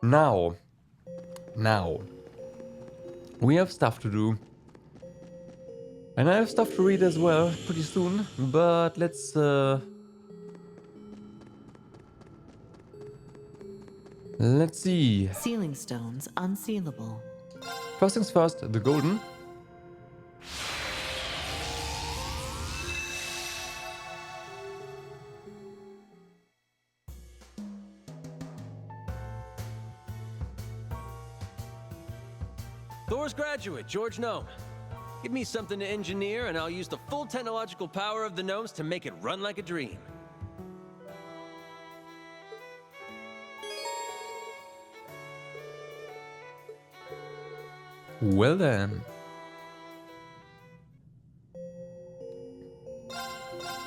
Now, we have stuff to do. And I have stuff to read as well, pretty soon. But let's see. Sealing stones unsealable. First things first, the golden. Thor's graduate, George Gnome. Give me something to engineer, and I'll use the full technological power of the gnomes to make it run like a dream. Well then.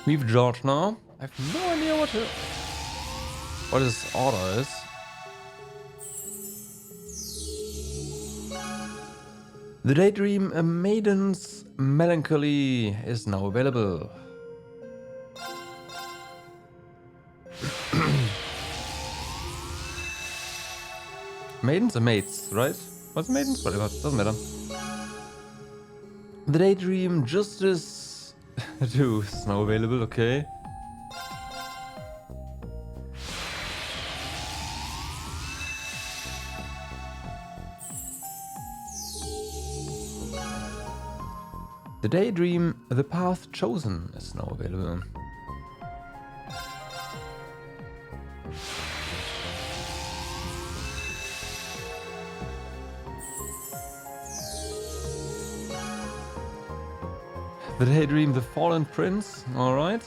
We've George now. I have no idea what his order is. The Daydream A Maiden's Melancholy is now available. Maidens or maids, right? What's maidens? Whatever, doesn't matter. The Daydream Justice 2 is now available, okay. The Daydream The Path Chosen is now available. The Daydream The Fallen Prince, alright.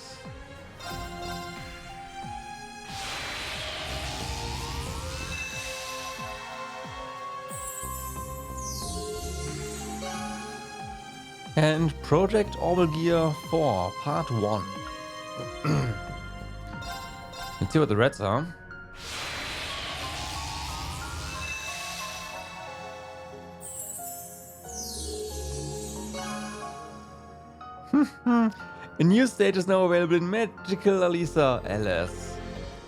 And Project Orbital Gear 4, Part 1. Let's see what the reds are. A new stage is now available in Magical Alisa LS.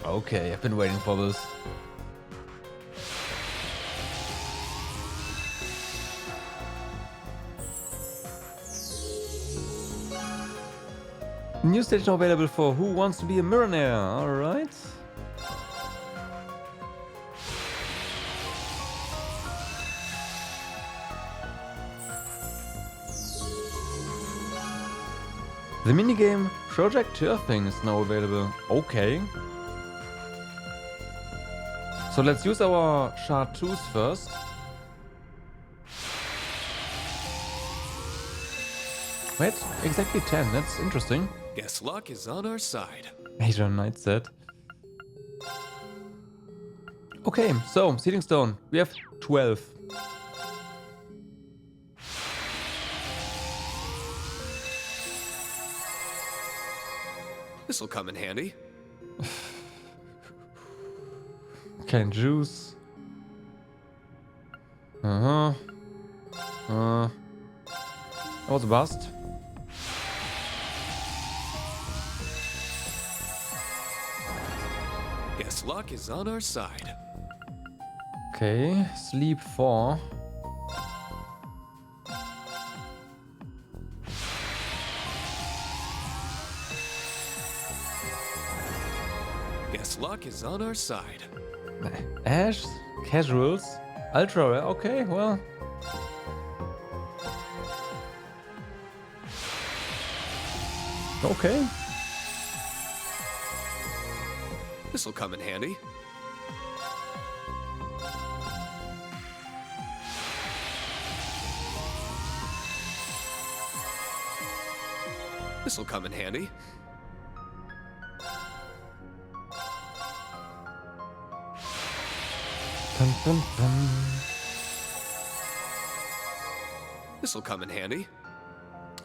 Okay, I've been waiting for this. New stage now available for Who Wants to Be a Millionaire, alright. The minigame Project Turfing is now available. Okay. So let's use our chartreuse first. Wait, exactly 10, that's interesting. Guess luck is on our side. Major Knight set. Okay, so Sealing Stone, we have 12. This'll come in handy. Can juice. That was a bust. Guess luck is on our side. Okay, sleep 4. Guess luck is on our side. Ash, casuals, ultra rare. Okay, well. Okay. This'll come in handy. This'll come in handy. Dun, dun, dun. This'll come in handy.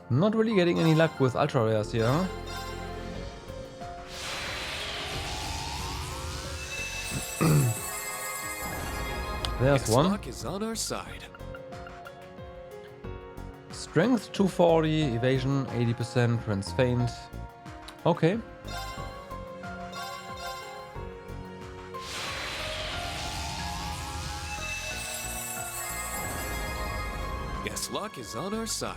Not really getting any luck with ultra rares here, huh? There's one. Luck is on our side. Strength 240, evasion 80%, prevents faint. Okay. Guess luck is on our side.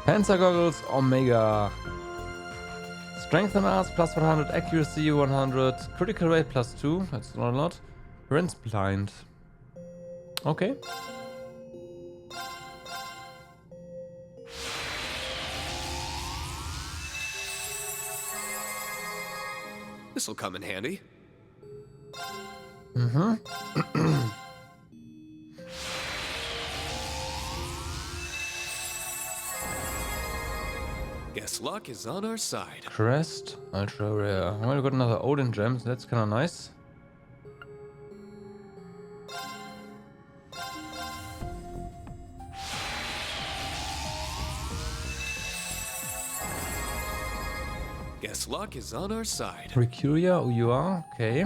Panzer goggles, Omega. Strength and arts plus 100, accuracy 100, critical rate plus 2, that's not a lot. Rent's blind. Okay. This'll come in handy. Guess luck is on our side. Crest, ultra rare. Well, we got another Odin gem, so that's kind of nice. Guess luck is on our side. Recuria, who you are? Okay.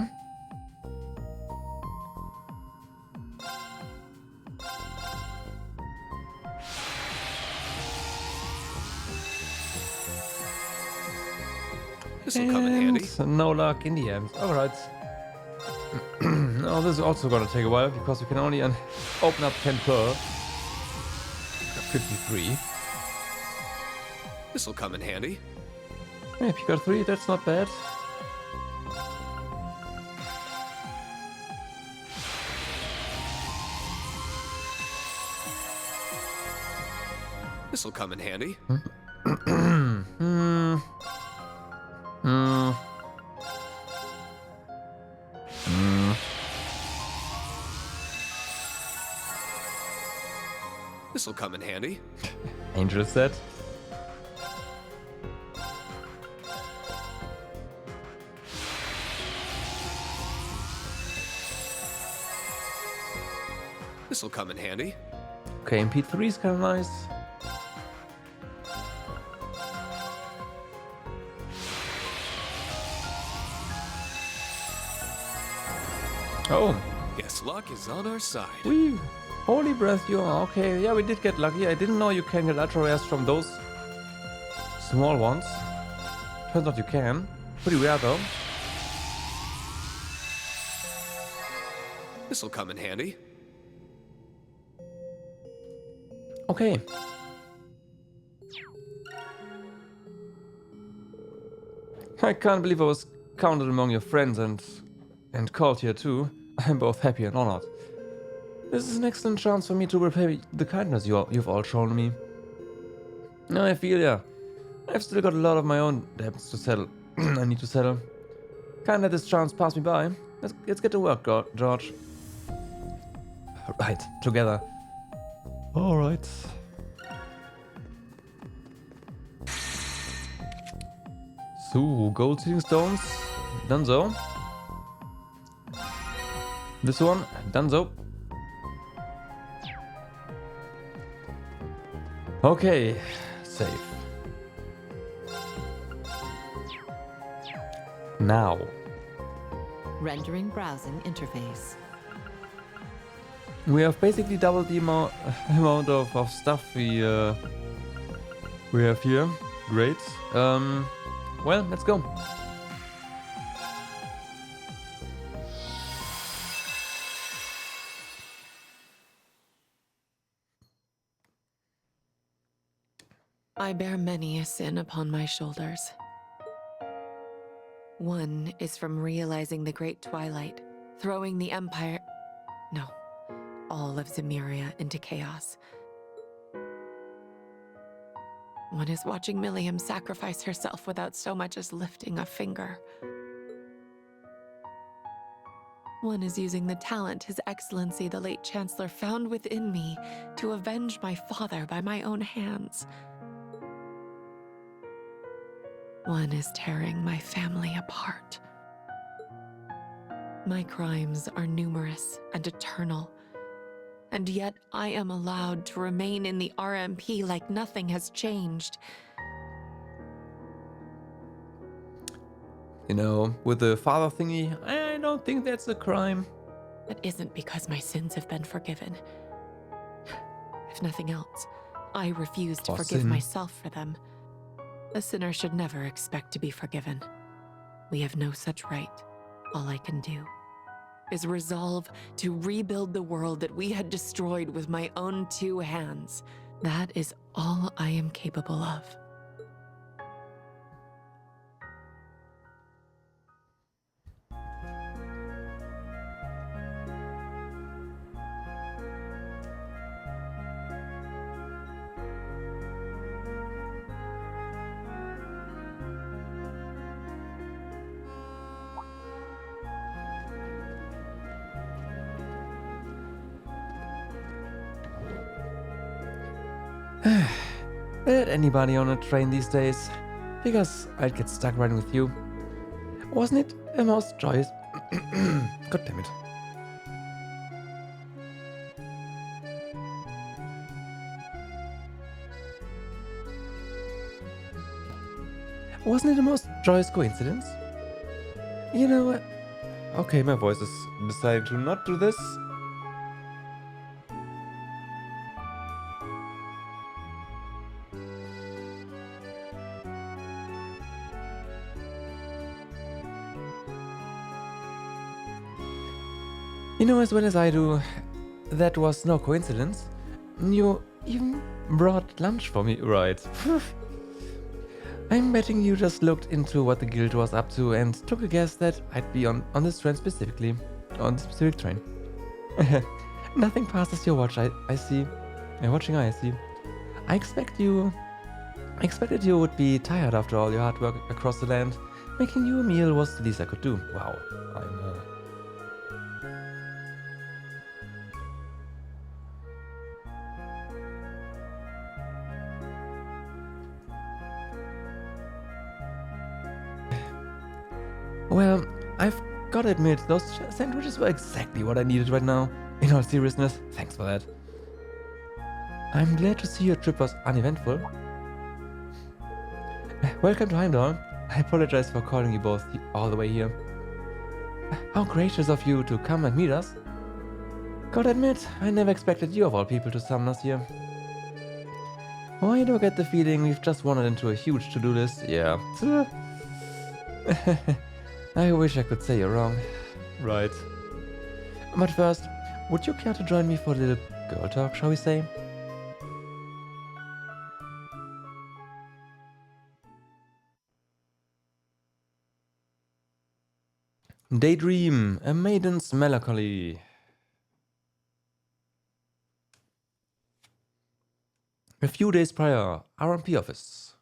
This'll come in handy. And no luck in the end. Alright. Oh, this is also gonna take a while because you can only open up 10 per. 53. This'll come in handy. Hey, if you got 3, that's not bad. This'll come in handy. This'll come in handy. Angel set. This'll come in handy. Okay, MP3 is kind of nice. Oh, Guess luck is on our side. wee! Holy breath, you are okay. Yeah, we did get lucky. I didn't know you can get ultra rares from those small ones. Turns out you can. Pretty rare though. This'll come in handy. Okay. I can't believe I was counted among your friends and called here too. I'm both happy and honored. This is an excellent chance for me to repay the kindness you've all shown me. Now I feel, yeah, I've still got a lot of my own debts to settle. I need to settle. Can't let this chance pass me by. Let's get to work, George. Right, together. Alright. So, gold sealing stones. Donezo. This one, donezo. Okay, save. Now. Rendering browsing interface. We have basically doubled the amount of stuff we have here. Great. Well, let's go. I bear many a sin upon my shoulders. One is from realizing the Great Twilight, throwing the Empire... No, all of Zemuria into chaos. One is watching Milliam sacrifice herself without so much as lifting a finger. One is using the talent His Excellency the late Chancellor found within me to avenge my father by my own hands. One is tearing my family apart. My crimes are numerous and eternal, and yet I am allowed to remain in the RMP like nothing has changed. You know, with the father thingy, I don't think that's a crime. That isn't because my sins have been forgiven. If nothing else, I refuse to forgive myself for them. A sinner should never expect to be forgiven. We have no such right. All I can do is resolve to rebuild the world that we had destroyed with my own 2 hands. That is all I am capable of. Let anybody on a train these days. Because I'd get stuck riding with you. Wasn't it a most joyous... God damn it. Wasn't it a most joyous coincidence? You know what? Okay, my voice is deciding to not do this. You know as well as I do, that was no coincidence. You even brought lunch for me, right? I'm betting you just looked into what the guild was up to and took a guess that I'd be on this train specifically. On this specific train. Nothing passes your watch, I see. Watching eye, I see. I expected you would be tired after all your hard work across the land. Making you a meal was the least I could do. Wow. Well, I've got to admit, those sandwiches were exactly what I needed right now. In all seriousness, thanks for that. I'm glad to see your trip was uneventful. Welcome to Heimdall. I apologize for calling you both all the way here. How gracious of you to come and meet us. Gotta admit, I never expected you of all people to summon us here. Why do I get the feeling we've just wandered into a huge to-do list? Yeah. I wish I could say you're wrong. Right. But first, would you care to join me for a little girl talk, shall we say? Daydream, a maiden's melancholy. A few days prior, RMP office.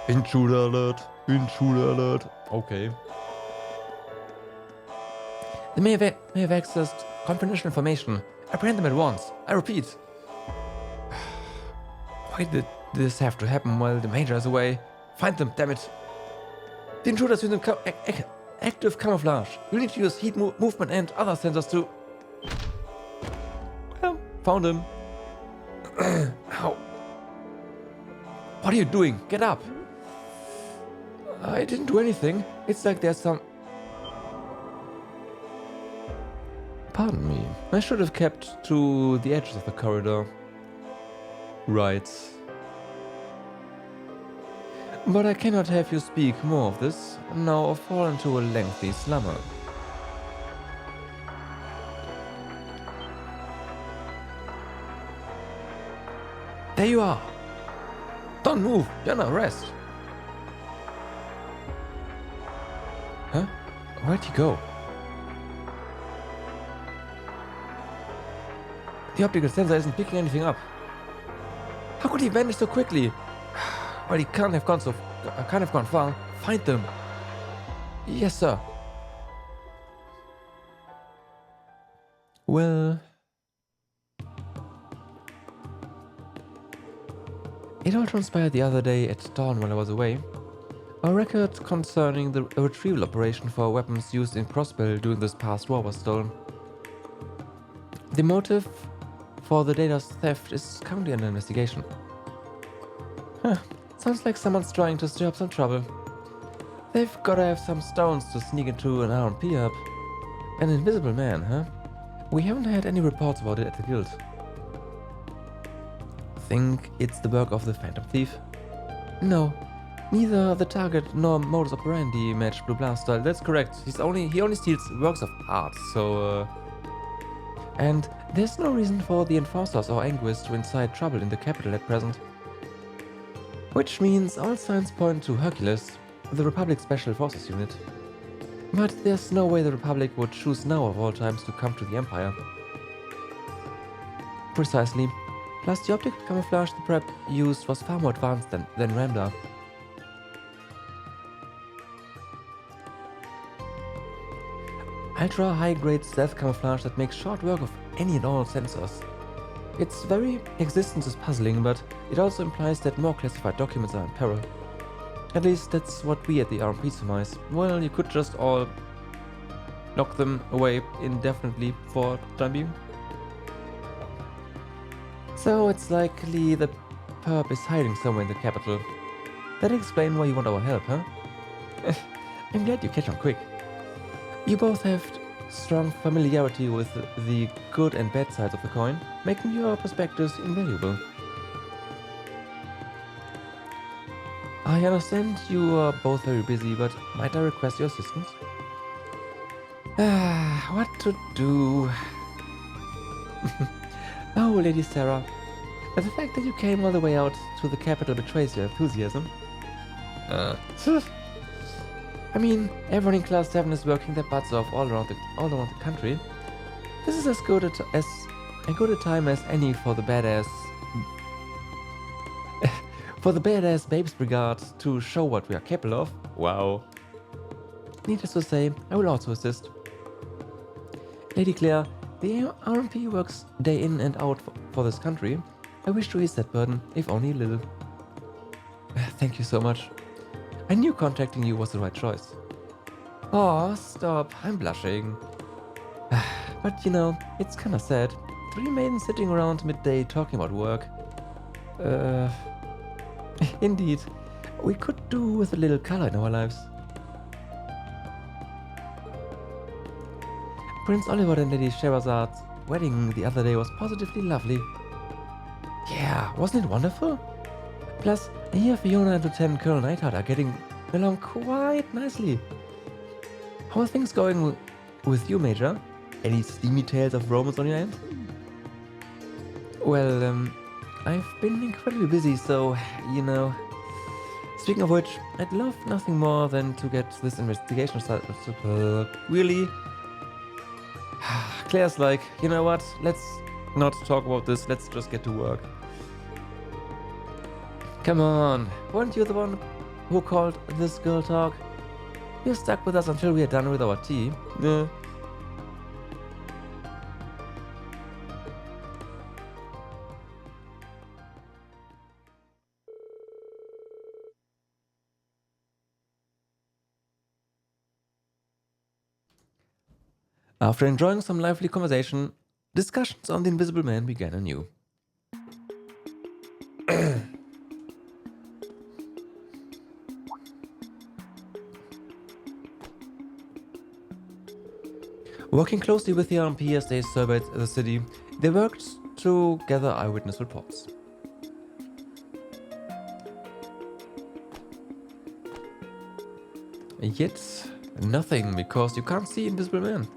Intruder alert, intruder alert. Okay. They may have accessed confidential information. Apprehend them at once. I repeat. Why did this have to happen while the major is away? Find them, damn it. The intruders use active camouflage. You need to use heat movement and other sensors to... Well, found him. Ow. What are you doing? Get up. I didn't do anything. It's like there's some... Pardon me. I should have kept to the edges of the corridor. Right. But I cannot have you speak more of this, now or fall into a lengthy slumber. There you are! Don't move! You're under arrest! Huh? Where'd he go? The optical sensor isn't picking anything up. How could he vanish so quickly? Well, he can't have gone far. Find them. Yes, sir. Well... It all transpired the other day at dawn while I was away. A record concerning the retrieval operation for weapons used in Crossbell during this past war was stolen. The motive for the data's theft is currently under investigation. Huh. Sounds like someone's trying to stir up some trouble. They've gotta have some stones to sneak into an RMP hub. An invisible man, huh? We haven't had any reports about it at the guild. Think it's the work of the Phantom Thief? No. Neither the target nor modus operandi match Blue Blast style. That's correct. He only steals works of art, so and there's no reason for the enforcers or Anguists to incite trouble in the capital at present. Which means all signs point to Hercules, the Republic Special Forces unit. But there's no way the Republic would choose now of all times to come to the Empire. Precisely. Plus the optical camouflage the prep used was far more advanced than Ramda. Ultra high-grade stealth camouflage that makes short work of any and all sensors. Its very existence is puzzling, but it also implies that more classified documents are in peril. At least that's what we at the RMP surmise. Well, you could just all lock them away indefinitely for the time being. So it's likely the perp is hiding somewhere in the capital. That explains why you want our help, huh? I'm glad you catch on quick. You both have strong familiarity with the good and bad sides of the coin, making your perspectives invaluable. I understand you are both very busy, but might I request your assistance? What to do? Oh, Lady Sarah. The fact that you came all the way out to the capital betrays your enthusiasm. I mean, everyone in Class 7 is working their butts off all around the country. This is as good a time as any for the badass Babes Brigade to show what we are capable of. Wow. Needless to say, I will also assist. Lady Claire, the RMP works day in and out for this country. I wish to ease that burden, if only a little. Thank you so much. I knew contacting you was the right choice. Aw, stop, I'm blushing. But you know, it's kinda sad. 3 maidens sitting around midday talking about work. Indeed, we could do with a little color in our lives. Prince Oliver and Lady Sherazad's wedding the other day was positively lovely. Yeah, wasn't it wonderful? Plus, I hear Fiona and Lieutenant Colonel Neidhart are getting along quite nicely. How are things going with you, Major? Any steamy tales of romance on your end? Well, I've been incredibly busy, so, you know. Speaking of which, I'd love nothing more than to get this investigation started. Really? Claire's like, you know what? Let's not talk about this. Let's just get to work. Come on. Weren't you the one who called this girl talk? You're stuck with us until we are done with our tea. After enjoying some lively conversation, discussions on the Invisible Man began anew. Working closely with the RMP as they surveyed the city, they worked to gather eyewitness reports. Yet, nothing, because you can't see Invisible Man.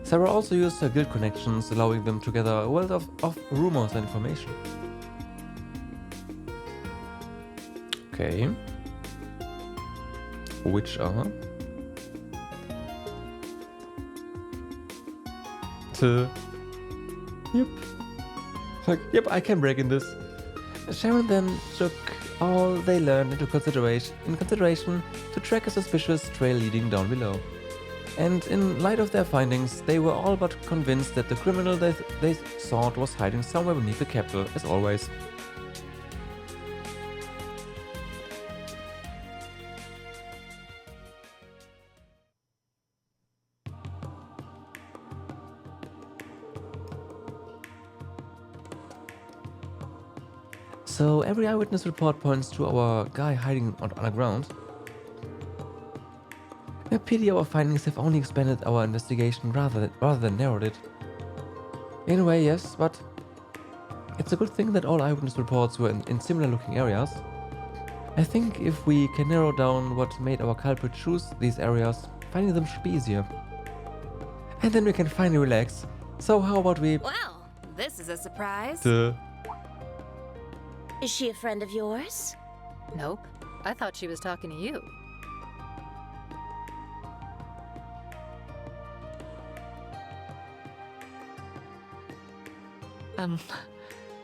Sarah also used her guild connections, allowing them to gather a wealth of rumors and information. Okay. Which are... Yep, I can break in this. Sharon then took all they learned into consideration to track a suspicious trail leading down below. And in light of their findings, they were all but convinced that the criminal they sought was hiding somewhere beneath the capital, as always. So every eyewitness report points to our guy hiding underground. A pity our findings have only expanded our investigation rather than narrowed it. In a way, yes, but it's a good thing that all eyewitness reports were in similar looking areas. I think if we can narrow down what made our culprit choose these areas, finding them should be easier. And then we can finally relax. So how about we... Well, this is a surprise. Duh. Is she a friend of yours? Nope. I thought she was talking to you.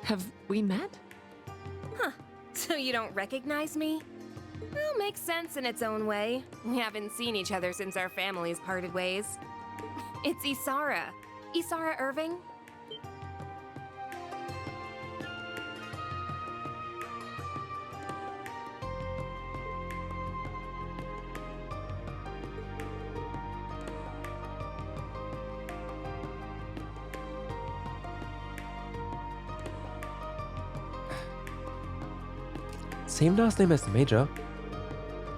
Have we met? Huh. So you don't recognize me? Well, makes sense in its own way. We haven't seen each other since our families parted ways. It's Isara. Isara Irving? Same last name as the Major?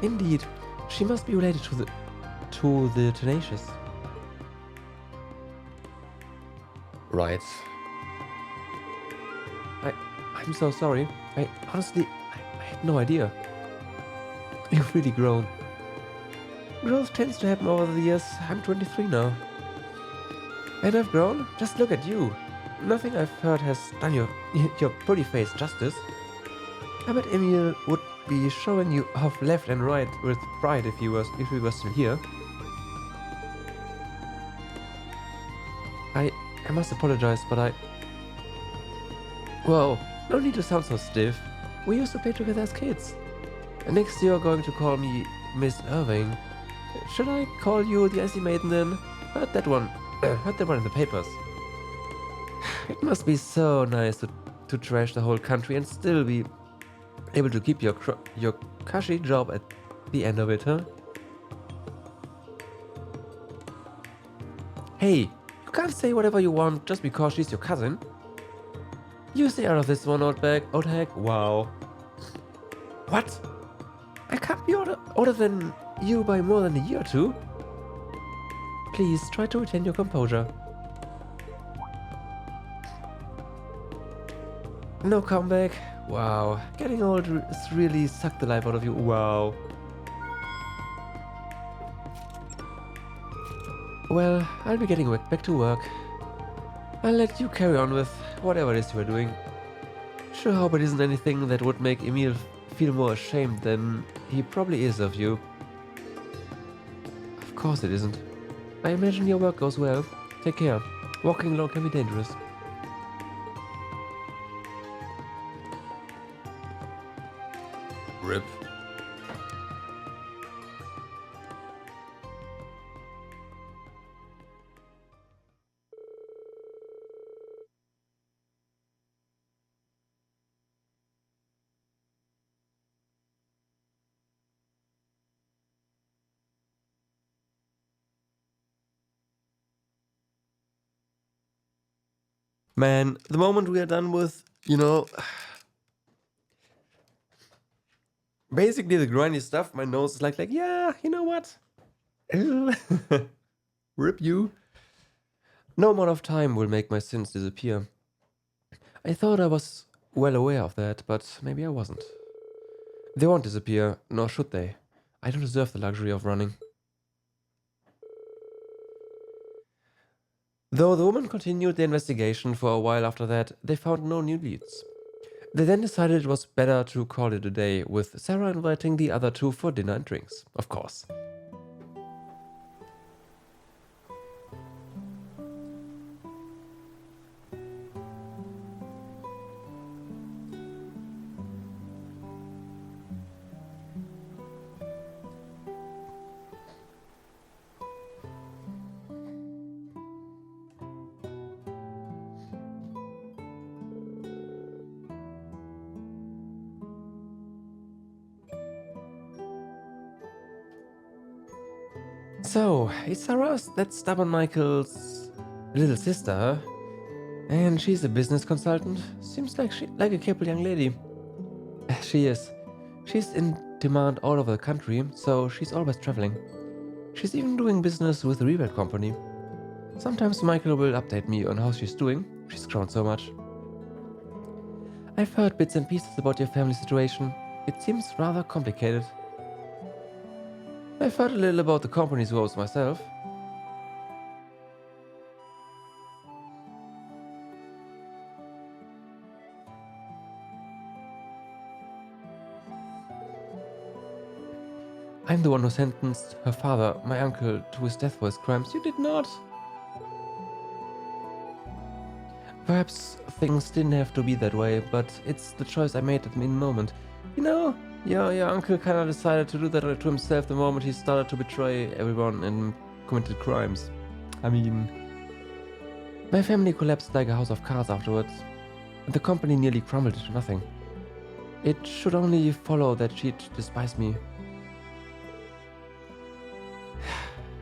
Indeed, she must be related to the Tenacious. Right. I'm so sorry. I honestly had no idea. You've really grown. Growth tends to happen over the years. I'm 23 now. And I've grown? Just look at you. Nothing I've heard has done your pretty face justice. I bet Emil would be showing you off left and right with pride if he was still here. I must apologize, but Whoa, no need to sound so stiff. We used to play together as kids. Next you're going to call me Miss Irving. Should I call you the Icy Maiden then? Heard that one in the papers. It must be so nice to trash the whole country and still be able to keep your cushy job at the end of it, huh? Hey, you can't say whatever you want just because she's your cousin. You stay out of this one, old hag. Wow. What? I can't be older than you by more than a year or two. Please try to retain your composure. No comeback. Wow. Getting old has really sucked the life out of you. Wow. Well, I'll be getting back to work. I'll let you carry on with whatever it is you are doing. Sure hope it isn't anything that would make Emil feel more ashamed than he probably is of you. Of course it isn't. I imagine your work goes well. Take care. Walking alone can be dangerous. Rip. Man, the moment we are done with, basically the grindy stuff, my nose is like, yeah, you know what? Rip you. No amount of time will make my sins disappear. I thought I was well aware of that, but maybe I wasn't. They won't disappear, nor should they. I don't deserve the luxury of running. Though the woman continued the investigation for a while after that, they found no new leads. They then decided it was better to call it a day, with Sarah inviting the other two for dinner and drinks, of course. So, is Sarah that stubborn Michael's little sister, huh? And she's a business consultant? Seems like a capable young lady. She is. She's in demand all over the country, so she's always traveling. She's even doing business with the Reverie Company. Sometimes Michael will update me on how she's doing. She's grown so much. I've heard bits and pieces about your family situation. It seems rather complicated. I've heard a little about the company's woes myself. I'm the one who sentenced her father, my uncle, to his death for his crimes. You did not. Perhaps things didn't have to be that way, but it's the choice I made at the moment. You know, your uncle kinda decided to do that to himself the moment he started to betray everyone and committed crimes. I mean, my family collapsed like a house of cards afterwards, and the company nearly crumbled into nothing. It should only follow that she'd despise me.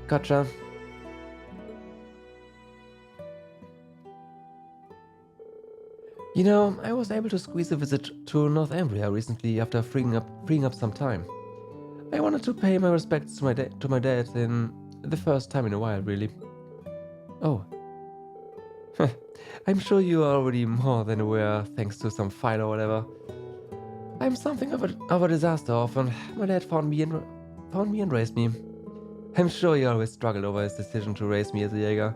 Gotcha. You know, I was able to squeeze a visit to North Ambria recently after freeing up some time. I wanted to pay my respects to my dad in the first time in a while, really. Oh. I'm sure you are already more than aware, thanks to some file or whatever. I'm something of a disaster orphan. My dad found me and raised me. I'm sure he always struggled over his decision to raise me as a Jäger.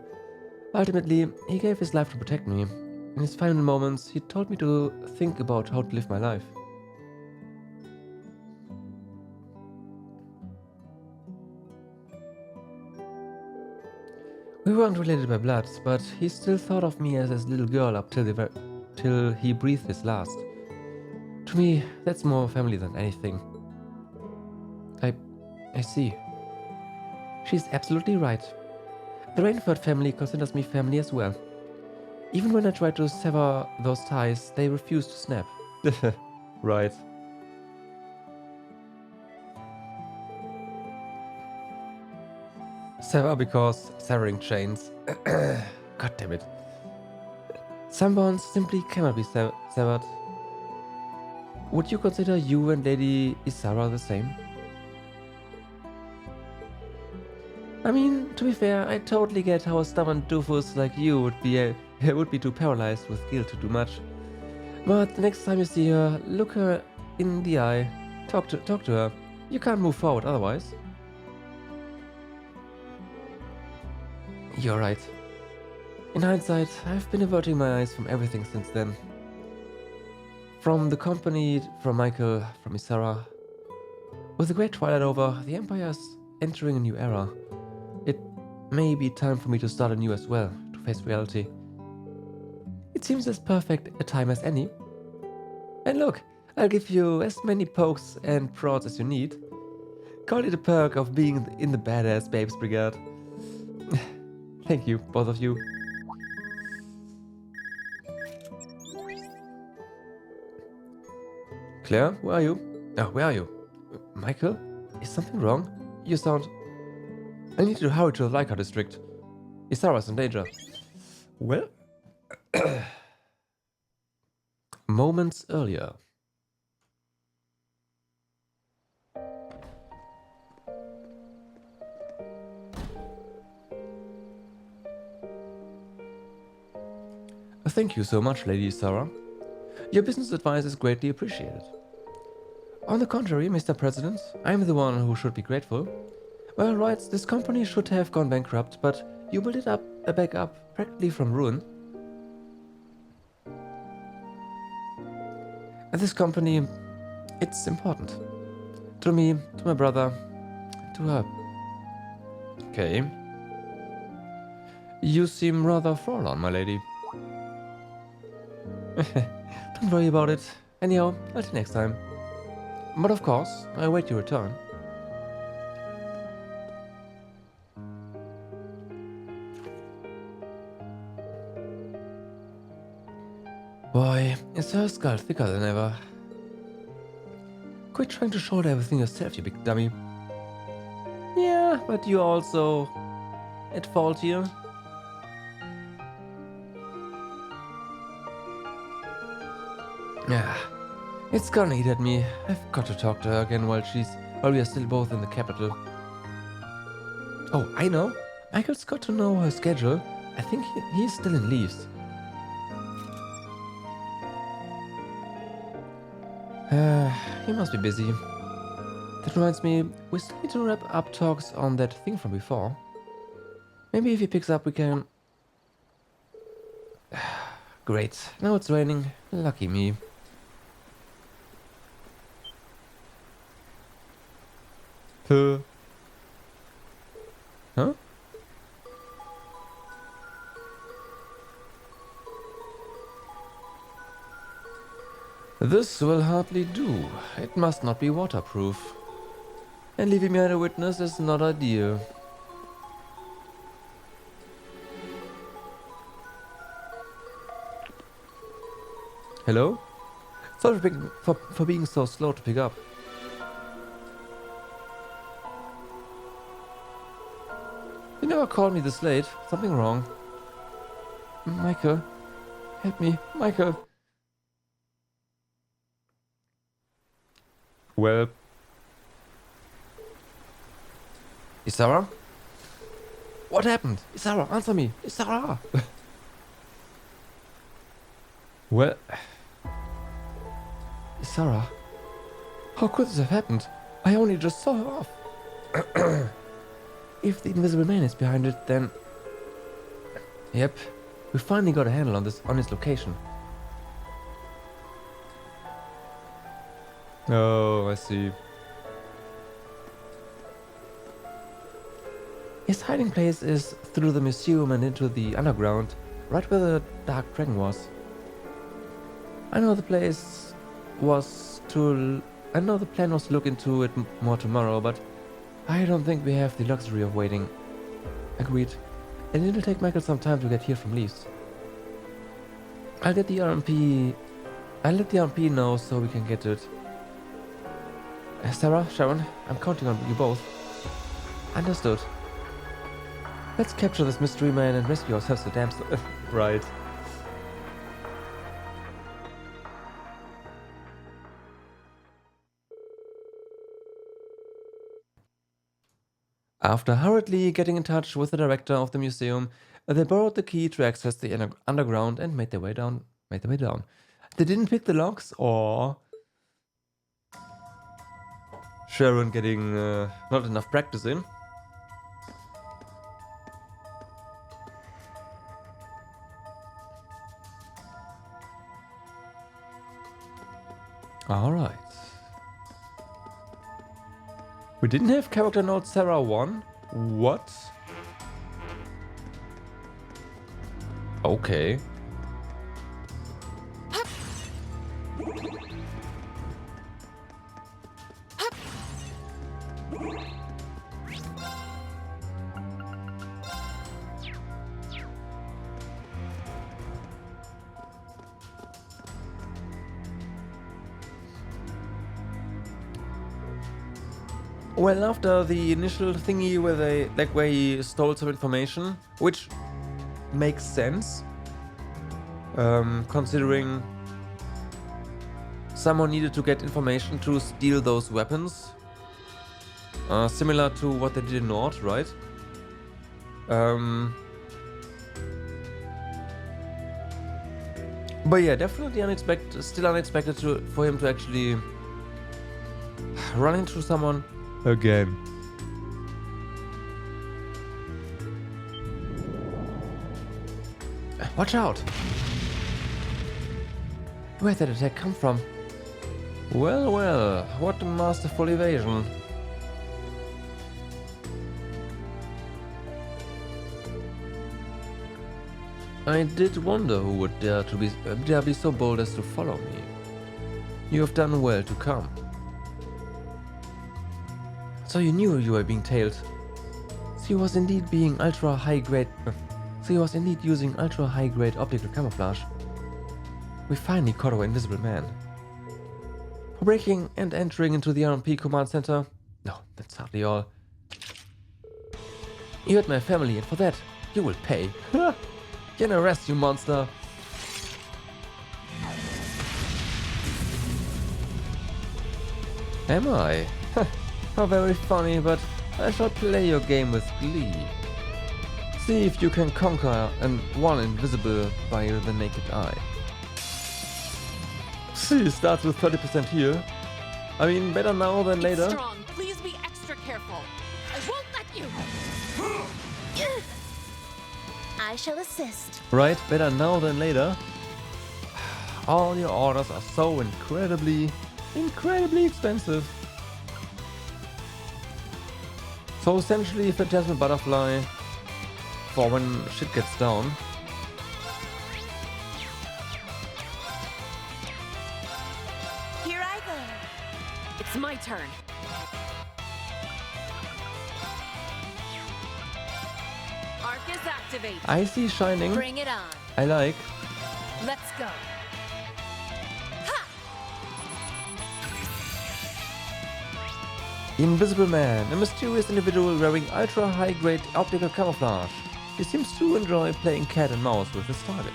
Ultimately, he gave his life to protect me. In his final moments, he told me to think about how to live my life. We weren't related by blood, but he still thought of me as his little girl up till he breathed his last. To me, that's more family than anything. I see. She's absolutely right. The Rainford family considers me family as well. Even when I try to sever those ties, they refuse to snap. Right. Sever because severing chains. God damn it. Some bonds simply cannot be severed. Would you consider you and Lady Isara the same? I mean, to be fair, I totally get how a stubborn doofus like you would be too paralyzed with guilt to do much. But the next time you see her, look her in the eye, talk to her. You can't move forward otherwise. You're right. In hindsight, I've been averting my eyes from everything since then. From the company, from Michael, from Isara. With the Great Twilight over, the Empire's entering a new era. It may be time for me to start anew as well, to face reality. It seems as perfect a time as any. And look, I'll give you as many pokes and prods as you need. Call it a perk of being in the Badass Babes Brigade. Thank you, both of you. Claire, where are you? Oh, where are you? Michael? Is something wrong? You sound... I need to hurry to the Leica district. Isara's in danger. Well... Moments earlier. Thank you so much, Lady Isara. Your business advice is greatly appreciated. On the contrary, Mr. President, I'm the one who should be grateful. Well, right, this company should have gone bankrupt, but you built it back up practically from ruin. And this company, it's important. To me, to my brother, to her. Okay. You seem rather forlorn, my lady. Don't worry about it. Anyhow, I'll see you next time. But of course, I await your return. Boy, is her skull thicker than ever. Quit trying to shoulder everything yourself, you big dummy. Yeah, but you're also at fault here. Yeah, it's gonna eat at me. I've got to talk to her again while we are still both in the capital. Oh, I know. Michael's got to know her schedule. I think he's still in leaves. He must be busy. That reminds me, we still need to wrap up talks on that thing from before. Maybe if he picks up we can... Great. Now it's raining. Lucky me. Huh? This will hardly do. It must not be waterproof. And leaving behind a witness is not ideal. Hello? Sorry for being so slow to pick up. You never called me this late. Something wrong. Michael. Help me. Michael. Well... Isara? What happened? Isara, answer me! Isara! Well... Isara? How could this have happened? I only just saw her off. If the invisible man is behind it, then... Yep, we finally got a handle on his location. Oh, I see. His hiding place is through the museum and into the underground, right where the Dark Dragon was. I know the plan was to look into it more tomorrow, but I don't think we have the luxury of waiting. Agreed. And it'll take Michael some time to get here from Leafs. I'll let the RMP know so we can get it. Sarah, Sharon, I'm counting on you both. Understood. Let's capture this mystery man and rescue ourselves the damsel. Right. After hurriedly getting in touch with the director of the museum, they borrowed the key to access the underground and made their way down. They didn't pick the locks, or Sharon getting not enough practice in. Alright. We didn't have character node Sarah 1? What? Okay. Well, after the initial thingy where he stole some information, which makes sense, considering someone needed to get information to steal those weapons, similar to what they did in Nord, right? But yeah, definitely still unexpected for him to actually run into someone again. Watch out! Where did that attack come from? Well, well, what a masterful evasion. I did wonder who would dare be so bold as to follow me. You have done well to come. So you knew you were being tailed. So he was indeed using ultra high grade optical camouflage. We finally caught our invisible man. For breaking and entering into the RMP command center? No, that's hardly all. You hurt my family, and for that, you will pay. Can arrest you, monster. Am I? How very funny, but I shall play your game with glee. See if you can conquer one invisible by the naked eye. See, starts with 30% here. I mean, better now than later. It's strong. Please be extra careful. I won't let you. I shall assist. Right, better now than later. All your orders are so incredibly expensive. So essentially, Phantasmal Butterfly for when shit gets down. Here I go. It's my turn. Arcus activate. I see shining. Bring it on. I like. Let's go. Invisible Man, a mysterious individual wearing ultra-high-grade optical camouflage. He seems to enjoy playing cat and mouse with his targets.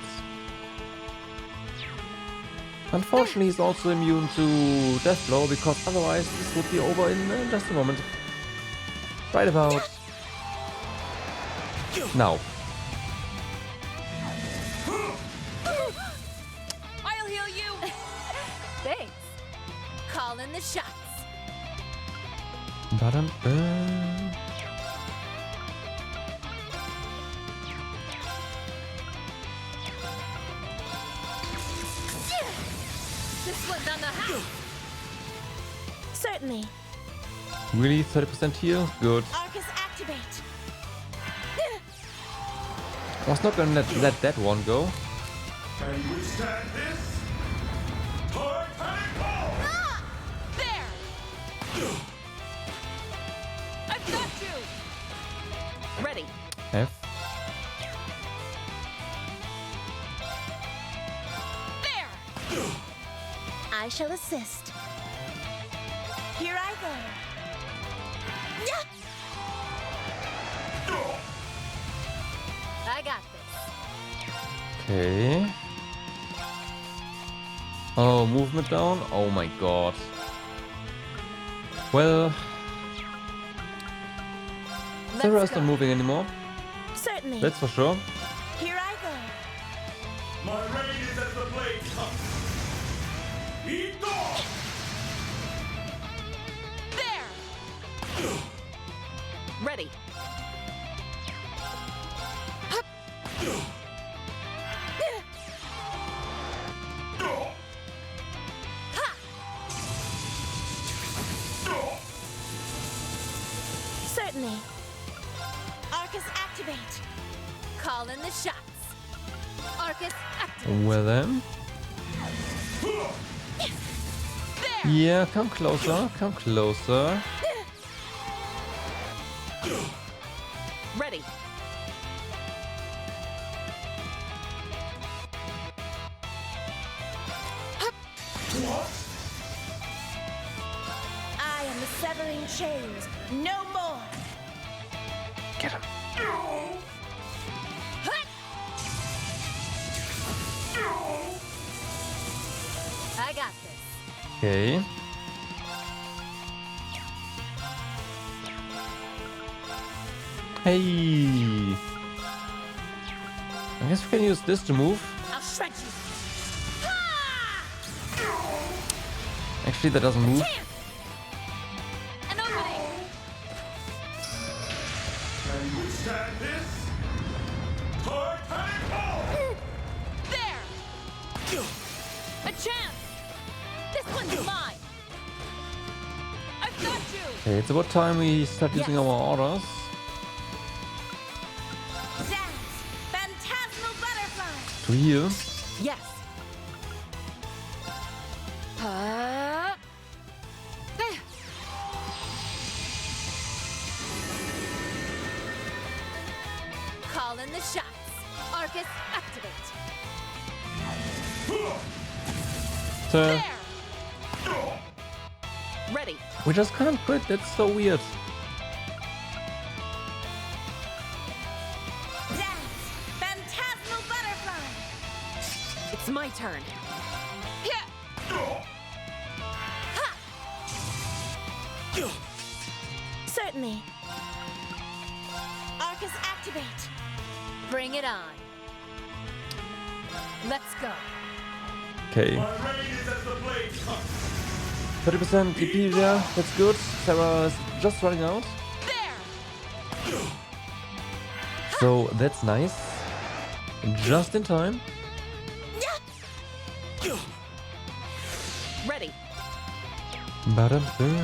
Unfortunately, he's also immune to Death Blow, because otherwise this would be over in just a moment. Right about now. I'll heal you. Thanks. Call in the shots. Ba-dum-bum. This one's on the house. Certainly. Really? 30% here? Good. Arcus activate. I was not gonna let that one go. Can you stand this? There. I've got you. Ready. F. There. I shall assist. Here I go. I got this. Okay. Oh, movement down? Oh my god. Well, Sarah's not moving anymore. Certainly. That's for sure. Here I go. My reign is as the blade comes. Into! There. Ready. Certainly. Arcus activate. Call in the shots. Arcus activate. Well then. Yeah, come closer. Come closer. Ready. I am the severing chains. No more. Get him. I got this. Okay. Hey. I guess we can use this to move. I'll shred you. Actually, that doesn't move. An opening. Can you stand this? Titanic ball! There. A chance. This one's mine. I've got you. Okay, it's about time we start using our orders. Dance. Phantasmal butterfly. To heal. Yes. Call in the shots. Arcus activate. So, There. Ready. we just can't quit. That's so weird. Dance. Phantasmal butterfly. It's my turn. Certainly. Arcus, activate. Bring it on. Let's go. Okay. My reign is as the blade comes. 30% EP there, that's good. Sarah is just running out. There! So that's nice. Just in time. Ready. Ba-dum-bum.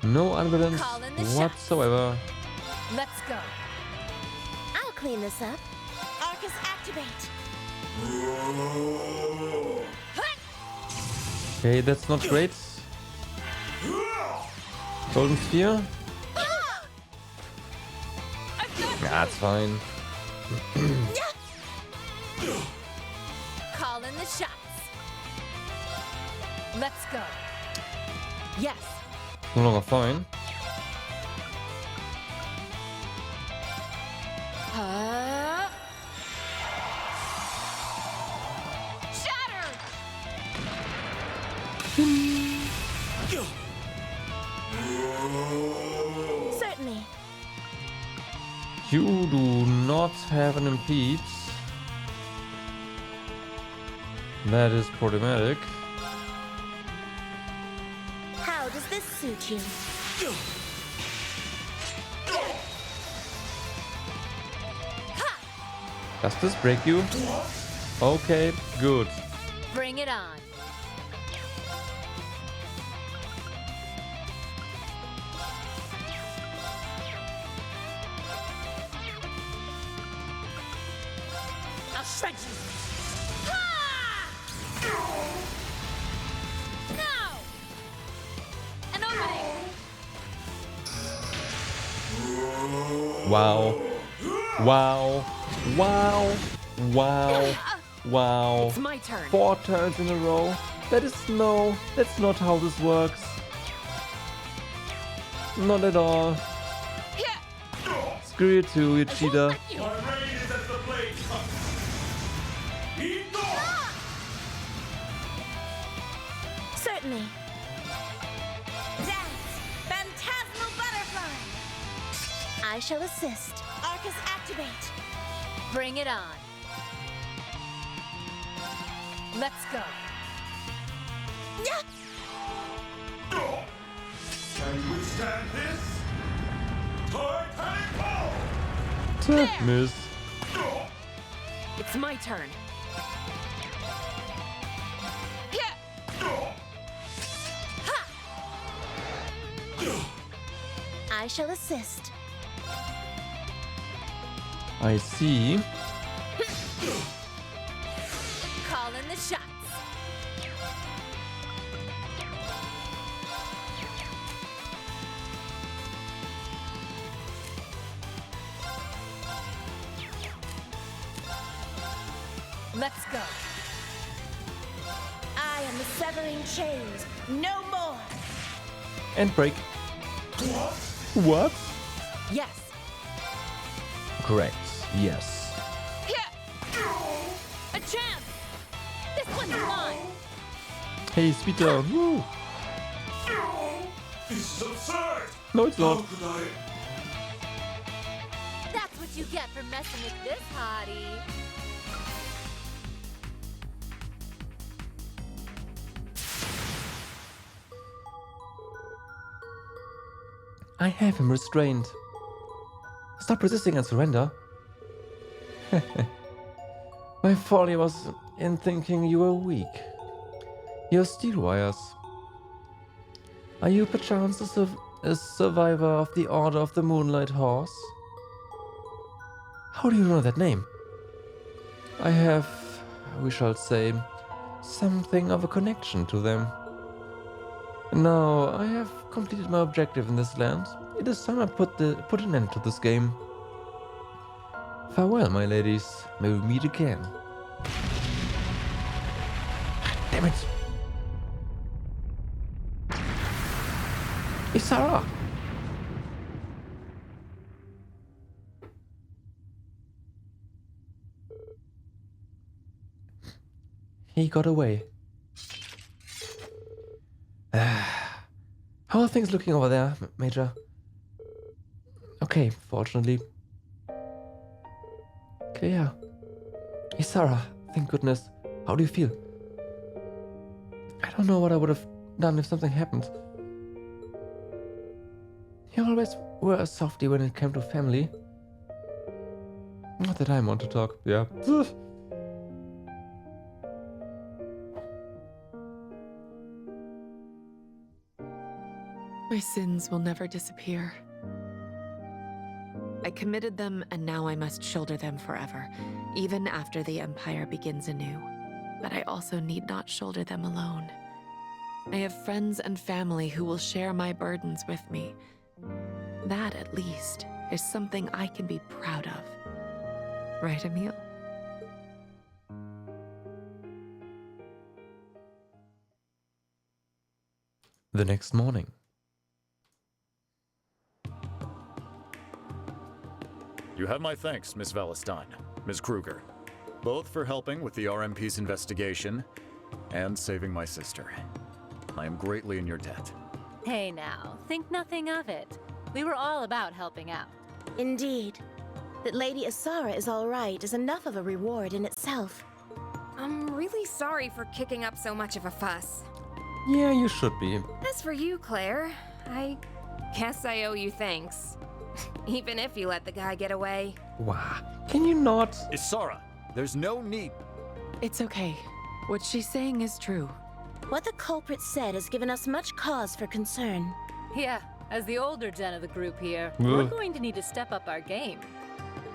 No unbalance Call in the shots. whatsoever. Let's go. I'll clean this up. Arcus, activate. Okay, that's not great. Golden Sphere. That's fine. Call in the shots. Let's go. Yes. No longer fine. Shattered! Certainly. You do not have an impede. That is problematic. How does this suit you? Does this break you? Okay, good. Bring it on. I'll shred you. Ha! No! An opening. Wow. Wow. Wow. Wow. Wow. It's my turn. 4 turns in a row. That's not how this works. Not at all. Screw you too, you cheater. My reign is as the blade comes. Into! Certainly. Dance, phantasmal butterfly. I shall assist. Arcus, activate. Bring it on. Let's go. Can you withstand this? Titanic ball! Miss. It's my turn. I shall assist. I see. Call in the shots. Let's go. I am the severing chains. No more. And break. What? Yes. Correct. Yes. A chance. This one's mine. Hey, speed down. Woo. This is absurd! No, it's How not. could I? That's what you get for messing with this hottie. I have him restrained. Stop resisting and surrender. My folly was in thinking you were weak. You're steel wires. Are you perchance a survivor of the Order of the Moonlight Horse? How do you know that name? I have, we shall say, something of a connection to them. Now, I have completed my objective in this land. It is time I put an end to this game. Farewell, my ladies. May we meet again. Damn it! Isara! He got away. How are things looking over there, Major? okay, fortunately. Okay, yeah. Hey, Sarah, thank goodness. How do you feel? I don't know what I would have done if something happened. You always were a softie when it came to family. Not that I want to talk, yeah. My sins will never disappear. I committed them, and now I must shoulder them forever, even after the Empire begins anew. But I also need not shoulder them alone. I have friends and family who will share my burdens with me. That, at least, is something I can be proud of. Right, Emil? The next morning. You have my thanks, Miss Valestein, Ms. Kruger, both for helping with the RMP's investigation and saving my sister. I am greatly in your debt. Hey now, think nothing of it. We were all about helping out. Indeed. That Lady Isara is all right is enough of a reward in itself. I'm really sorry for kicking up so much of a fuss. Yeah, you should be. As for you, Claire, I guess I owe you thanks. Even if you let the guy get away. Wow. Can you not? Isara, there's no need. It's okay. What she's saying is true. What the culprit said has given us much cause for concern. Yeah, as the older gen of the group here, Ugh. we're going to need to step up our game.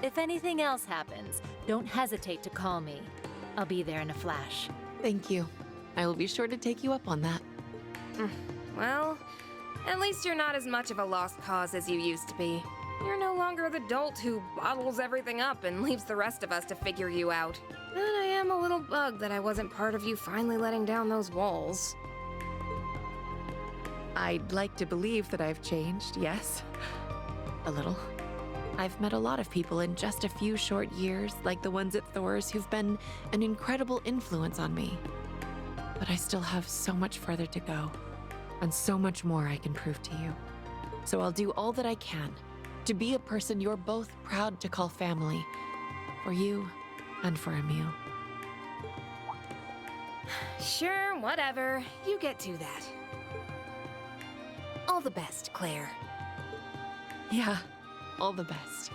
If anything else happens, don't hesitate to call me. I'll be there in a flash. Thank you. I will be sure to take you up on that. Well, at least you're not as much of a lost cause as you used to be. You're no longer the dolt who bottles everything up and leaves the rest of us to figure you out. But I am a little bugged that I wasn't part of you finally letting down those walls. I'd like to believe that I've changed, yes. A little. I've met a lot of people in just a few short years, like the ones at Thor's, who've been an incredible influence on me. But I still have so much further to go, and so much more I can prove to you. So I'll do all that I can to be a person you're both proud to call family, for you and for Emil. Sure, whatever. You get to that. All the best, Claire. Yeah, all the best.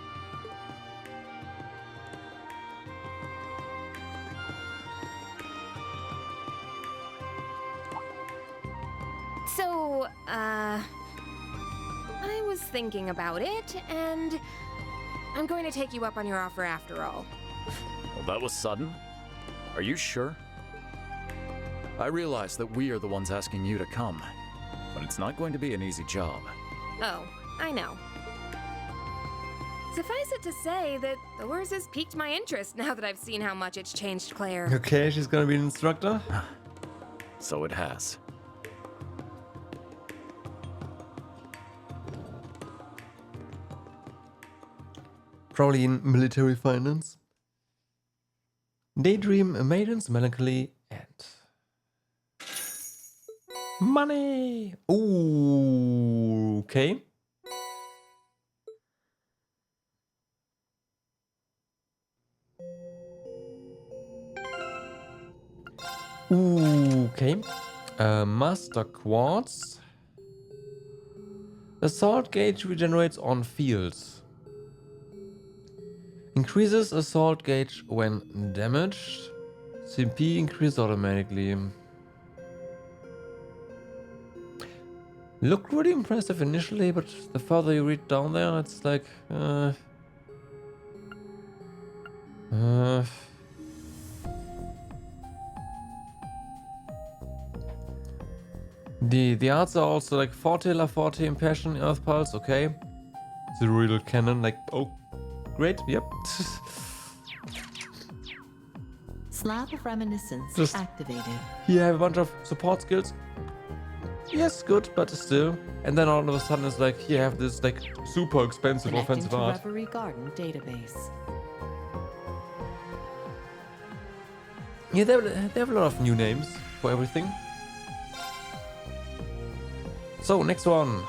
So, I was thinking about it, and I'm going to take you up on your offer after all. Well, that was sudden. Are you sure? I realize that we are the ones asking you to come, but it's not going to be an easy job. Oh, I know. Suffice it to say that Thor's has piqued my interest now that I've seen how much it's changed Claire. Okay, she's gonna be an instructor. So it has. Probably in military finance. Daydream, Maiden's Melancholy, and money. Ooh, okay. Ooh, okay. Master Quartz. Assault gauge regenerates on fields. Increases assault gauge when damaged. CP increased automatically. Looked really impressive initially, but the further you read down there, it's like, The arts are also like Forte, La Forte, Impassion, Earth Pulse, okay. The real cannon, like, oh, great, yep. Slab of Reminiscence Just- activated. Here I have a bunch of support skills. Yes, good, but still. And then all of a sudden it's like, here I have this like super expensive Connecting offensive to art. Reverie Garden database. Yeah, they have a lot of new names for everything. So, next one.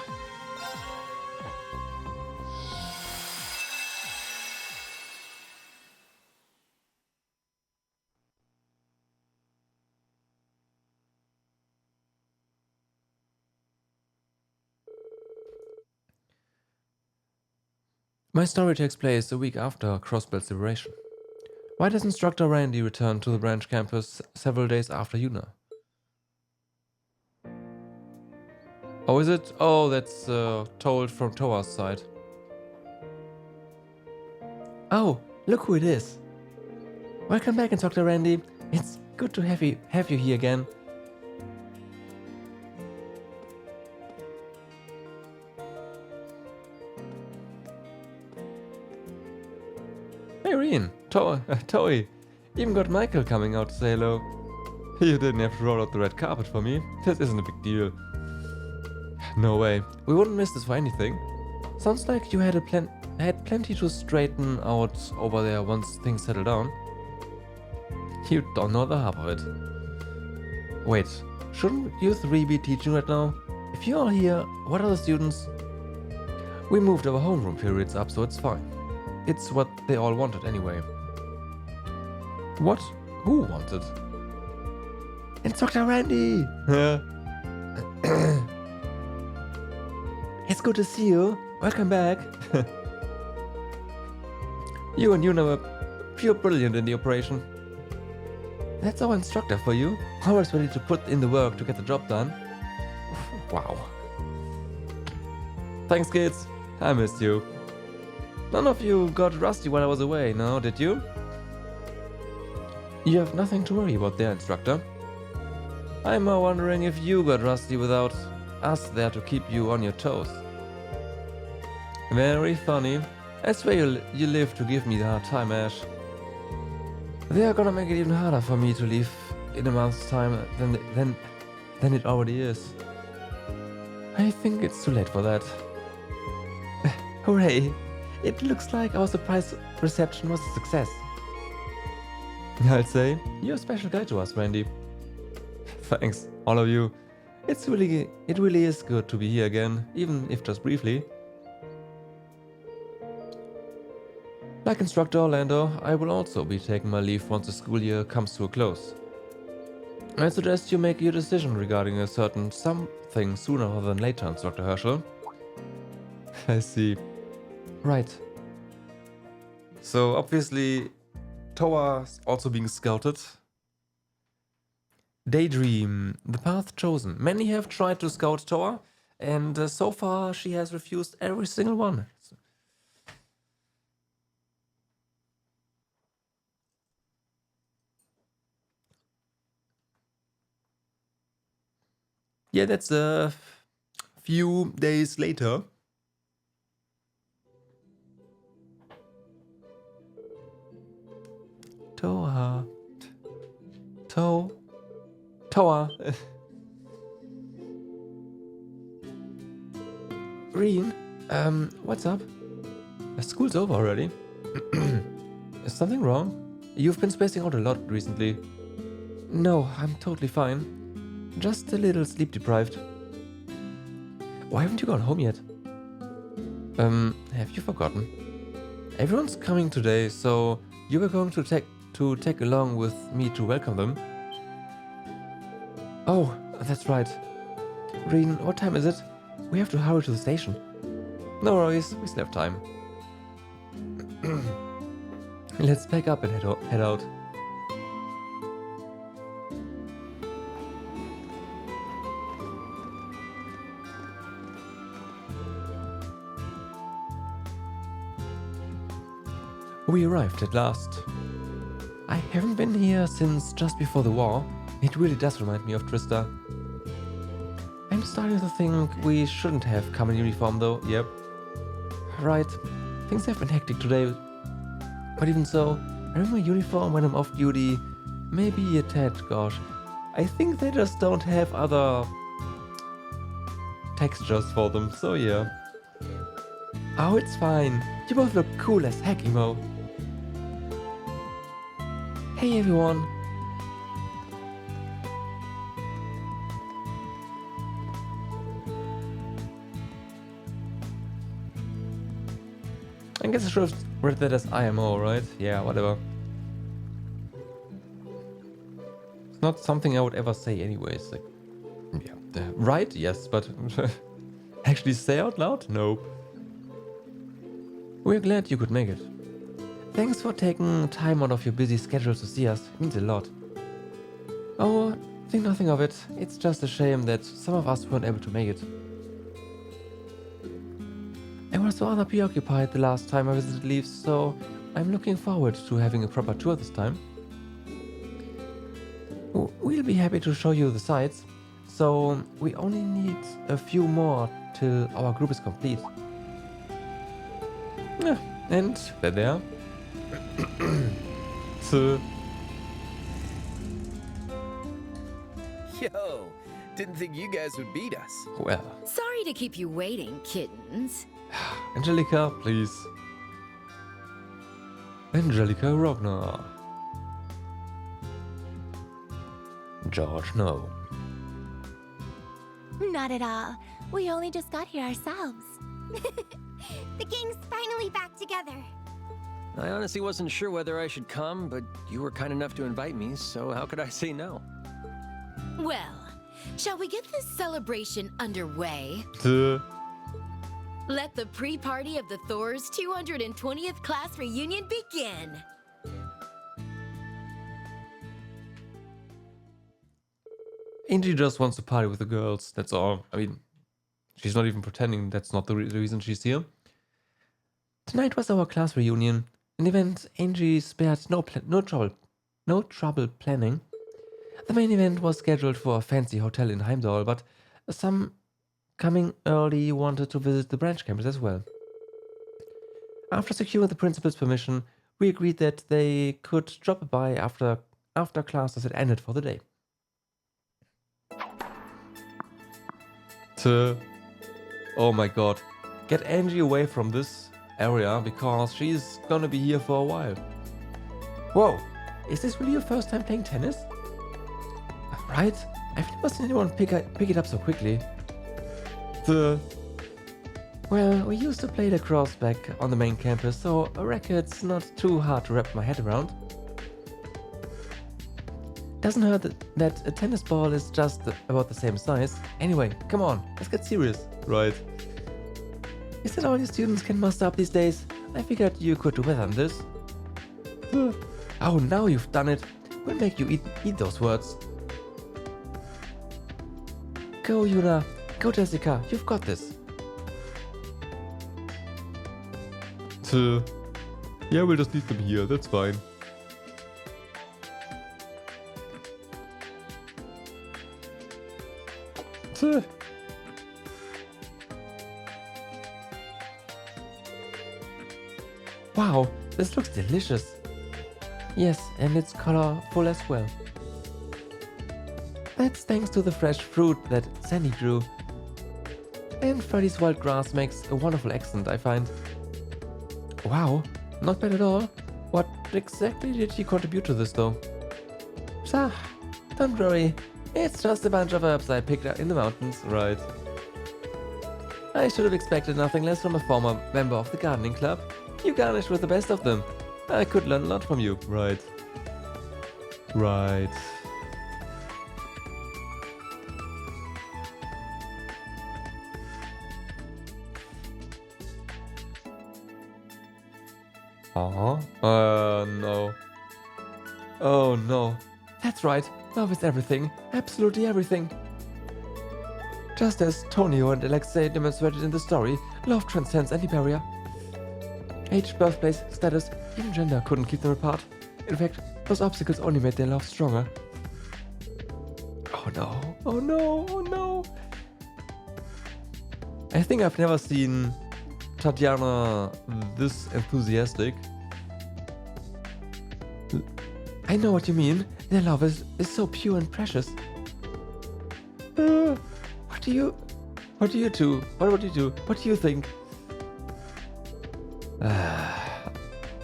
My story takes place a week after Crossbelt's liberation. Why does Instructor Randy return to the branch campus several days after Yuna? Oh, is it? Oh, that's told from Toa's side. Oh, look who it is. Welcome back, Instructor Randy. It's good to have you here again. Hey, Reen. Toei. Even got Michael coming out to say hello. You didn't have to roll out the red carpet for me. This isn't a big deal. No way. We wouldn't miss this for anything. Sounds like you had plenty to straighten out over there once things settle down. You don't know the half of it. Wait, shouldn't you three be teaching right now? If you're all here, what are the students? We moved our homeroom periods up, so it's fine. It's what they all wanted anyway. What? Who wanted? Instructor Randy! It's good to see you. Welcome back. You and Yuna were pure brilliant in the operation. That's our instructor for you. Always ready to put in the work to get the job done. Wow. Thanks, kids. I missed you. None of you got rusty while I was away, no, did you? You have nothing to worry about there, instructor. I'm more wondering if you got rusty without us there to keep you on your toes. Very funny. I swear you live to give me the hard time, Ash. They are gonna make it even harder for me to leave in a month's time than it already is. I think it's too late for that. Hooray! It looks like our surprise reception was a success. I'd say, you're a special guy to us, Randy. Thanks, all of you. It really is good to be here again, even if just briefly. Like Instructor Orlando, I will also be taking my leave once the school year comes to a close. I suggest you make your decision regarding a certain something sooner rather than later, Instructor Herschel. I see. Right. So obviously, Toa's also being scouted. Daydream, the path chosen. Many have tried to scout Toa, and so far she has refused every single one. Yeah, that's a few days later. Toa. Reen, what's up? School's over already. Is something wrong? You've been spacing out a lot recently. No, I'm totally fine. Just a little sleep deprived. Why haven't you gone home yet? Have you forgotten? Everyone's coming today, so you were going to tag along with me to welcome them. Oh, that's right. Reen, what time is it? We have to hurry to the station. No worries, we still have time. Let's pack up and head out. We arrived at last. I haven't been here since just before the war. It really does remind me of Trista. I'm starting to think we shouldn't have come in uniform though, yep. Right, things have been hectic today. But even so, I wear my uniform when I'm off duty. Maybe a tad, gosh. I think they just don't have other textures for them, so yeah. Oh, it's fine. You both look cool as heck, Emo. Hey everyone. I guess I should have read that as IMO, right? Yeah, whatever. It's not something I would ever say anyways. Like, yeah, right? Yes, but actually say out loud? Nope. We're glad you could make it. Thanks for taking time out of your busy schedule to see us. It means a lot. Oh, think nothing of it. It's just a shame that some of us weren't able to make it. I was rather preoccupied the last time I visited Leaves, so I'm looking forward to having a proper tour this time. We'll be happy to show you the sights, so we only need a few more till our group is complete. Yeah, and they're there. So, Yo, didn't think you guys would beat us. well, Sorry to keep you waiting, kittens. Angelica, please. Angelica Rogner. George, no. Not at all. We only just got here ourselves. The gang's finally back together. I honestly wasn't sure whether I should come, but you were kind enough to invite me, so how could I say no? Well, shall we get this celebration underway? Let the pre-party of the Thor's 220th class reunion begin! Angie just wants to party with the girls, that's all. I mean, she's not even pretending that's not the reason she's here. Tonight was our class reunion, an event Angie spared no trouble planning. The main event was scheduled for a fancy hotel in Heimdall, but some coming early wanted to visit the branch campus as well. After securing the principal's permission, we agreed that they could drop by after classes had ended for the day. Oh my god. Get Angie away from this area because she's gonna be here for a while. Whoa, is this really your first time playing tennis? Right? I've never seen anyone pick it up so quickly. Well, we used to play lacrosse back on the main campus, so a racket's not too hard to wrap my head around. Doesn't hurt that a tennis ball is just about the same size. Anyway, come on, let's get serious. Right. Is that all you students can muster up these days? I figured you could do better than this. Oh, now you've done it. We'll make you eat those words. Go, Yuna. Go, Jessica. You've got this. Yeah, we'll just leave them here. That's fine. Wow, this looks delicious. Yes, and it's colorful as well. That's thanks to the fresh fruit that Sandy grew. And Freddy's wild grass makes a wonderful accent, I find. Wow, not bad at all. What exactly did he contribute to this though? Don't worry. It's just a bunch of herbs I picked up in the mountains, right? I should have expected nothing less from a former member of the gardening club. You garnish with the best of them. I could learn a lot from you, right? Right. No. Oh no. That's right. Love is everything. Absolutely everything. Just as Tonio and Alexei demonstrated in the story, love transcends any barrier. Age, birthplace, status, even gender couldn't keep them apart. In fact, those obstacles only made their love stronger. Oh no. Oh no. Oh no. I think I've never seen Tatiana this enthusiastic. I know what you mean. Their love is so pure and precious. What do you do? What do you think?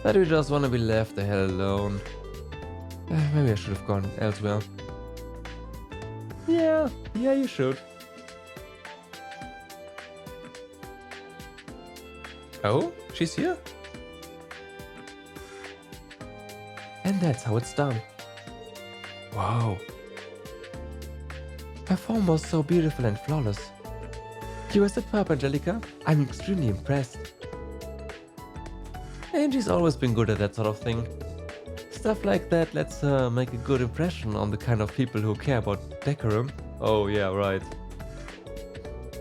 But we just want to be left the hell alone. Maybe I should have gone elsewhere. Yeah, you should. Oh, she's here? And that's how it's done. Wow. Her form was so beautiful and flawless. You were superb, Angelica. I'm extremely impressed. Angie's always been good at that sort of thing. Stuff like that lets her make a good impression on the kind of people who care about decorum. Oh yeah, right.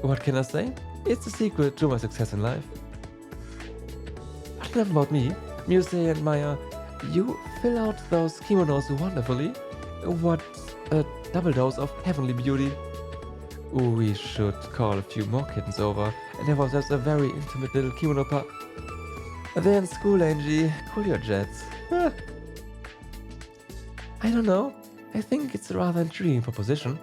What can I say? It's the secret to my success in life. But enough about me. Muse and Maya, you fill out those kimonos wonderfully. What a double dose of heavenly beauty. We should call a few more kittens over and have ourselves a very intimate little kimono party. They're in school, Angie. Cool your jets. I don't know. I think it's a rather intriguing proposition.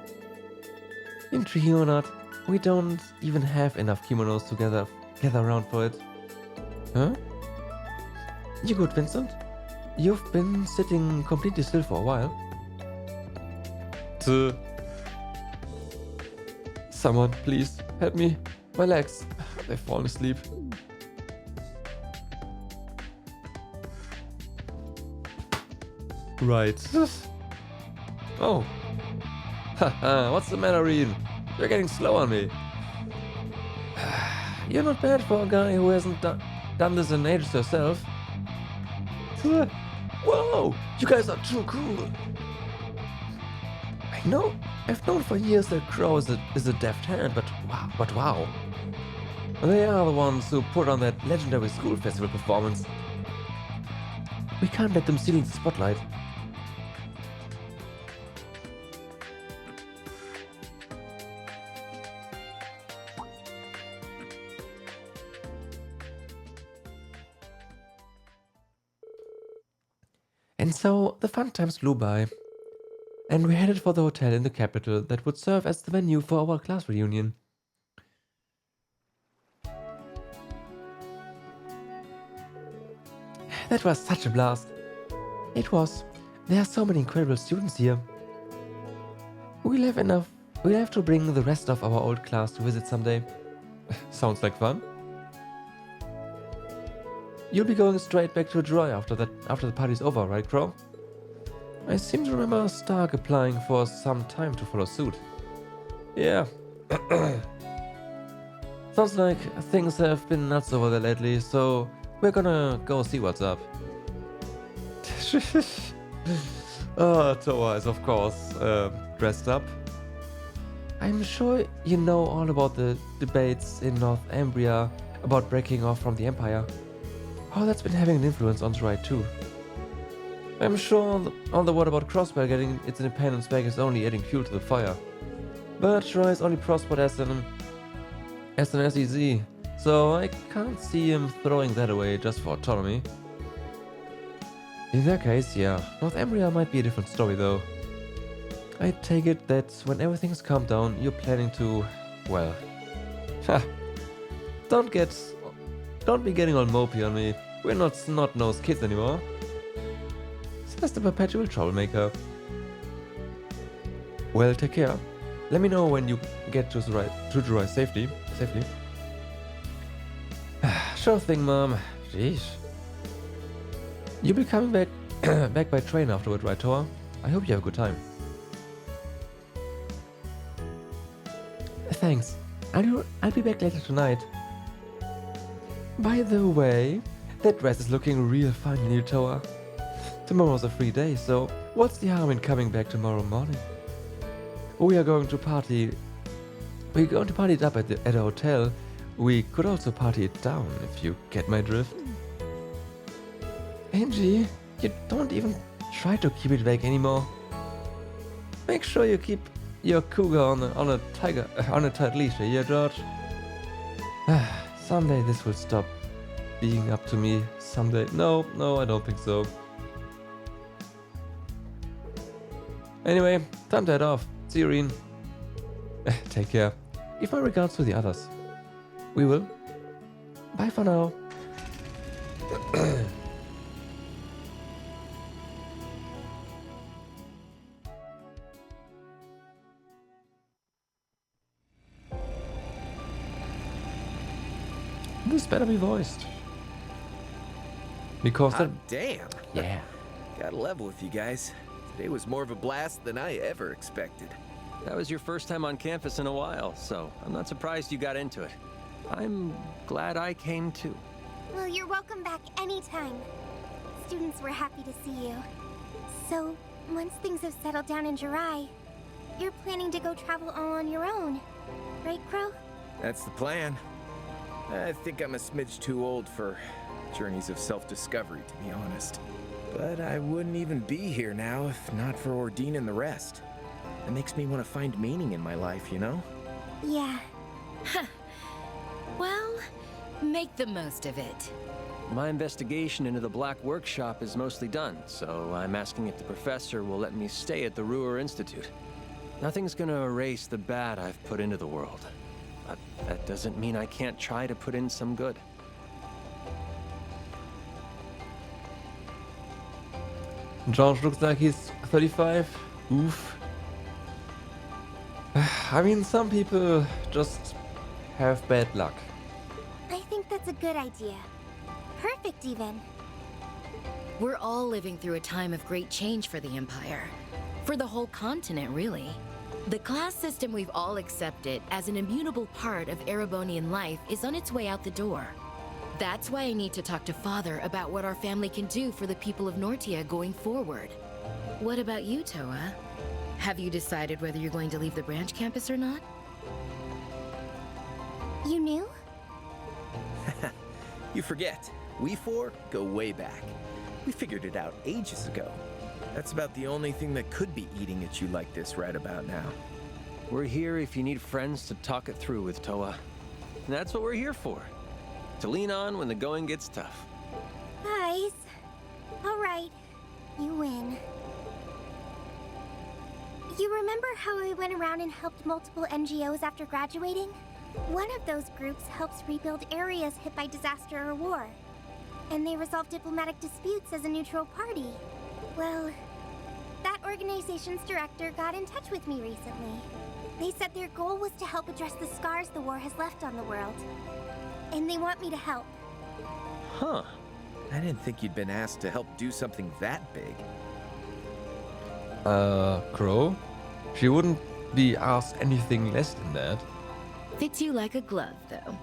Intriguing or not, we don't even have enough kimonos to gather around for it. Huh? You good, Vincent? You've been sitting completely still for a while. Someone, please, help me. My legs, they've fallen asleep. Right. Oh. Haha, what's the matter, Reen? You're getting slow on me. You're not bad for a guy who hasn't done this in ages yourself. Whoa! You guys are too cool. I know. I've known for years that Crow is a deft hand, but wow. They are the ones who put on that legendary school festival performance. We can't let them steal the spotlight. And so the fun times flew by, and we headed for the hotel in the capital that would serve as the venue for our class reunion. That was such a blast. It was. There are so many incredible students here. We'll have to bring the rest of our old class to visit someday. Sounds like fun. You'll be going straight back to Troy after the party's over, right, Crow? I seem to remember Stark applying for some time to follow suit. Yeah. Sounds like things have been nuts over there lately, so we're gonna go see what's up. Toa is of course dressed up. I'm sure you know all about the debates in Northumbria about breaking off from the Empire. Oh, that's been having an influence on Troy too. I'm sure all the word about Crossbell getting its independence back is only adding fuel to the fire. But Troy is only prospered as an SEZ, so I can't see him throwing that away just for autonomy. In that case, yeah, Northumbria might be a different story though. I take it that when everything's calmed down, you're planning to, well, don't be getting all mopey on me. We're not snot-nosed kids anymore. Says the perpetual troublemaker. Well, take care. Let me know when you get to Troy safely. Sure thing, Mom. Jeez. You'll be coming back by train afterward, right, Toa? I hope you have a good time. Thanks. I'll be back later tonight. By the way, that dress is looking real fine in you, Toa. Tomorrow's a free day, so what's the harm in coming back tomorrow morning? We're going to party it up at a hotel. We could also party it down, if you get my drift. Angie, you don't even try to keep it vague anymore. Make sure you keep your cougar on a tight leash, yeah, George? Someday this will stop being up to me. Someday. No, I don't think so. Anyway, time to head off. See you, Reen. Take care. Give my regards to the others. We will. Bye for now. This better be voiced. Because damn. Yeah. Gotta level with you guys. Today was more of a blast than I ever expected. That was your first time on campus in a while, so I'm not surprised you got into it. I'm glad I came too. Well, you're welcome back anytime. Students were happy to see you. So, once things have settled down in Jirai, you're planning to go travel all on your own, right, Crow? That's the plan. I think I'm a smidge too old for journeys of self-discovery, to be honest. But I wouldn't even be here now if not for Ordine and the rest. It makes me want to find meaning in my life, you know? Yeah. Well, make the most of it. My investigation into the Black Workshop is mostly done, so I'm asking if the professor will let me stay at the Ruhr Institute. Nothing's gonna erase the bad I've put into the world. But that doesn't mean I can't try to put in some good. George looks like he's 35. Oof. I mean, some people just have bad luck. I think that's a good idea. Perfect, even. We're all living through a time of great change for the Empire. For the whole continent, really. The class system we've all accepted as an immutable part of Erebonian life is on its way out the door. That's why I need to talk to Father about what our family can do for the people of Nortia going forward. What about you, Toa? Have you decided whether you're going to leave the branch campus or not? You knew? You forget, we four go way back. We figured it out ages ago. That's about the only thing that could be eating at you like this right about now. We're here if you need friends to talk it through with, Toa. And that's what we're here for. To lean on when the going gets tough. Guys. All right. You win. You remember how I went around and helped multiple NGOs after graduating? One of those groups helps rebuild areas hit by disaster or war. And they resolve diplomatic disputes as a neutral party. Well, that organization's director got in touch with me recently. They said their goal was to help address the scars the war has left on the world. And they want me to help. Huh. I didn't think you'd been asked to help do something that big. Crow? She wouldn't be asked anything less than that. Fits you like a glove, though.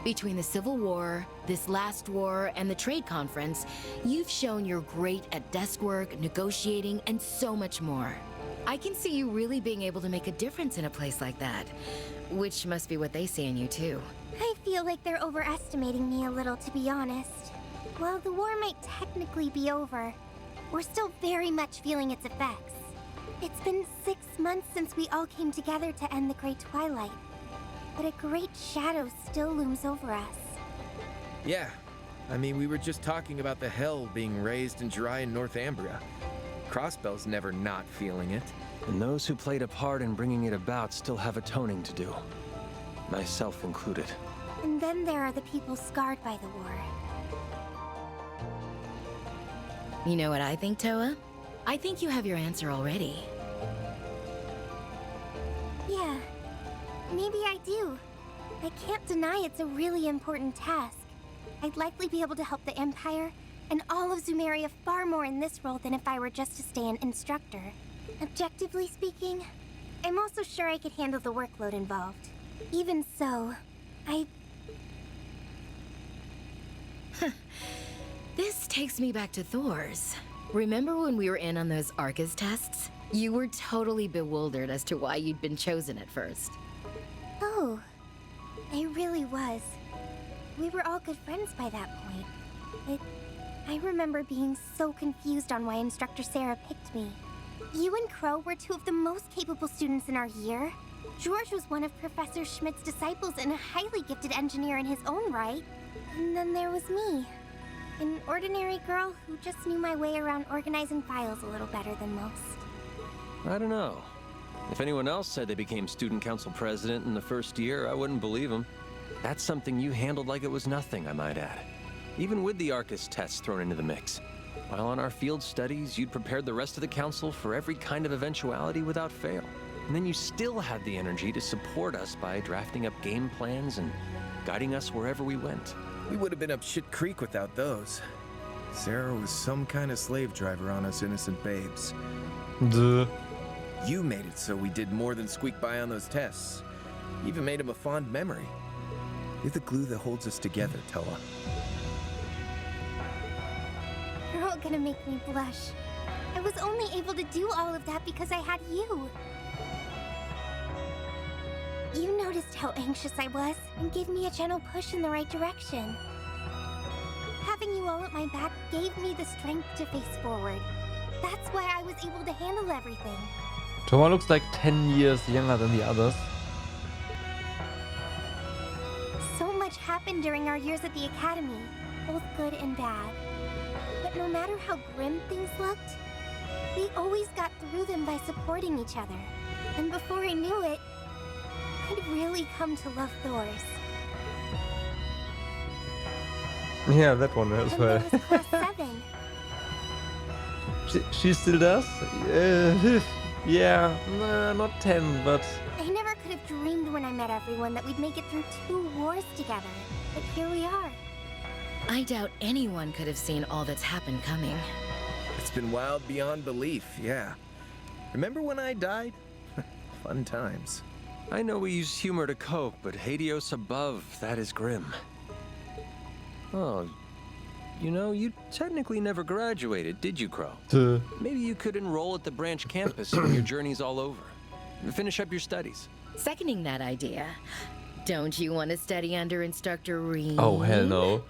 Between the Civil War, this last war, and the trade conference, you've shown you're great at desk work, negotiating, and so much more. I can see you really being able to make a difference in a place like that. Which must be what they see in you, too. I feel like they're overestimating me a little, to be honest. While the war might technically be over, we're still very much feeling its effects. It's been 6 months since we all came together to end the Great Twilight. But a great shadow still looms over us. Yeah. I mean, we were just talking about the hell being raised in Jirai and Northumbria. Crossbell's never not feeling it. And those who played a part in bringing it about still have atoning to do. Myself included. And then there are the people scarred by the war. You know what I think, Toa? I think you have your answer already. Yeah, maybe I do. I can't deny it's a really important task. I'd likely be able to help the Empire and all of Zumeria far more in this role than if I were just to stay an instructor. Objectively speaking, I'm also sure I could handle the workload involved. Even so, This takes me back to Thor's. Remember when we were in on those Arcus tests? You were totally bewildered as to why you'd been chosen at first. Oh, I really was. We were all good friends by that point. I remember being so confused on why Instructor Sarah picked me. You and Crow were two of the most capable students in our year. George was one of Professor Schmidt's disciples and a highly gifted engineer in his own right. And then there was me. An ordinary girl who just knew my way around organizing files a little better than most. I don't know. If anyone else said they became student council president in the first year, I wouldn't believe them. That's something you handled like it was nothing, I might add. Even with the Arcus tests thrown into the mix. While on our field studies, you'd prepared the rest of the council for every kind of eventuality without fail. And then you still had the energy to support us by drafting up game plans and guiding us wherever we went. We would have been up shit creek without those. Sarah was some kind of slave driver on us innocent babes. Duh. You made it so we did more than squeak by on those tests. You even made him a fond memory. You're the glue that holds us together, Toa. not gonna make me blush. I was only able to do all of that because I had you. You noticed how anxious I was and gave me a gentle push in the right direction. Having you all at my back gave me the strength to face forward. That's why I was able to handle everything. Toma looks like 10 years younger than the others. So much happened during our years at the academy, both good and bad. But no matter how grim things looked, we always got through them by supporting each other. And before I knew it, I'd really come to love Thors. Yeah, that one as And well. there was class 7. She still does? Yeah, nah, not 10, but... I never could have dreamed when I met everyone that we'd make it through 2 wars together. But here we are. I doubt anyone could have seen all that's happened coming. It's been wild beyond belief, yeah. Remember when I died? Fun times. I know we use humor to cope, but Hades above, that is grim. Oh, you know, you technically never graduated, did you, Crow? Maybe you could enroll at the branch campus when your journey's all over. Finish up your studies. Seconding that idea. Don't you want to study under Instructor Reed? Oh, hell no.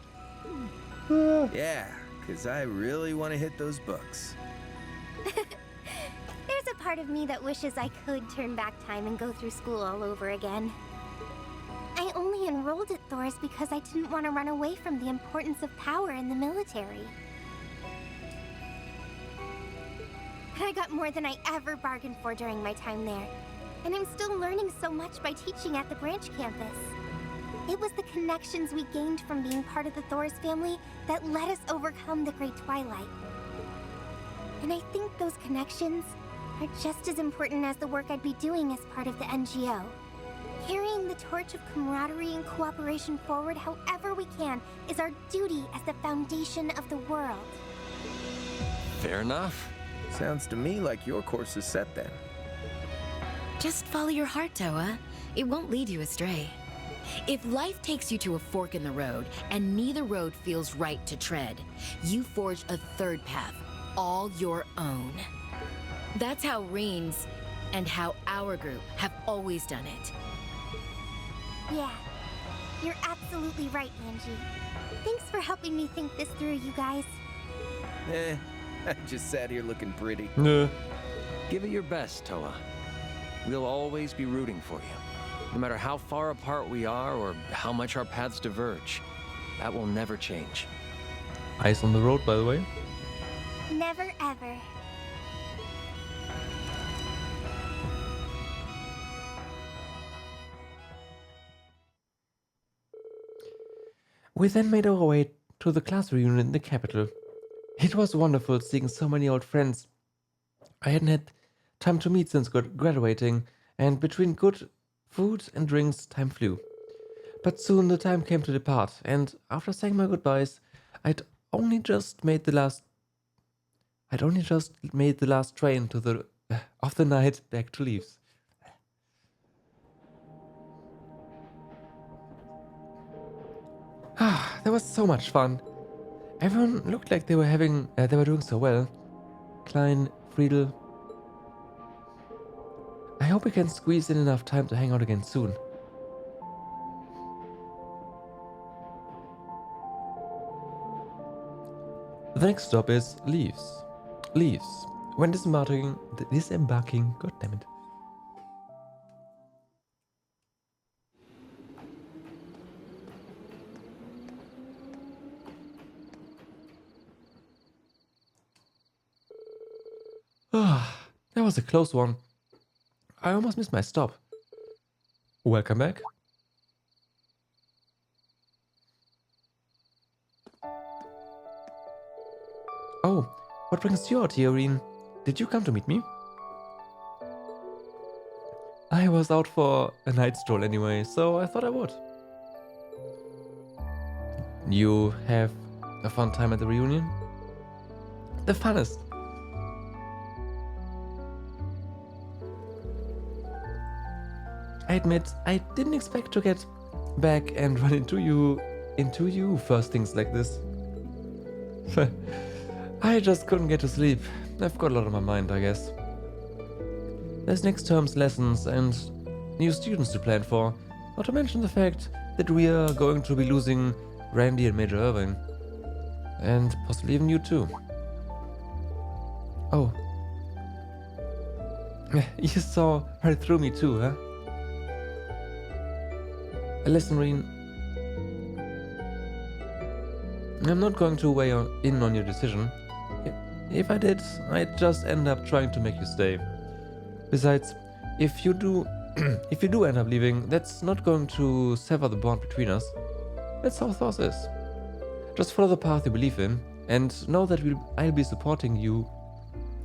Yeah, because I really want to hit those books. There's a part of me that wishes I could turn back time and go through school all over again. I only enrolled at Thors because I didn't want to run away from the importance of power in the military. But I got more than I ever bargained for during my time there. And I'm still learning so much by teaching at the branch campus. It was the connections we gained from being part of the Thors family that let us overcome the Great Twilight. And I think those connections are just as important as the work I'd be doing as part of the NGO. Carrying the torch of camaraderie and cooperation forward however we can is our duty as the foundation of the world. Fair enough. Sounds to me like your course is set then. Just follow your heart, Toa. It won't lead you astray. If life takes you to a fork in the road and neither road feels right to tread, you forge a third path, all your own. That's how Reens and how our group have always done it. Yeah, you're absolutely right, Angie. Thanks for helping me think this through, you guys. I just sat here looking pretty. No. Give it your best, Toa. We'll always be rooting for you. No matter how far apart we are or how much our paths diverge, that will never change. Eyes on the road, by the way. Never ever. We then made our way to the class reunion in the capital. It was wonderful seeing so many old friends I hadn't had time to meet since graduating, and between good food and drinks, time flew. But soon the time came to depart, and after saying my goodbyes, I'd only just made the last train to the of the night back to Leaves. That was so much fun. Everyone looked like they were doing so well. Klein, Friedel. I hope we can squeeze in enough time to hang out again soon. The next stop is Leaves. Leaves. When disembarking, god damn it. That was a close one. I almost missed my stop. Welcome back. Oh, what brings you out here, Reen? Did you come to meet me? I was out for a night stroll anyway, so I thought I would. You have a fun time at the reunion? The funnest. I admit, I didn't expect to get back and run into you first things like this. I just couldn't get to sleep. I've got a lot on my mind, I guess. There's next term's lessons and new students to plan for, not to mention the fact that we are going to be losing Randy and Major Irving. And possibly even you too. Oh. You saw right through me too, huh? Listen, Reen. I'm not going to weigh in on your decision. If I did, I'd just end up trying to make you stay. Besides, if you do end up leaving, that's not going to sever the bond between us. That's how Thors is. Just follow the path you believe in, and know that I'll be supporting you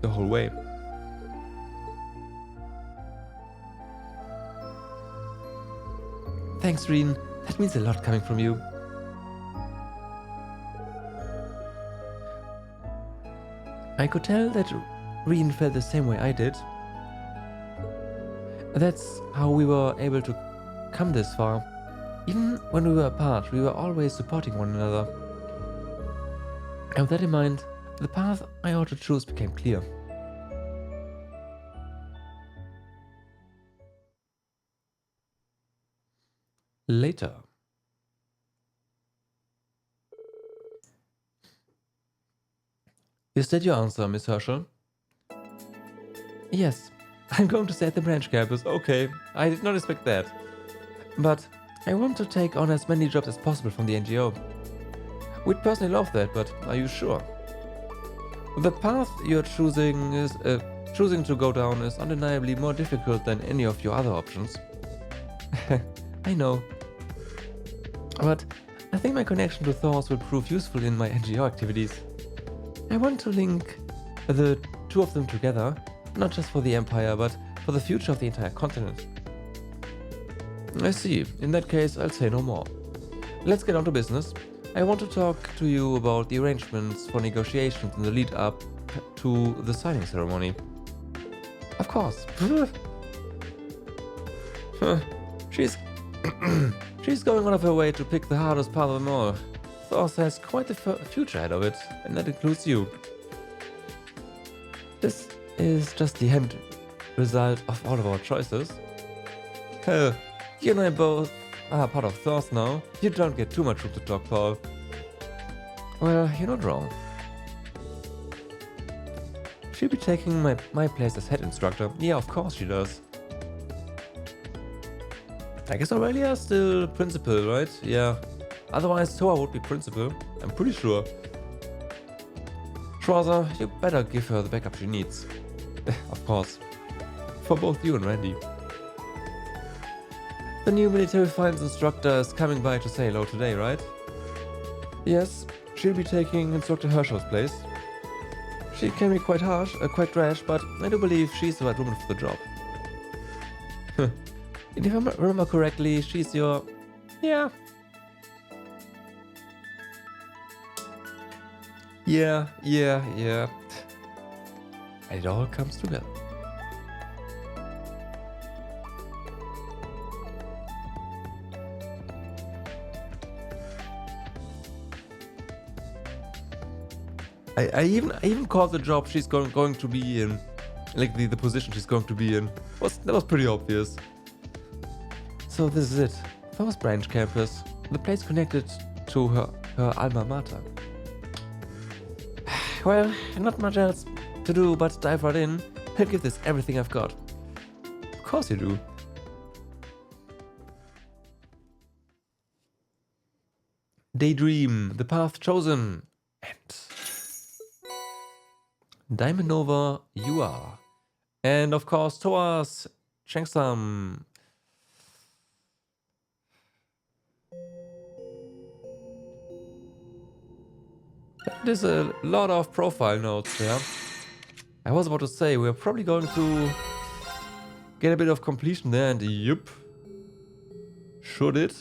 the whole way. Thanks, Reen. That means a lot coming from you. I could tell that Reen felt the same way I did. That's how we were able to come this far. Even when we were apart, we were always supporting one another. And with that in mind, the path I ought to choose became clear. Later. Is that your answer, Miss Herschel? Yes, I'm going to stay at the branch campus. Okay, I did not expect that. But I want to take on as many jobs as possible from the NGO. We'd personally love that, but are you sure? The path you're choosing to go down is undeniably more difficult than any of your other options. I know. But I think my connection to Thors will prove useful in my NGO activities. I want to link the two of them together, not just for the Empire, but for the future of the entire continent. I see. In that case, I'll say no more. Let's get on to business. I want to talk to you about the arrangements for negotiations in the lead up to the signing ceremony. Of course. She's going out of her way to pick the hardest part of them all. Thors has quite the future ahead of it, and that includes you. This is just the end result of all of our choices. Hell, you and I both are part of Thors now. You don't get too much room to talk, Paul. Well, you're not wrong. She'll be taking my place as head instructor. Yeah, of course she does. I guess Aurelia's still principal, right? Yeah. Otherwise, Toa would be principal. I'm pretty sure. Schwarzer, you better give her the backup she needs. Of course. For both you and Randy. The new military finance instructor is coming by to say hello today, right? Yes, she'll be taking Instructor Herschel's place. She can be quite harsh, quite rash, but I do believe she's the right woman for the job. And if I remember correctly, she's your... Yeah. Yeah. And it all comes together. I even called the job she's going to be in, like the position she's going to be in. That was pretty obvious. So this is it. Thors Branch Campus, the place connected to her alma mater. Well, not much else to do but dive right in. I'll give this everything I've got. Of course you do. Daydream, the path chosen. And Diamond Nova, you are. And of course, Toa's Chengsam. There's a lot of profile notes there. I was about to say, we're probably going to get a bit of completion there, and yup. Should it?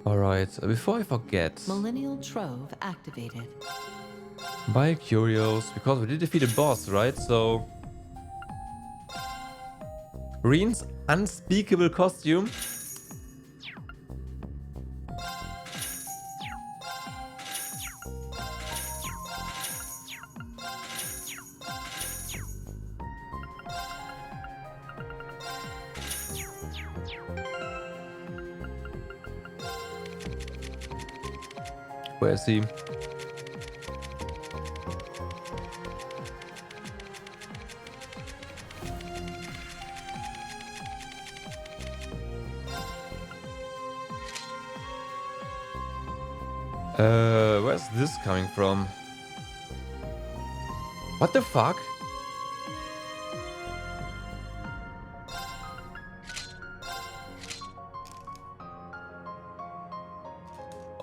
Alright, before I forget. Millennial Trove activated. Buy curios, because we did defeat a boss, right? So Reen's unspeakable costume. Where is he? Where's this coming from? What the fuck?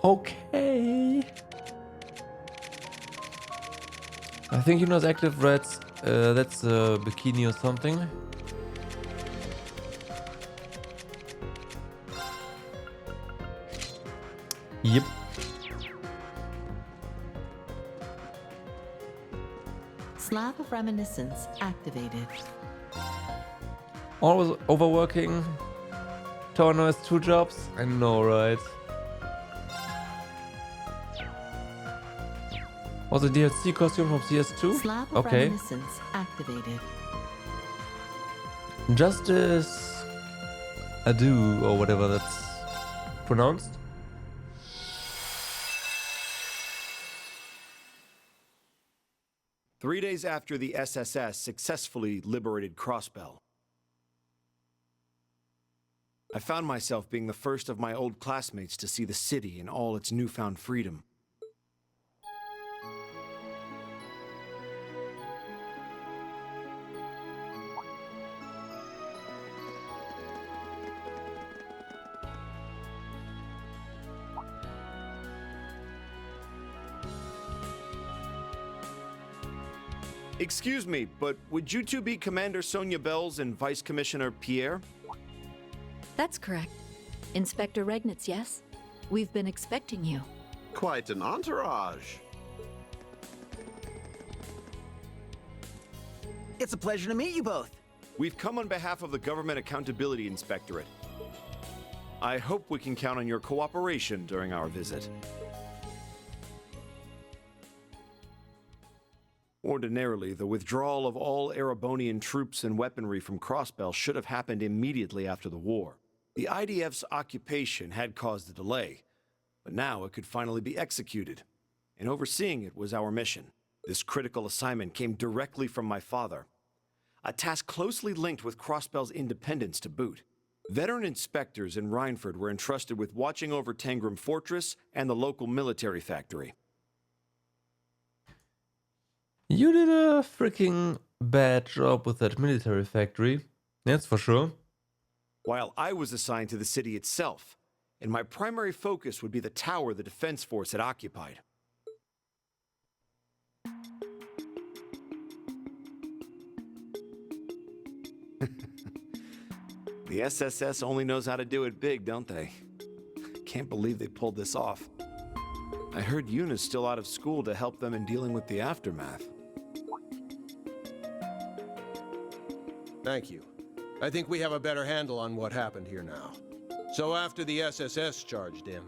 Okay. I think he knows active reds. That's a bikini or something. Yep. Slab of Reminiscence activated. Always overworking. Torno has 2 jobs. I know, right? Was a DLC costume from CS2? Slab of Okay. Reminiscence activated. Justice Ado, or whatever that's pronounced. Three days after the SSS successfully liberated Crossbell, I found myself being the first of my old classmates to see the city in all its newfound freedom. Excuse me, but would you two be Commander Sonia Bells and Vice Commissioner Pierre? That's correct. Inspector Regnitz, yes? We've been expecting you. Quite an entourage. It's a pleasure to meet you both. We've come on behalf of the Government Accountability Inspectorate. I hope we can count on your cooperation during our visit. Ordinarily, the withdrawal of all Erebonian troops and weaponry from Crossbell should have happened immediately after the war. The IDF's occupation had caused a delay, but now it could finally be executed, and overseeing it was our mission. This critical assignment came directly from my father, a task closely linked with Crossbell's independence to boot. Veteran inspectors in Rhineford were entrusted with watching over Tangram Fortress and the local military factory. You did a freaking bad job with that military factory, that's for sure. While I was assigned to the city itself, and my primary focus would be the tower the Defense Force had occupied. The SSS only knows how to do it big, don't they? Can't believe they pulled this off. I heard Yuna's still out of school to help them in dealing with the aftermath. Thank you. I think we have a better handle on what happened here now. So after the SSS charged in...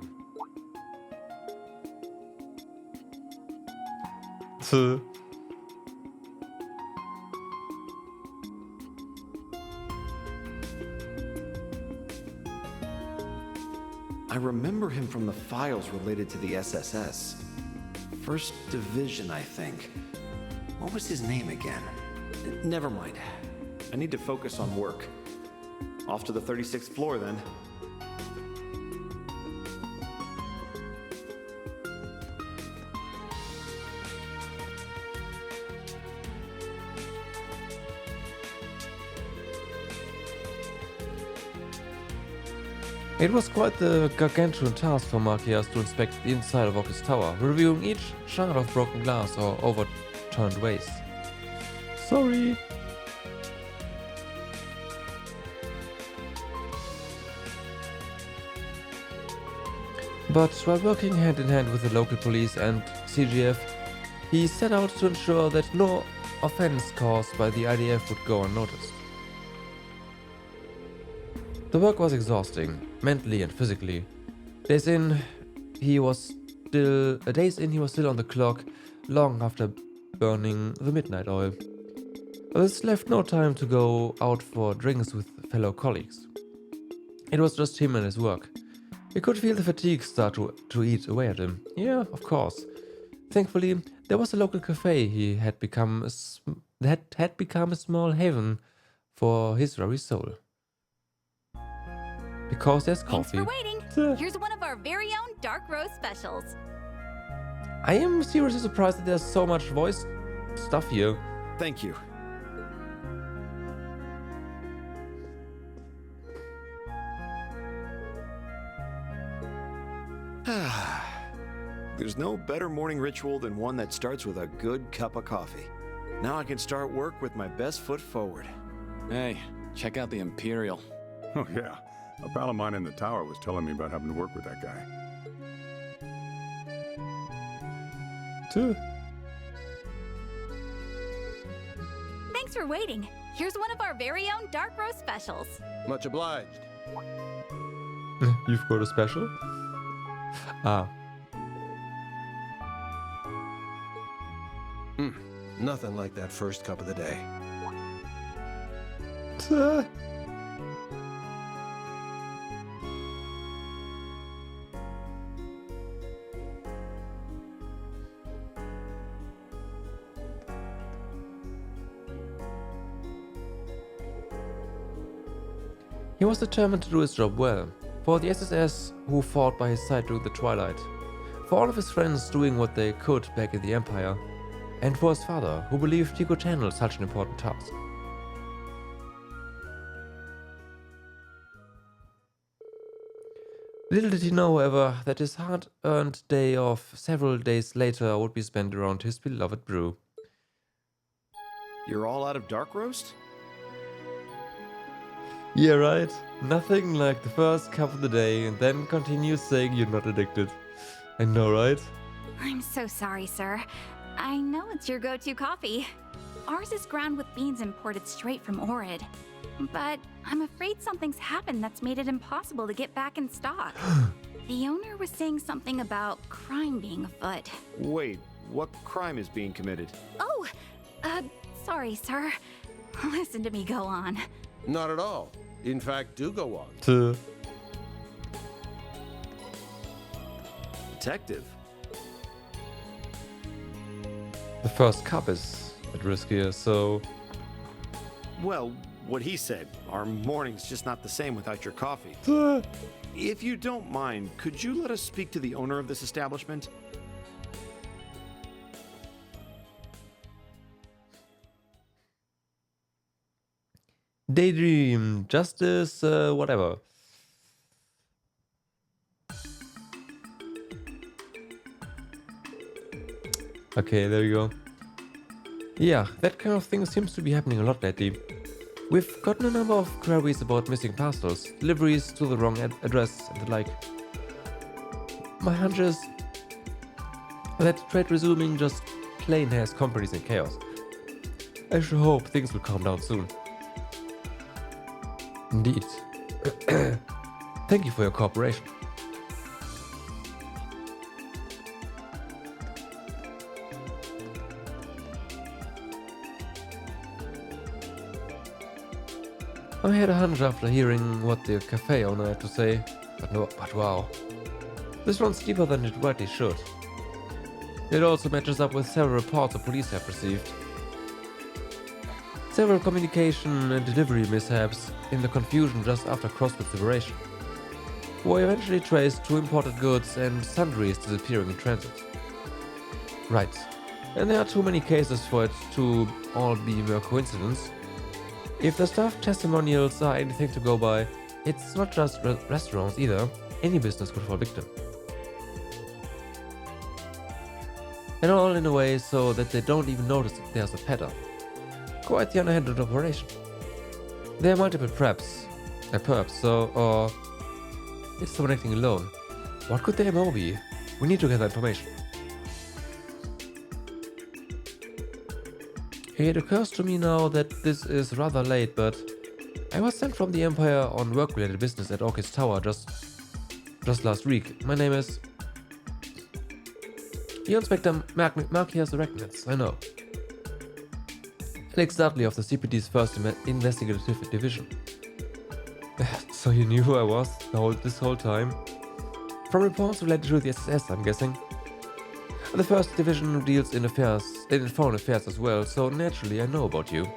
I remember him from the files related to the SSS. First Division, I think. What was his name again? Never mind. I need to focus on work. Off to the 36th floor, then. It was quite the gargantuan task for Markias to inspect the inside of Orcus Tower, reviewing each shard of broken glass or overturned waste. Sorry. But while working hand in hand with the local police and CGF, he set out to ensure that no offense caused by the IDF would go unnoticed. The work was exhausting, mentally and physically. Days in, he was still on the clock, long after burning the midnight oil. This left no time to go out for drinks with fellow colleagues. It was just him and his work. He could feel the fatigue start to eat away at him. Yeah, of course. Thankfully, there was a local cafe that had become a small haven for his very soul. Because there's coffee. Thanks for waiting. Here's one of our very own dark roast specials. I am seriously surprised that there's so much voice stuff here. Thank you. There's no better morning ritual than one that starts with a good cup of coffee. Now I can start work with my best foot forward. Hey, check out the Imperial. Oh yeah, a pal of mine in the tower was telling me about having to work with that guy. Too. Thanks for waiting. Here's one of our very own dark roast specials. Much obliged. You've got a special? Ah. Nothing like that first cup of the day. He was determined to do his job well, for the SSS who fought by his side during the Twilight, for all of his friends doing what they could back in the Empire, and for his father, who believed he could handle such an important task. Little did he know, however, that his hard-earned day off several days later would be spent around his beloved brew. You're all out of dark roast? Yeah, right. Nothing like the first cup of the day and then continue saying you're not addicted. I know, right? I'm so sorry, sir. I know it's your go-to coffee. Ours is ground with beans imported straight from Orid. But I'm afraid something's happened that's made it impossible to get back in stock. The owner was saying something about crime being afoot. Wait, what crime is being committed? Oh, sorry, sir. Listen to me go on. Not at all. In fact, do go on. Detective. The first cup is a bit riskier, so... Well, what he said. Our morning's just not the same without your coffee. If you don't mind, could you let us speak to the owner of this establishment? Daydream, justice, whatever. Okay, there we go. Yeah, that kind of thing seems to be happening a lot lately. We've gotten a number of queries about missing parcels, deliveries to the wrong address and the like. My hunch is that trade resuming just plain has companies in chaos. I sure hope things will calm down soon. Indeed. Thank you for your cooperation. I had a hunch after hearing what the cafe owner had to say, but wow. This runs deeper than it rightly should. It also matches up with several reports the police have received. Several communication and delivery mishaps in the confusion just after Crossbit's liberation, were eventually traced to imported goods and sundries disappearing in transit. Right, and there are too many cases for it to all be mere coincidence. If the staff testimonials are anything to go by, it's not just restaurants either, any business could fall victim. And all in a way so that they don't even notice that there's a pattern. Quite the unhandled operation. There are multiple perps, or it's someone acting alone. What could their MO be? We need to get that information. It occurs to me now that this is rather late, but I was sent from the Empire on work-related business at Orchis Tower just last week. My name is... You're Inspector Marcius Arachnitz, I know. Alex Dudley of the CPD's first investigative division. So you knew who I was this whole time? From reports related to the SSS, I'm guessing. The first division deals in foreign affairs as well, so naturally I know about you.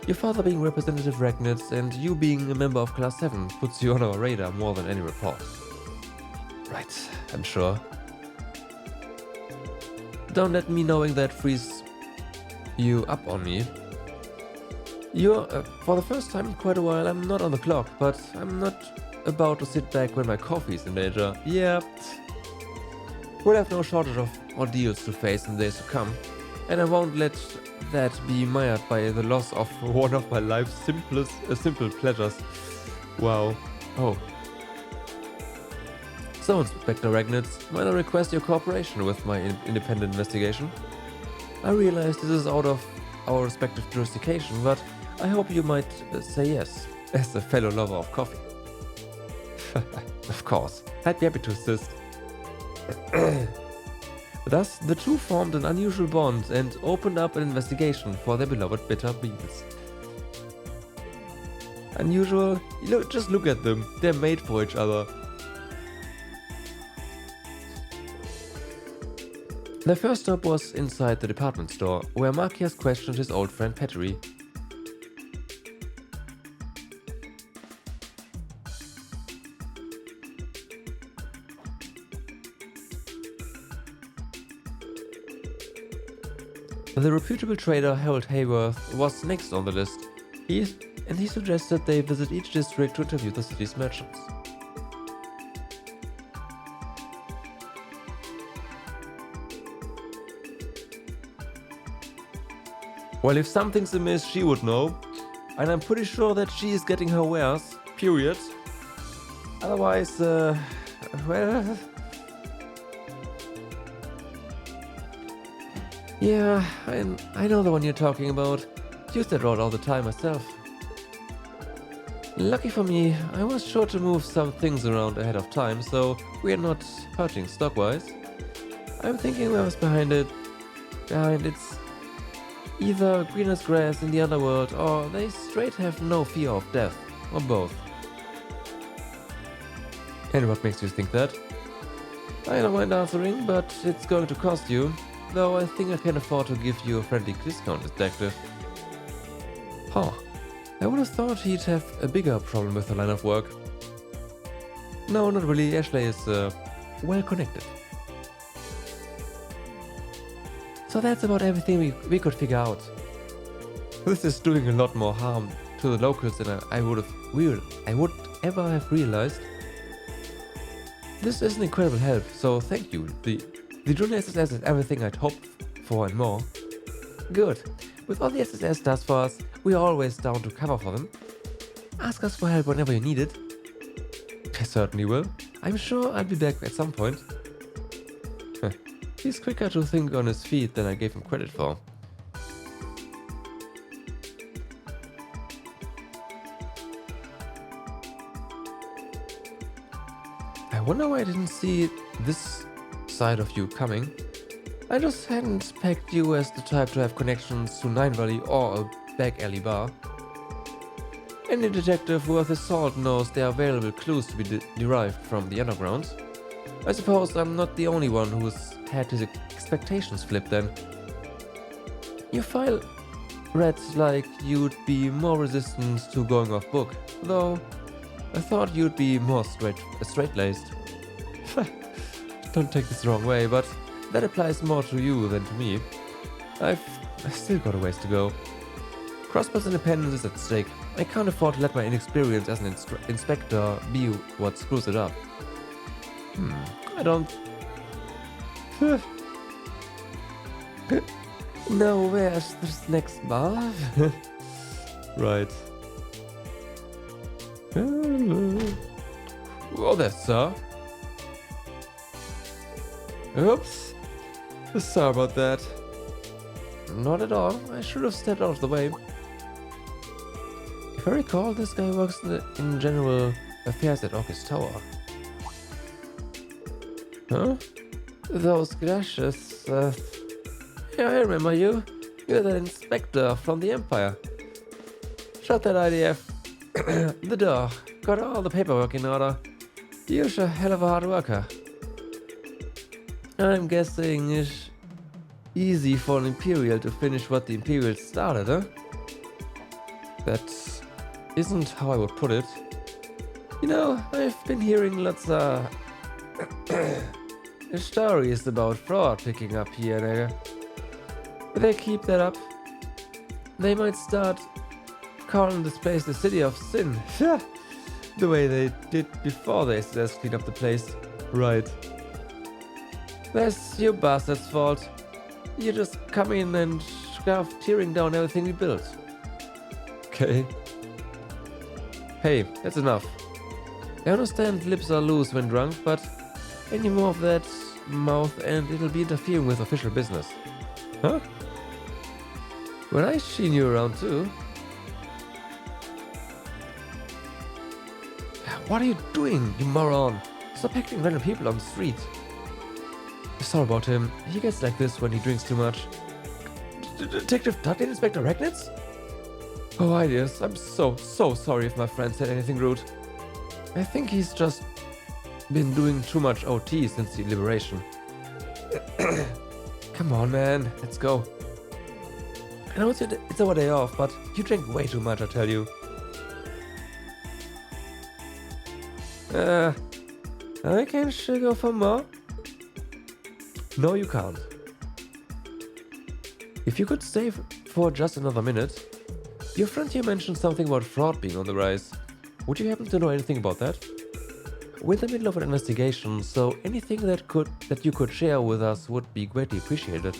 Your father being Representative Ragnitz and you being a member of Class 7 puts you on our radar more than any report. Right, I'm sure. Don't let me knowing that frees you up on me. You're, for the first time in quite a while, I'm not on the clock, but I'm not about to sit back when my coffee's in danger. Yeah. We'll have no shortage of ordeals to face in the days to come, and I won't let that be mired by the loss of one of my life's simple pleasures. Wow. Oh. So, Inspector Ragnitz, might I request your cooperation with my independent investigation? I realize this is out of our respective jurisdiction, but I hope you might say yes, as a fellow lover of coffee. Of course, I'd be happy to assist. Thus, the two formed an unusual bond and opened up an investigation for their beloved bitter beans. Unusual? Just look at them, they're made for each other. Their first stop was inside the department store, where Marcius questioned his old friend Petri. The reputable trader Harold Hayworth was next on the list. He suggested they visit each district to interview the city's merchants. Well, if something's amiss, she would know. And I'm pretty sure that she is getting her wares, period. Otherwise, well... Yeah, I know the one you're talking about. Use that route all the time myself. Lucky for me, I was sure to move some things around ahead of time, so we're not hurting stock-wise. I'm thinking whoever's behind it's either green as grass in the underworld, or they straight have no fear of death, or both. And what makes you think that? I don't mind answering, but it's going to cost you. Though I think I can afford to give you a friendly discount, detective. Huh. I would have thought he'd have a bigger problem with the line of work. No, not really. Ashley is, well connected. So that's about everything we could figure out. This is doing a lot more harm to the locals than I would ever have realized. This is an incredible help, so thank you. The junior SSS is everything I'd hoped for and more. Good. With all the SSS does for us, we are always down to cover for them. Ask us for help whenever you need it. I certainly will. I'm sure I'll be back at some point. He's quicker to think on his feet than I gave him credit for. I wonder why I didn't see this side of you coming. I just hadn't pegged you as the type to have connections to Nine Valley or a back alley bar. Any detective worth his salt knows there are valuable clues to be derived from the underground. I suppose I'm not the only one who's had his expectations flipped then. Your file read like you'd be more resistant to going off book, though I thought you'd be more straight-laced. Don't take this the wrong way, but that applies more to you than to me. I've still got a ways to go. Crossbow's independence is at stake. I can't afford to let my inexperience as an inspector be what screws it up. I don't... Now where's this next bar? Right. Oh, there, sir. Oops. Sorry about that. Not at all. I should have stepped out of the way. If I recall, this guy works in general affairs at Orchis Tower. Huh? Those glasses, yeah, I remember you. You're the inspector from the Empire. Shut that IDF. The door. Got all the paperwork in order. You're a hell of a hard worker. I'm guessing it's easy for an Imperial to finish what the Imperials started, huh? That isn't how I would put it. You know, I've been hearing lots of stories about fraud picking up here and there. If they keep that up, they might start calling this place the City of Sin. The way they did before the SS cleaned up the place. Right. That's you bastards' fault. You just come in and start tearing down everything we built. Okay. Hey, that's enough. I understand lips are loose when drunk, but any more of that mouth and it'll be interfering with official business. Huh? Well, I seen you around too. What are you doing, you moron? Stop acting random people on the street. Sorry about him. He gets like this when he drinks too much. Detective Dudley, Inspector Regnitz? Oh, ideas. I'm so sorry if my friend said anything rude. I think he's just been doing too much OT since the liberation. Come on, man. Let's go. I know it's our day off, but you drink way too much, I tell you. I can still go for more. No, you can't. If you could stay for just another minute. Your friend here mentioned something about fraud being on the rise. Would you happen to know anything about that? We're in the middle of an investigation, so anything that you could share with us would be greatly appreciated.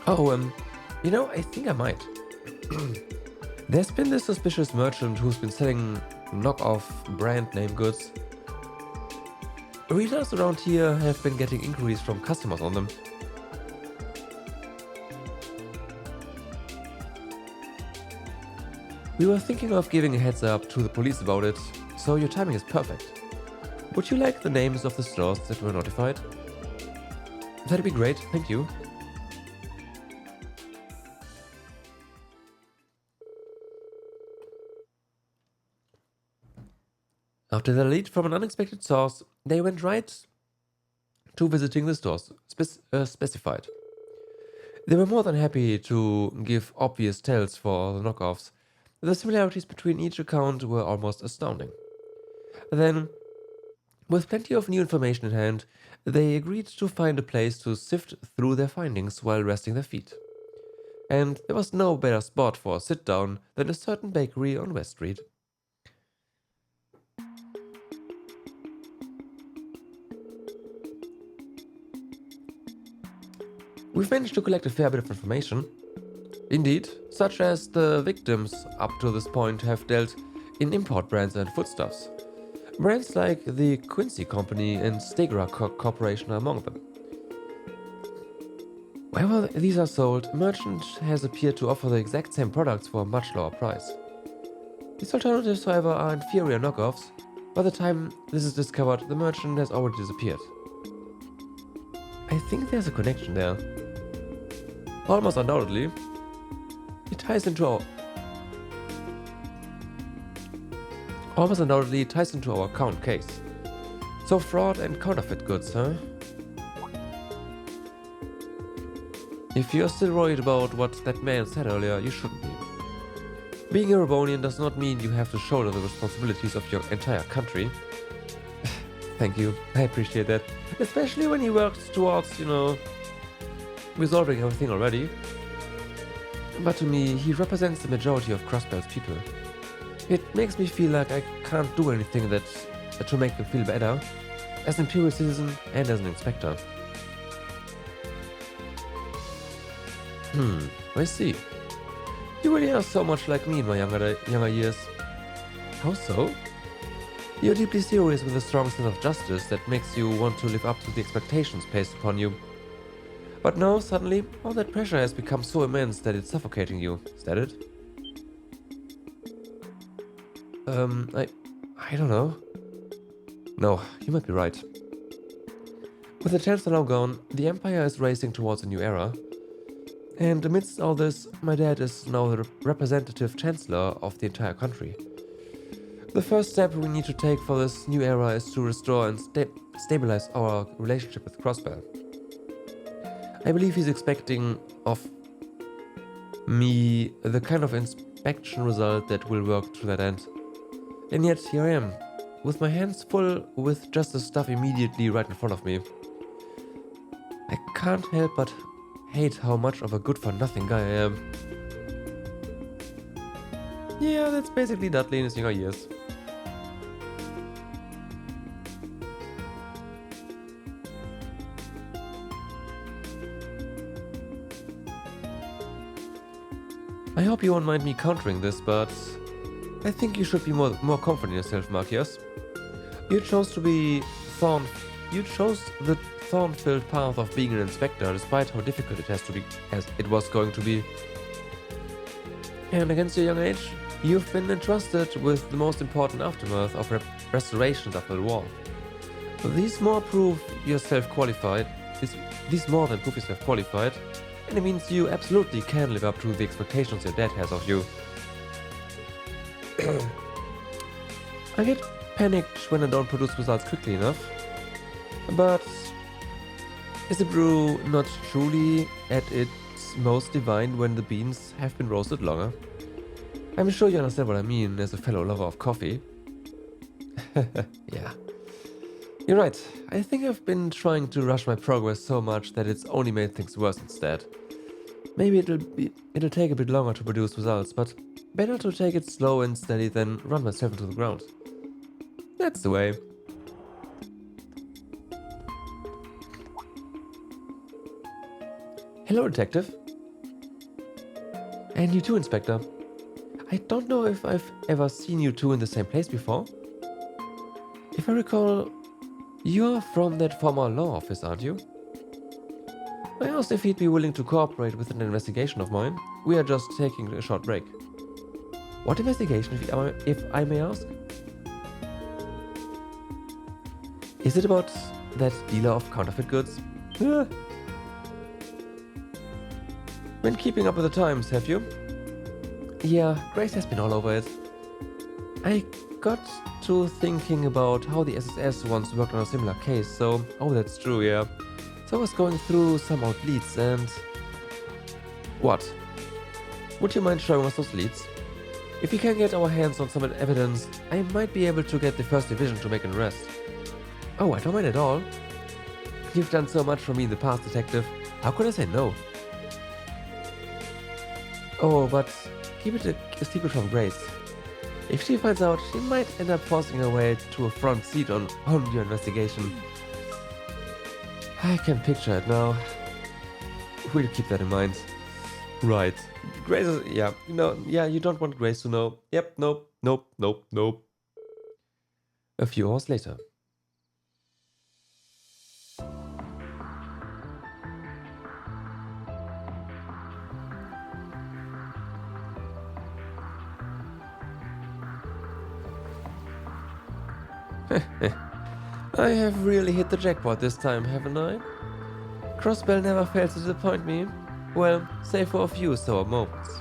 Oh, you know, I think I might. There's been this suspicious merchant who's been selling knockoff brand name goods. Retailers around here have been getting inquiries from customers on them. We were thinking of giving a heads up to the police about it, so your timing is perfect. Would you like the names of the stores that were notified? That'd be great, thank you. After the lead from an unexpected source, they went right to visiting the stores specified. They were more than happy to give obvious tells for the knockoffs. The similarities between each account were almost astounding. Then, with plenty of new information in hand, they agreed to find a place to sift through their findings while resting their feet. And there was no better spot for a sit-down than a certain bakery on West Street. We've managed to collect a fair bit of information. Indeed, such as the victims up to this point have dealt in import brands and foodstuffs. Brands like the Quincy Company and Stegra Corporation are among them. Wherever these are sold, merchant has appeared to offer the exact same products for a much lower price. These alternatives, however, are inferior knockoffs. By the time this is discovered, the merchant has already disappeared. I think there's a connection there. Almost undoubtedly, it ties into our count case. So fraud and counterfeit goods, huh? If you're still worried about what that man said earlier, you shouldn't be. Being Erebonian does not mean you have to shoulder the responsibilities of your entire country. Thank you, I appreciate that. Especially when he works towards, resolving everything already. But to me, he represents the majority of Crossbell's people. It makes me feel like I can't do anything to make them feel better, as an Imperial citizen and as an inspector. I see. You really are so much like me in my younger years. How so? You're deeply serious with a strong sense of justice that makes you want to live up to the expectations placed upon you. But now, suddenly, all that pressure has become so immense that it's suffocating you. Is that it? I don't know. No, you might be right. With the Chancellor now gone, the Empire is racing towards a new era. And amidst all this, my dad is now the representative Chancellor of the entire country. The first step we need to take for this new era is to restore and stabilize our relationship with Crossbell. I believe he's expecting of me the kind of inspection result that will work to that end. And yet, here I am, with my hands full with just the stuff immediately right in front of me. I can't help but hate how much of a good-for-nothing guy I am. Yeah, that's basically Dudley in his younger years. I hope you won't mind me countering this, but I think you should be more confident in yourself, Marcius. You chose the thorn-filled path of being an inspector, despite how difficult it was going to be. And against your young age, you've been entrusted with the most important aftermath of restorations after the war. These more than prove yourself qualified, and it means you absolutely can live up to the expectations your dad has of you. I get panicked when I don't produce results quickly enough, but is the brew not truly at its most divine when the beans have been roasted longer? I'm sure you understand what I mean as a fellow lover of coffee. Yeah. You're right, I think I've been trying to rush my progress so much that it's only made things worse instead. Maybe it'll take a bit longer to produce results, but better to take it slow and steady than run myself into the ground. That's the way. Hello, Detective. And you too, Inspector. I don't know if I've ever seen you two in the same place before. If I recall, you're from that former law office, aren't you? I asked if he'd be willing to cooperate with an investigation of mine. We are just taking a short break. What investigation, if I may ask? Is it about that dealer of counterfeit goods? Been keeping up with the times, have you? Yeah, Grace has been all over it. I got to thinking about how the SSS once worked on a similar case, so... Oh, that's true, yeah. So I was going through some old leads and... What? Would you mind showing us those leads? If we can get our hands on some evidence, I might be able to get the First Division to make an arrest. Oh, I don't mind at all. You've done so much for me in the past, Detective. How could I say no? Oh, but keep it a secret from Grace. If she finds out, she might end up forcing her way to a front seat on your investigation. I can picture it now. We'll keep that in mind. Right. Grace is... Yeah, you don't want Grace to know. Yep, nope. A few hours later. I have really hit the jackpot this time, haven't I? Crossbell never fails to disappoint me. Well, save for a few sour moments.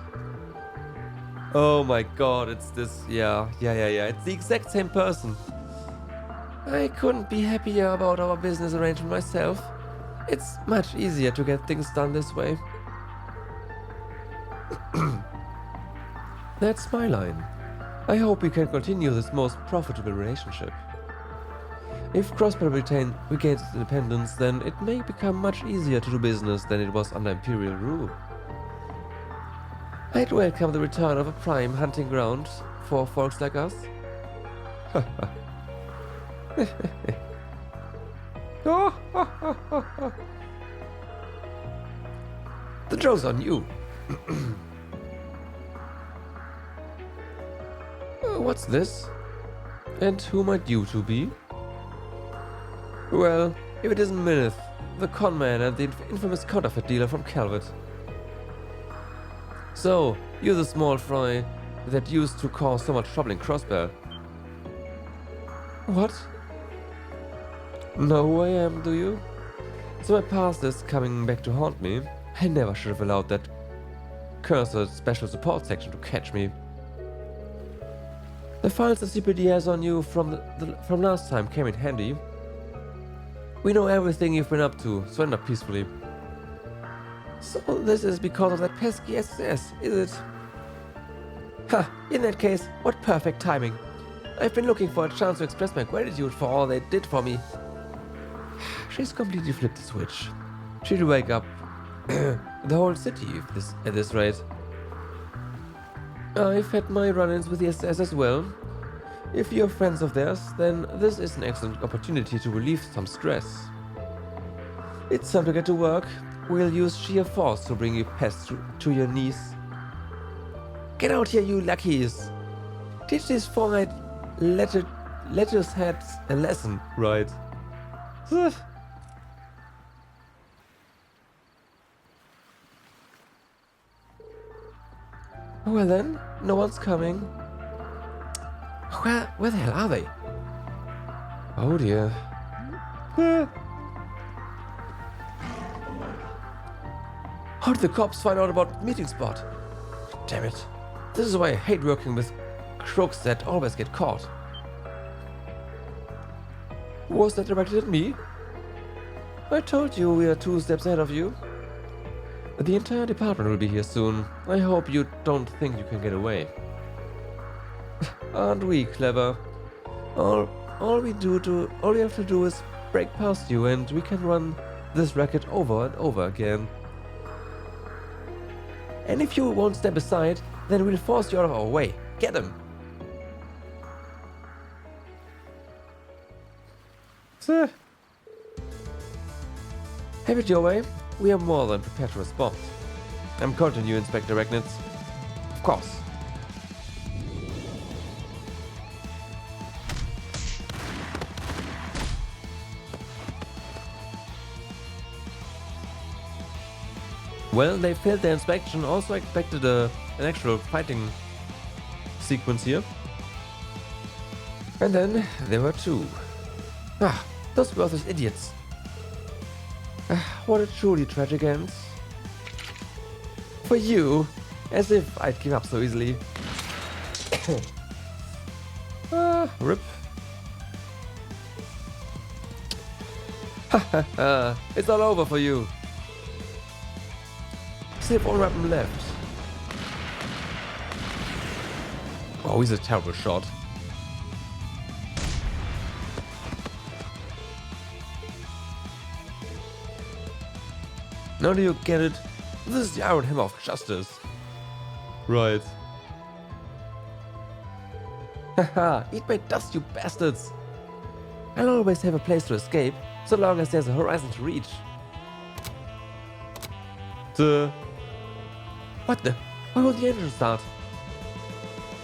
Oh my god, it's this... Yeah. It's the exact same person. I couldn't be happier about our business arrangement myself. It's much easier to get things done this way. That's my line. I hope we can continue this most profitable relationship. If Crossbell regains its independence, then it may become much easier to do business than it was under Imperial rule. I'd welcome the return of a prime hunting ground for folks like us. The joke's on you. What's this? And who might you two be? Well, if it isn't Minith, the conman and the infamous counterfeit dealer from Calvert. So, you're the small fry that used to cause so much trouble in Crossbell. What? Know who I am, do you? So my past is coming back to haunt me. I never should have allowed that cursed special support section to catch me. The files the CPD has on you from last time came in handy. We know everything you've been up to. Surrender peacefully. So this is because of that pesky SS, is it? Ha! In that case, what perfect timing. I've been looking for a chance to express my gratitude for all they did for me. She's completely flipped the switch. She'll wake up the whole city at this rate. I've had my run-ins with the SS as well. If you're friends of theirs, then this is an excellent opportunity to relieve some stress. It's time to get to work. We'll use sheer force to bring you pests to your knees. Get out here, you lackeys! Teach these four-eyed lettuce heads a lesson, right? Well then, no one's coming. Where the hell are they? Oh dear. How did the cops find out about the meeting spot? Damn it. This is why I hate working with crooks that always get caught. Was that directed at me? I told you we are 2 steps ahead of you. The entire department will be here soon. I hope you don't think you can get away. Aren't we clever? All we have to do is break past you and we can run this racket over and over again. And if you won't step aside, then we'll force you out of our way. Get him! Sir. Have it your way. We are more than prepared to respond. I'm counting you, Inspector Regnitz. Of course. Well, they failed their inspection. Also expected an actual fighting sequence here. And then there were 2. Ah, those worthless idiots. What a truly tragic end. For you, as if I'd give up so easily. Rip. It's all over for you. Still have 1 weapon left. Oh, he's a terrible shot. Now do you get it? This is the Iron Hammer of Justice. Right. Haha, eat my dust, you bastards! I'll always have a place to escape, so long as there's a horizon to reach. What the? Why won't the engine start?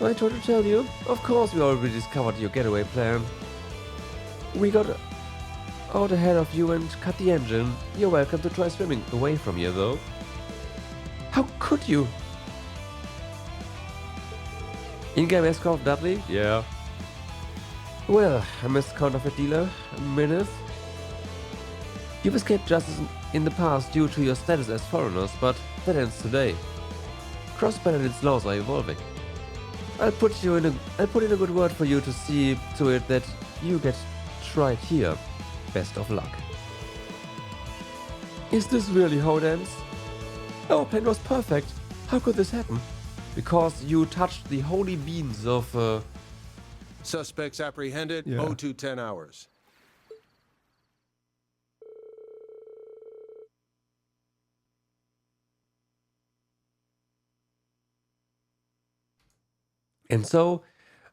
I tried to tell you. Of course we already discovered your getaway plan. We got out ahead of you and cut the engine. You're welcome to try swimming away from here, though. How could you? In-game escort Dudley? Yeah. Well, Miss Counterfeit Dealer, Minith. You've escaped justice in the past due to your status as foreigners, but that ends today. Crossbell and its laws are evolving. I'll put in a good word for you to see to it that you get tried here. Best of luck. Is this really how it ends? Our plan was perfect. How could this happen? Because you touched the holy beans of Suspects apprehended, Yeah. 0210 hours. And so,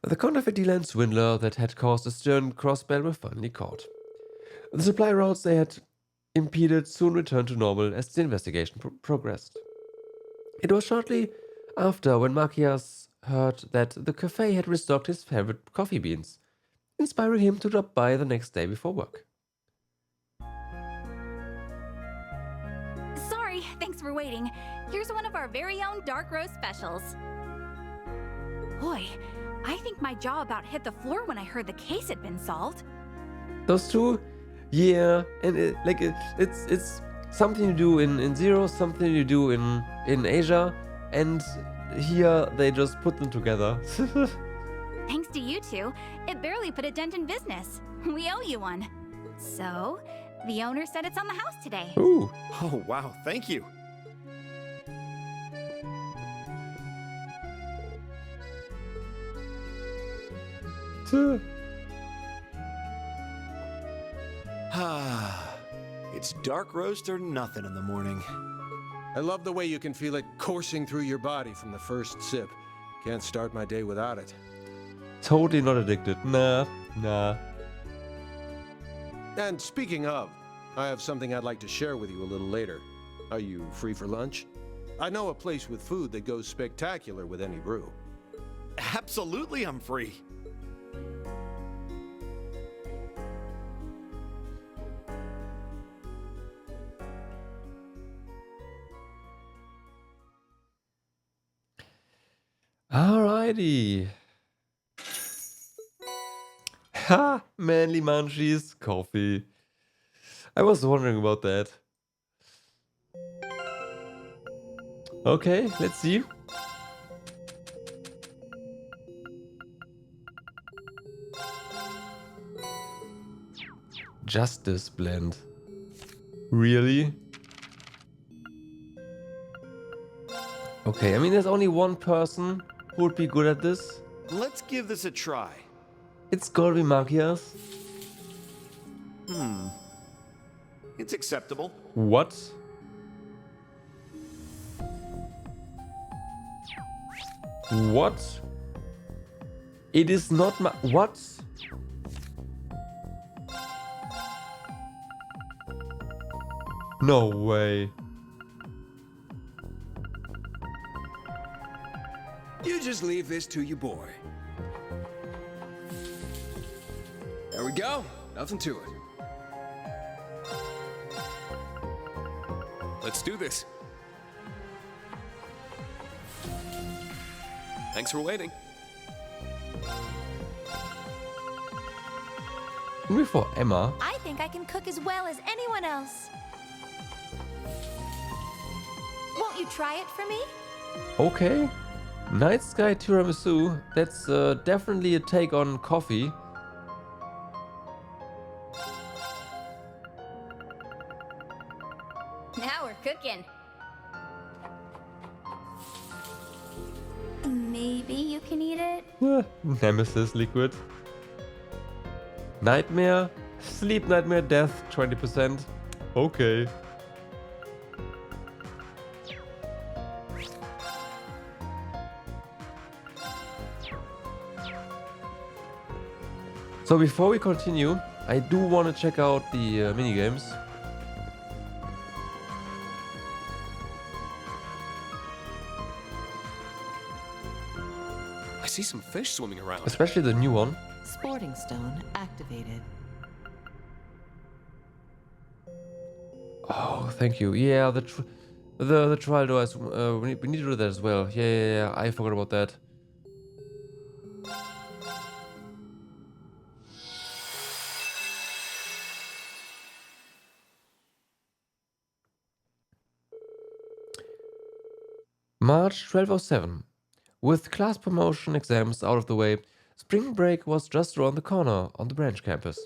the counterfeit dealer and swindler that had caused a stern Crossbell were finally caught. The supply routes they had impeded soon returned to normal as the investigation progressed. It was shortly after when Marcias heard that the cafe had restocked his favorite coffee beans. inspiring him to drop by the next day before work. Sorry, thanks for waiting. Here's one of our very own dark roast specials. Boy, I think my jaw about hit the floor when I heard the case had been solved. Those two, yeah, and it's something you do in Zero, something you do in Asia, and here they just put them together. Thanks to you two, it barely put a dent in business. We owe you one. So, the owner said it's on the house today. Ooh. Oh, wow, thank you. It's dark roast or nothing in the morning. I love the way you can feel it coursing through your body from the first sip. Can't start my day without it. Totally not addicted. Nah. And speaking of, I have something I'd like to share with you a little later. Are you free for lunch? I know a place with food that goes spectacular with any brew. Absolutely, I'm free. Alrighty. Ha! Manly munchies, coffee. I was wondering about that. Okay, let's see. Justice blend. Really? Okay, I mean there's only one person who would be good at this. Let's give this a try. It's gotta be Magias. It's acceptable. What? What? It is not what? No way. You just leave this to your boy. There we go. Nothing to it. Let's do this. Thanks for waiting. Before Emma. I think I can cook as well as anyone else. Won't you try it for me? Okay. Night Sky Tiramisu. That's definitely a take on coffee. Now we're cooking. Maybe you can eat it? Nemesis liquid. Nightmare. Sleep nightmare death 20%. Okay. So before we continue, I do want to check out the minigames. I see some fish swimming around. Especially the new one. Sporting stone activated. Oh, thank you. Yeah, the trial doors. We need to do that as well. Yeah. I forgot about that. March 1207. With class promotion exams out of the way, spring break was just around the corner on the branch campus.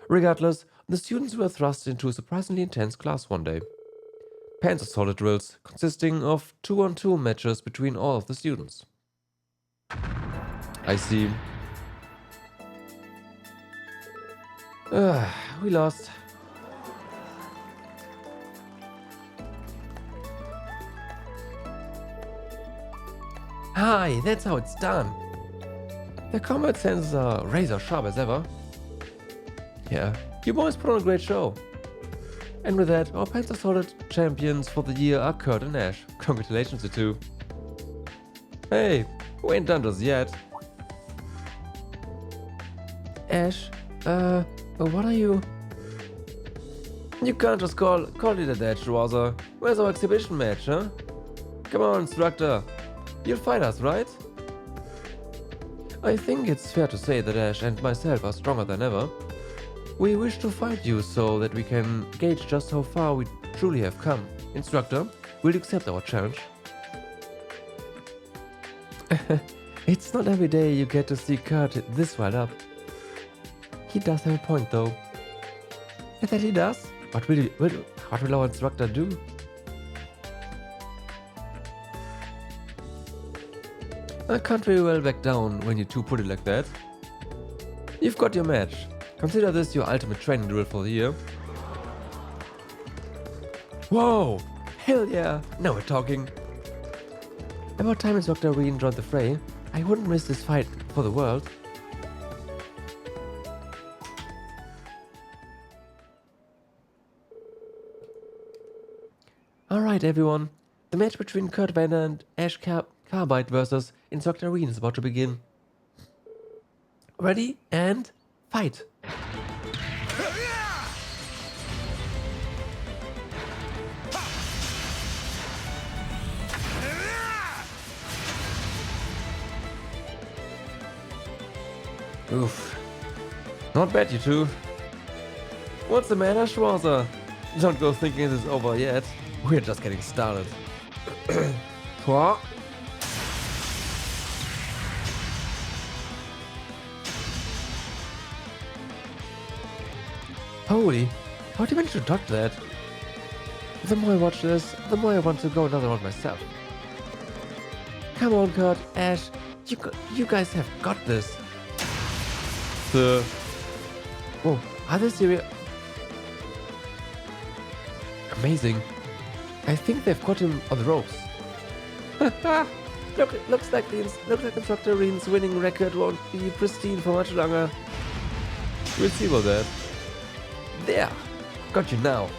Regardless, the students were thrust into a surprisingly intense class one day. Panzer solid drills consisting of 2-on-2 matches between all of the students. I see. We lost. Hi, that's how it's done. The combat sensors are razor sharp as ever. Yeah, you boys put on a great show. And with that, our Panzer Solid champions for the year are Kurt and Ash. Congratulations, you two. Hey, we ain't done just yet. Ash, what are you? You can't just call it a date, Schwarzer. Where's our exhibition match, huh? Come on, instructor. You'll fight us, right? I think it's fair to say that Ash and myself are stronger than ever. We wish to fight you so that we can gauge just how far we truly have come. Instructor, will you accept our challenge? It's not every day you get to see Kurt this wild up. He does have a point though. And that he does? What will our instructor do? I can't very well back down when you two put it like that. You've got your match. Consider this your ultimate training drill for the year. Whoa! Hell yeah! Now we're talking. About time Instructor Reen joined the fray. I wouldn't miss this fight for the world. Alright everyone, the match between Kurt Vander and Ash Carbide versus Instructor Reen is about to begin. Ready and fight! Oof. Not bad, you two. What's the matter, Schwarzer? Don't go thinking this is over yet. We're just getting started. What? Holy, how do you manage to dodge that? The more I watch this, the more I want to go another round myself. Come on, Kurt, Ash, you guys have got this. Whoa, are they serious? Amazing. I think they've got him on the ropes. looks like Instructor Reen's winning record won't be pristine for much longer. We'll see about that. There, got you now.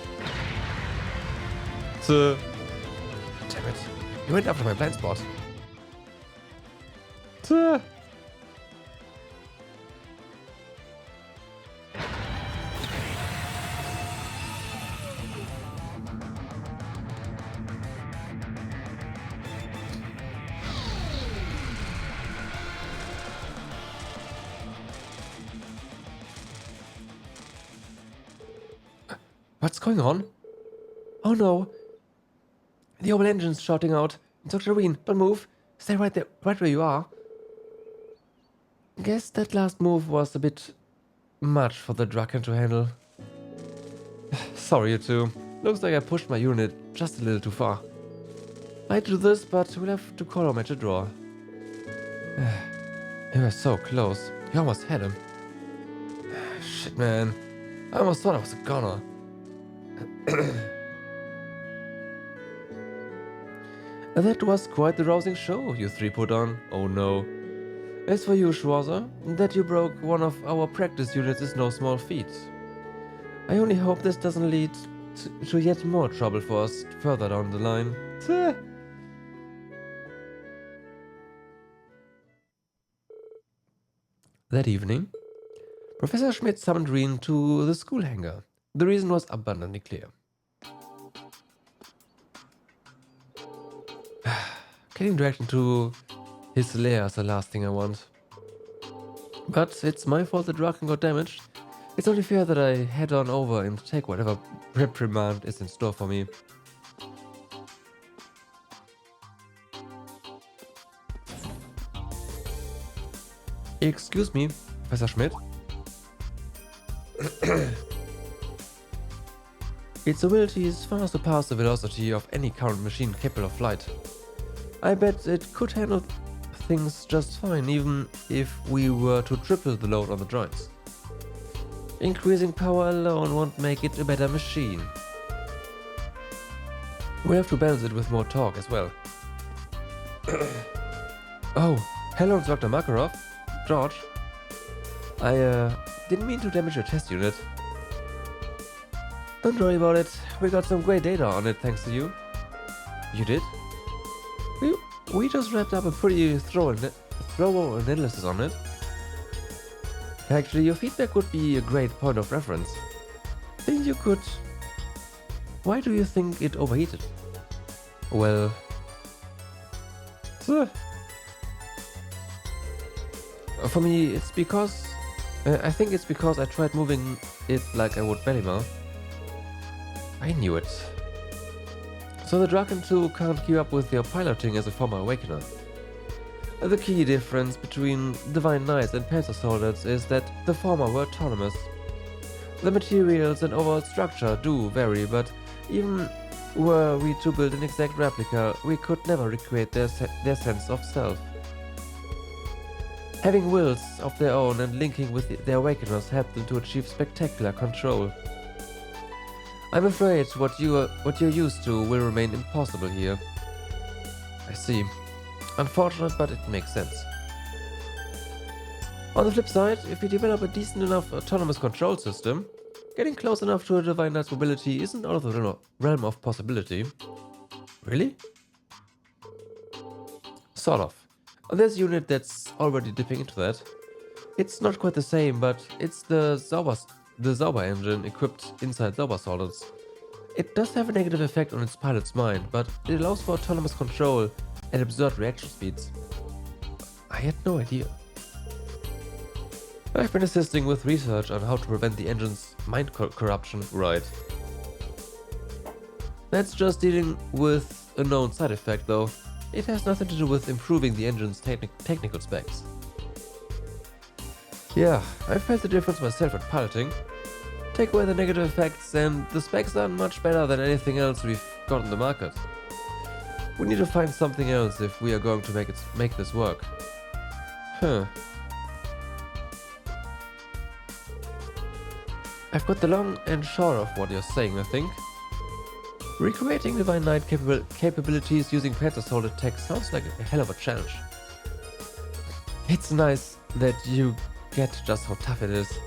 Damn it, you went after my blind spot. What's going on? Oh no! The old engine's shouting out, Dr. Reen, don't move! Stay right there, right where you are. Guess that last move was a bit much for the Draken to handle. Sorry, you two. Looks like I pushed my unit just a little too far. I do this, but we'll have to call our match a draw. You were so close. You almost had him. Shit, man. I almost thought I was a goner. That was quite the rousing show you three put on. Oh no. As for you, Schwarzer, that you broke one of our practice units is no small feat. I only hope this doesn't lead to yet more trouble for us further down the line. That evening, Professor Schmidt summoned Reen to the school hangar. The reason was abundantly clear. Getting dragged into his lair is the last thing I want. But it's my fault the Draken got damaged. It's only fair that I head on over and take whatever reprimand is in store for me. Excuse me, Professor Schmidt. Its ability is far surpass the velocity of any current machine capable of flight. I bet it could handle things just fine even if we were to triple the load on the joints. Increasing power alone won't make it a better machine. We'll have to balance it with more torque as well. Oh, hello Instructor Makarov. George. I didn't mean to damage your test unit. Don't worry about it, we got some great data on it thanks to you. You did? We just wrapped up a pretty thorough analysis on it. Actually, your feedback would be a great point of reference. Think you could... Why do you think it overheated? Well... For me, it's because... I think it's because I tried moving it like I would Belima. I knew it. So the Draken 2 can't keep up with your piloting as a former Awakener. The key difference between Divine Knights and Panzer Soldiers is that the former were autonomous. The materials and overall structure do vary, but even were we to build an exact replica, we could never recreate their sense of self. Having wills of their own and linking with their Awakeners helped them to achieve spectacular control. I'm afraid what you're used to will remain impossible here. I see. Unfortunate, but it makes sense. On the flip side, if you develop a decent enough autonomous control system, getting close enough to a Divine Knight's mobility isn't out of the realm of possibility. Really? Sort of. There's a unit that's already dipping into that. It's not quite the same, but it's the Zauber engine equipped inside Zauber Soldiers. It does have a negative effect on its pilot's mind, but it allows for autonomous control at absurd reaction speeds. I had no idea. I've been assisting with research on how to prevent the engine's mind corruption, right? That's just dealing with a known side effect though. It has nothing to do with improving the engine's technical specs. Yeah, I've felt the difference myself at piloting. Take away the negative effects and the specs are much better than anything else we've got on the market. We need to find something else if we are going to make this work. Huh. I've got the long and short of what you're saying, I think. Recreating Divine Knight capabilities using Panzer Soldier tech sounds like a hell of a challenge. It's nice that you get just how tough it is.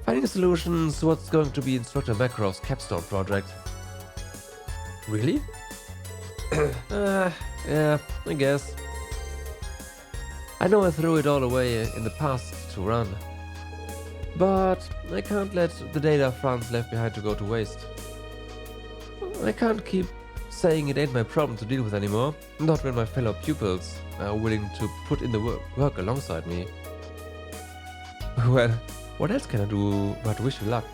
Finding solutions what's going to be Instructor Makarov's capstone project. Really? Yeah, I guess. I know I threw it all away in the past to run. But I can't let the data Franz left behind to go to waste. I can't keep saying it ain't my problem to deal with anymore, not when my fellow pupils are willing to put in the work alongside me. Well, what else can I do but wish you luck?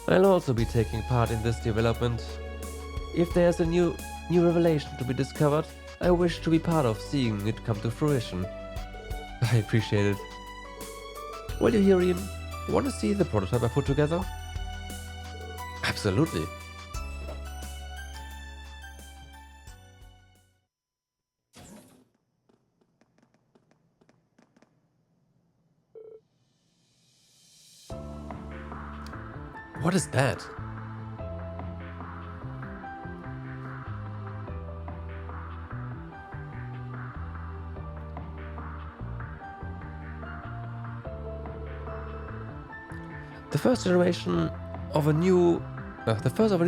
I'll also be taking part in this development. If there's a new revelation to be discovered, I wish to be part of seeing it come to fruition. I appreciate it. Well, you hear, Ian? Want to see the prototype I put together? Absolutely. What is that? The first of a new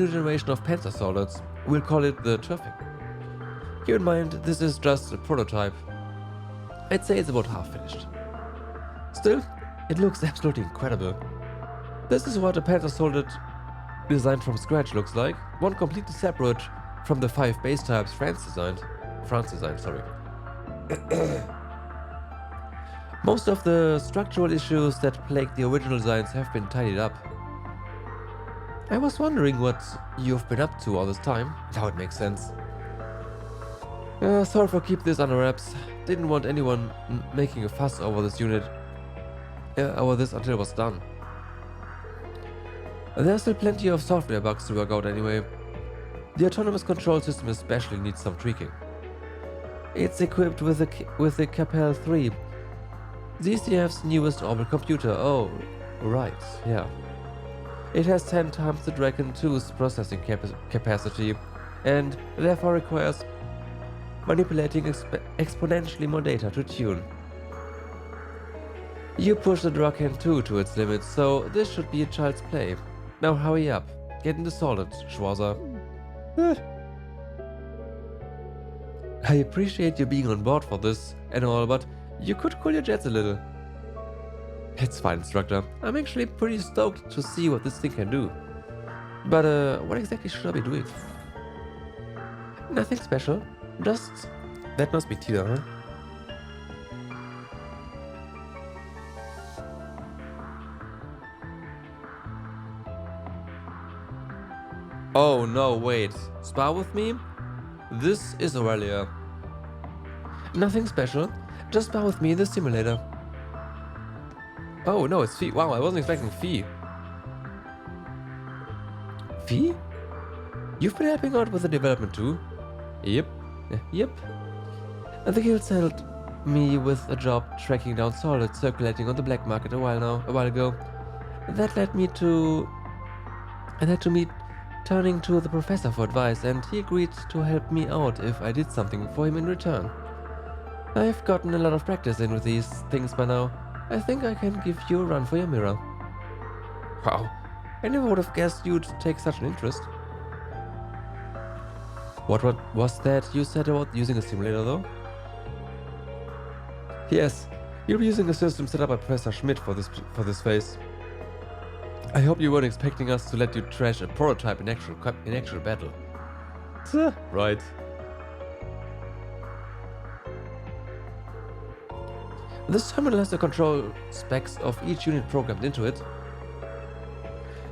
generation of Panzer Soldiers. We'll call it the Turfing. Keep in mind, this is just a prototype. I'd say it's about half finished. Still, it looks absolutely incredible. This is what a Panzer Soldier designed from scratch looks like, one completely separate from the 5 base types France designed, sorry. Most of the structural issues that plagued the original designs have been tidied up. I was wondering what you've been up to all this time. Now it makes sense. Sorry for keep this under wraps. Didn't want anyone making a fuss over this unit. Over this until it was done. There's still plenty of software bugs to work out anyway. The autonomous control system especially needs some tweaking. It's equipped with the Capel 3. ZCF's newest orbital computer. Oh, right, yeah. It has 10 times the Dragon 2's processing capacity, and therefore requires manipulating exponentially more data to tune. You push the Dragon 2 to its limits, so this should be a child's play. Now hurry up, get into solid, Schwarzer. I appreciate you being on board for this and all, but You could cool your jets a little. It's fine, instructor. I'm actually pretty stoked to see what this thing can do. But what exactly should I be doing? Nothing special. Just... That must be Tina, huh? Oh no, wait. Spar with me? This is Aurelia. Nothing special. Just spar with me in the simulator. Oh no, it's Fee. Wow, I wasn't expecting Fee. Fee? You've been helping out with the development too? Yep. Yep. And the guild helped me with a job tracking down solids circulating on the black market a while ago. That led me to... And had to meet turning to the professor for advice, and he agreed to help me out if I did something for him in return. I've gotten a lot of practice in with these things by now. I think I can give you a run for your mirror. Wow, I never would have guessed you'd take such an interest. What was that you said about using a simulator though? Yes, you'll be using a system set up by Professor Schmidt for this phase. I hope you weren't expecting us to let you trash a prototype in actual battle. Right. This terminal has the control specs of each unit programmed into it.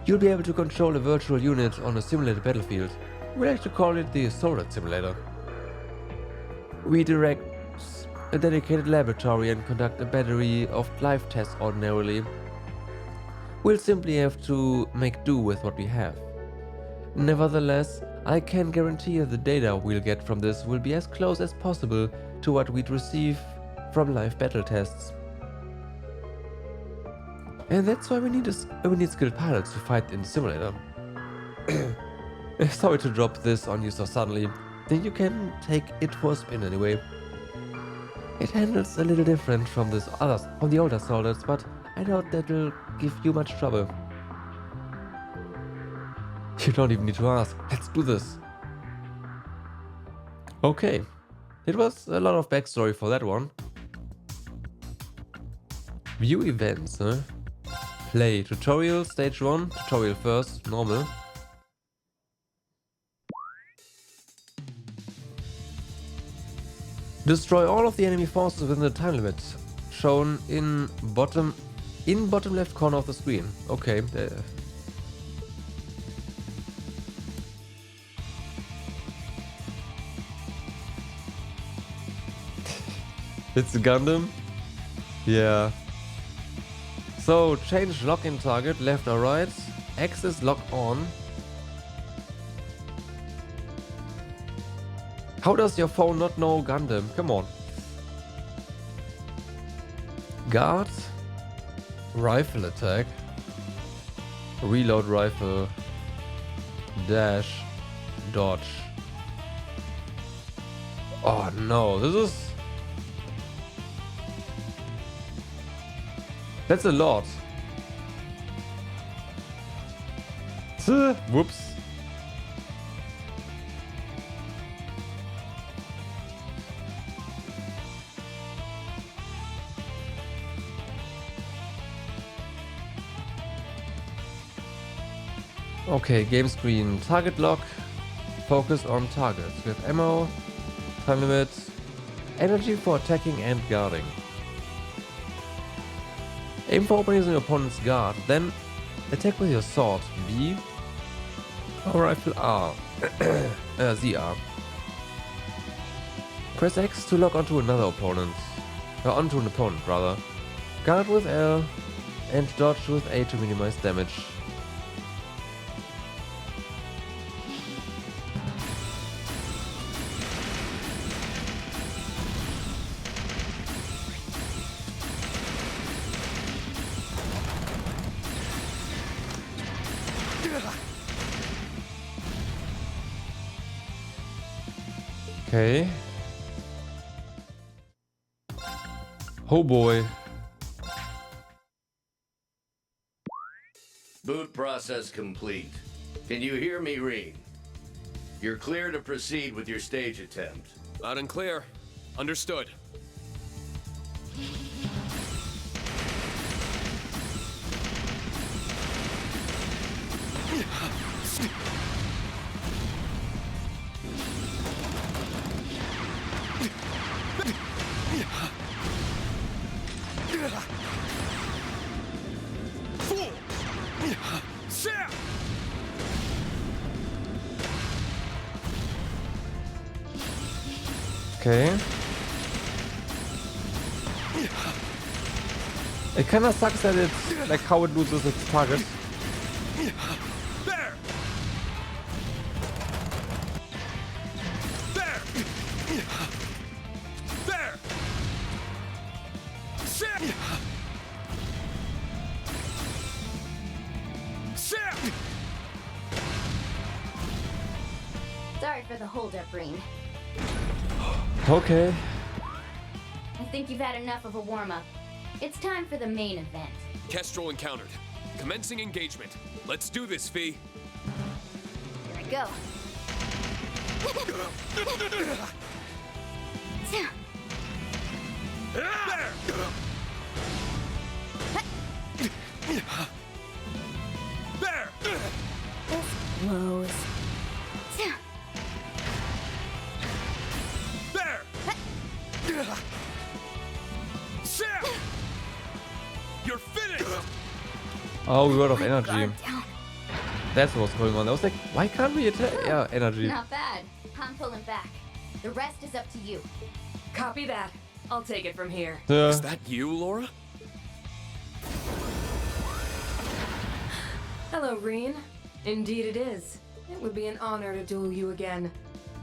You'll be able to control a virtual unit on a simulated battlefield. We like to call it the Solid Simulator. We direct a dedicated laboratory and conduct a battery of live tests ordinarily. We'll simply have to make do with what we have. Nevertheless, I can guarantee that the data we'll get from this will be as close as possible to what we'd receive from live battle tests. And that's why we need skilled pilots to fight in the simulator. Sorry to drop this on you so suddenly. Think you can take it for a spin anyway. It handles a little different from the older soldiers, but I doubt that'll give you much trouble. You don't even need to ask. Let's do this. Okay. It was a lot of backstory for that one. View events, huh? Play. Tutorial, stage 1. Tutorial first, normal. Destroy all of the enemy forces within the time limit. Shown in bottom left corner of the screen. Okay. It's a Gundam? Yeah. So, change lock-in target, left or right. X is lock on. How does your phone not know Gundam? Come on. Guard. Rifle attack. Reload rifle. Dash. Dodge. Oh no, this is... That's a lot. Whoops. Okay, game screen. Target lock. Focus on targets. We have ammo, time limit, energy for attacking and guarding. Aim for opening your opponent's guard, then attack with your sword B or rifle R. ZR. Press X to lock onto another opponent. Or onto an opponent, rather. Guard with L and dodge with A to minimize damage. Okay. Oh boy. Boot process complete. Can you hear me, Reen? You're clear to proceed with your stage attempt. Loud and clear. Understood. Okay. It kind of sucks that it's like how it loses its target. There. There. There. Sit. Sit. Sorry for the holdup, Breen. Okay. I think you've had enough of a warm-up. It's time for the main event. Kestrel encountered. Commencing engagement. Let's do this, Fee. Here I go. There. Blows. There. Sit. You're finished. Oh, we got off energy. That's what's going on. I was like, why can't we attack? Yeah, energy. Not bad. I'm pulling back. The rest is up to you. Copy that. I'll take it from here. Is that you, Laura? Hello, Reen. Indeed it is. It would be an honor to duel you again.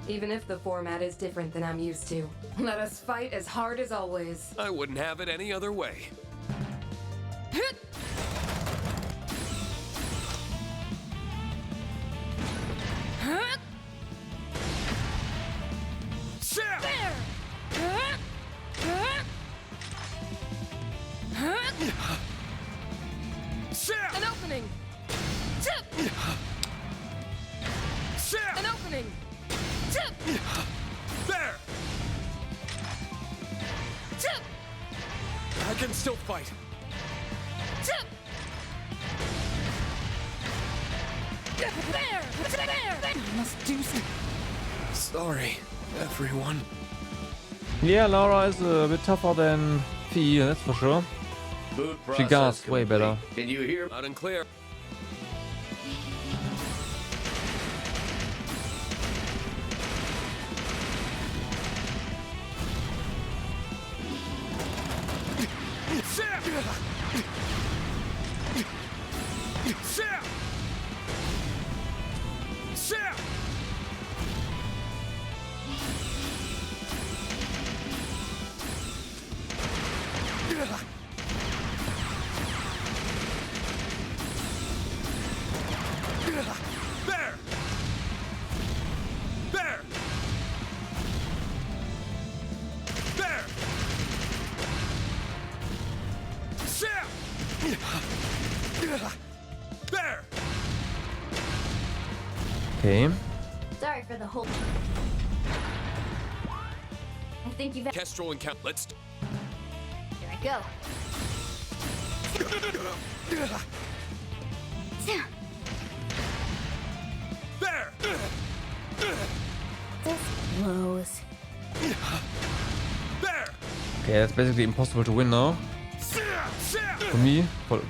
Even if the format is different than I'm used to. Let us fight as hard as always. I wouldn't have it any other way. An opening! An opening! There! I can still fight. I must do something. Sorry, everyone. Yeah, Laura is a bit tougher than Fee, that's for sure. Boot She process gasped way complete. better. Can you hear? Loud and clear. There! There! There! Sit! There! Okay. Sorry for the whole. I think you've. Kestrel and count. Let's. Here I go. There! This blows. There! Okay, that's basically impossible to win now. For me,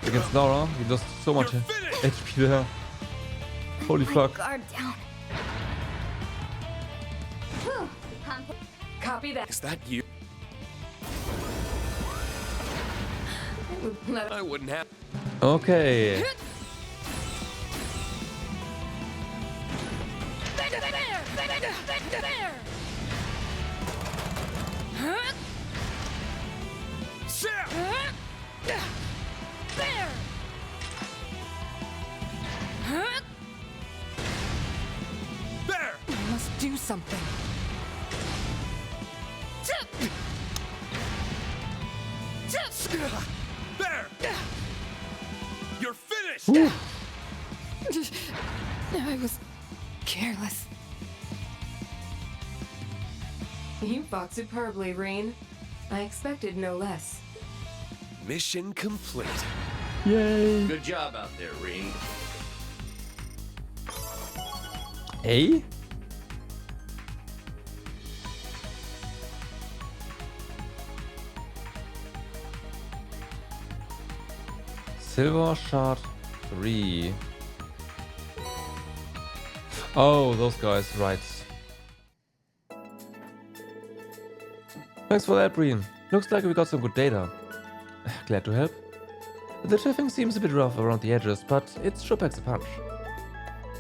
against Laura, we lost so much HP there. Holy fuck. Guard down. Whew. Copy that. Is that you? I wouldn't have. Okay. I must do something. There! You're finished! I was careless. You fought superbly, Reen. I expected no less. Mission complete. Yay! Good job out there, Reen. Hey? Silver Shard 3. Oh, those guys, right. Thanks for that, Breen. Looks like we got some good data. Glad to help. The turfing seems a bit rough around the edges, but it sure packs a punch.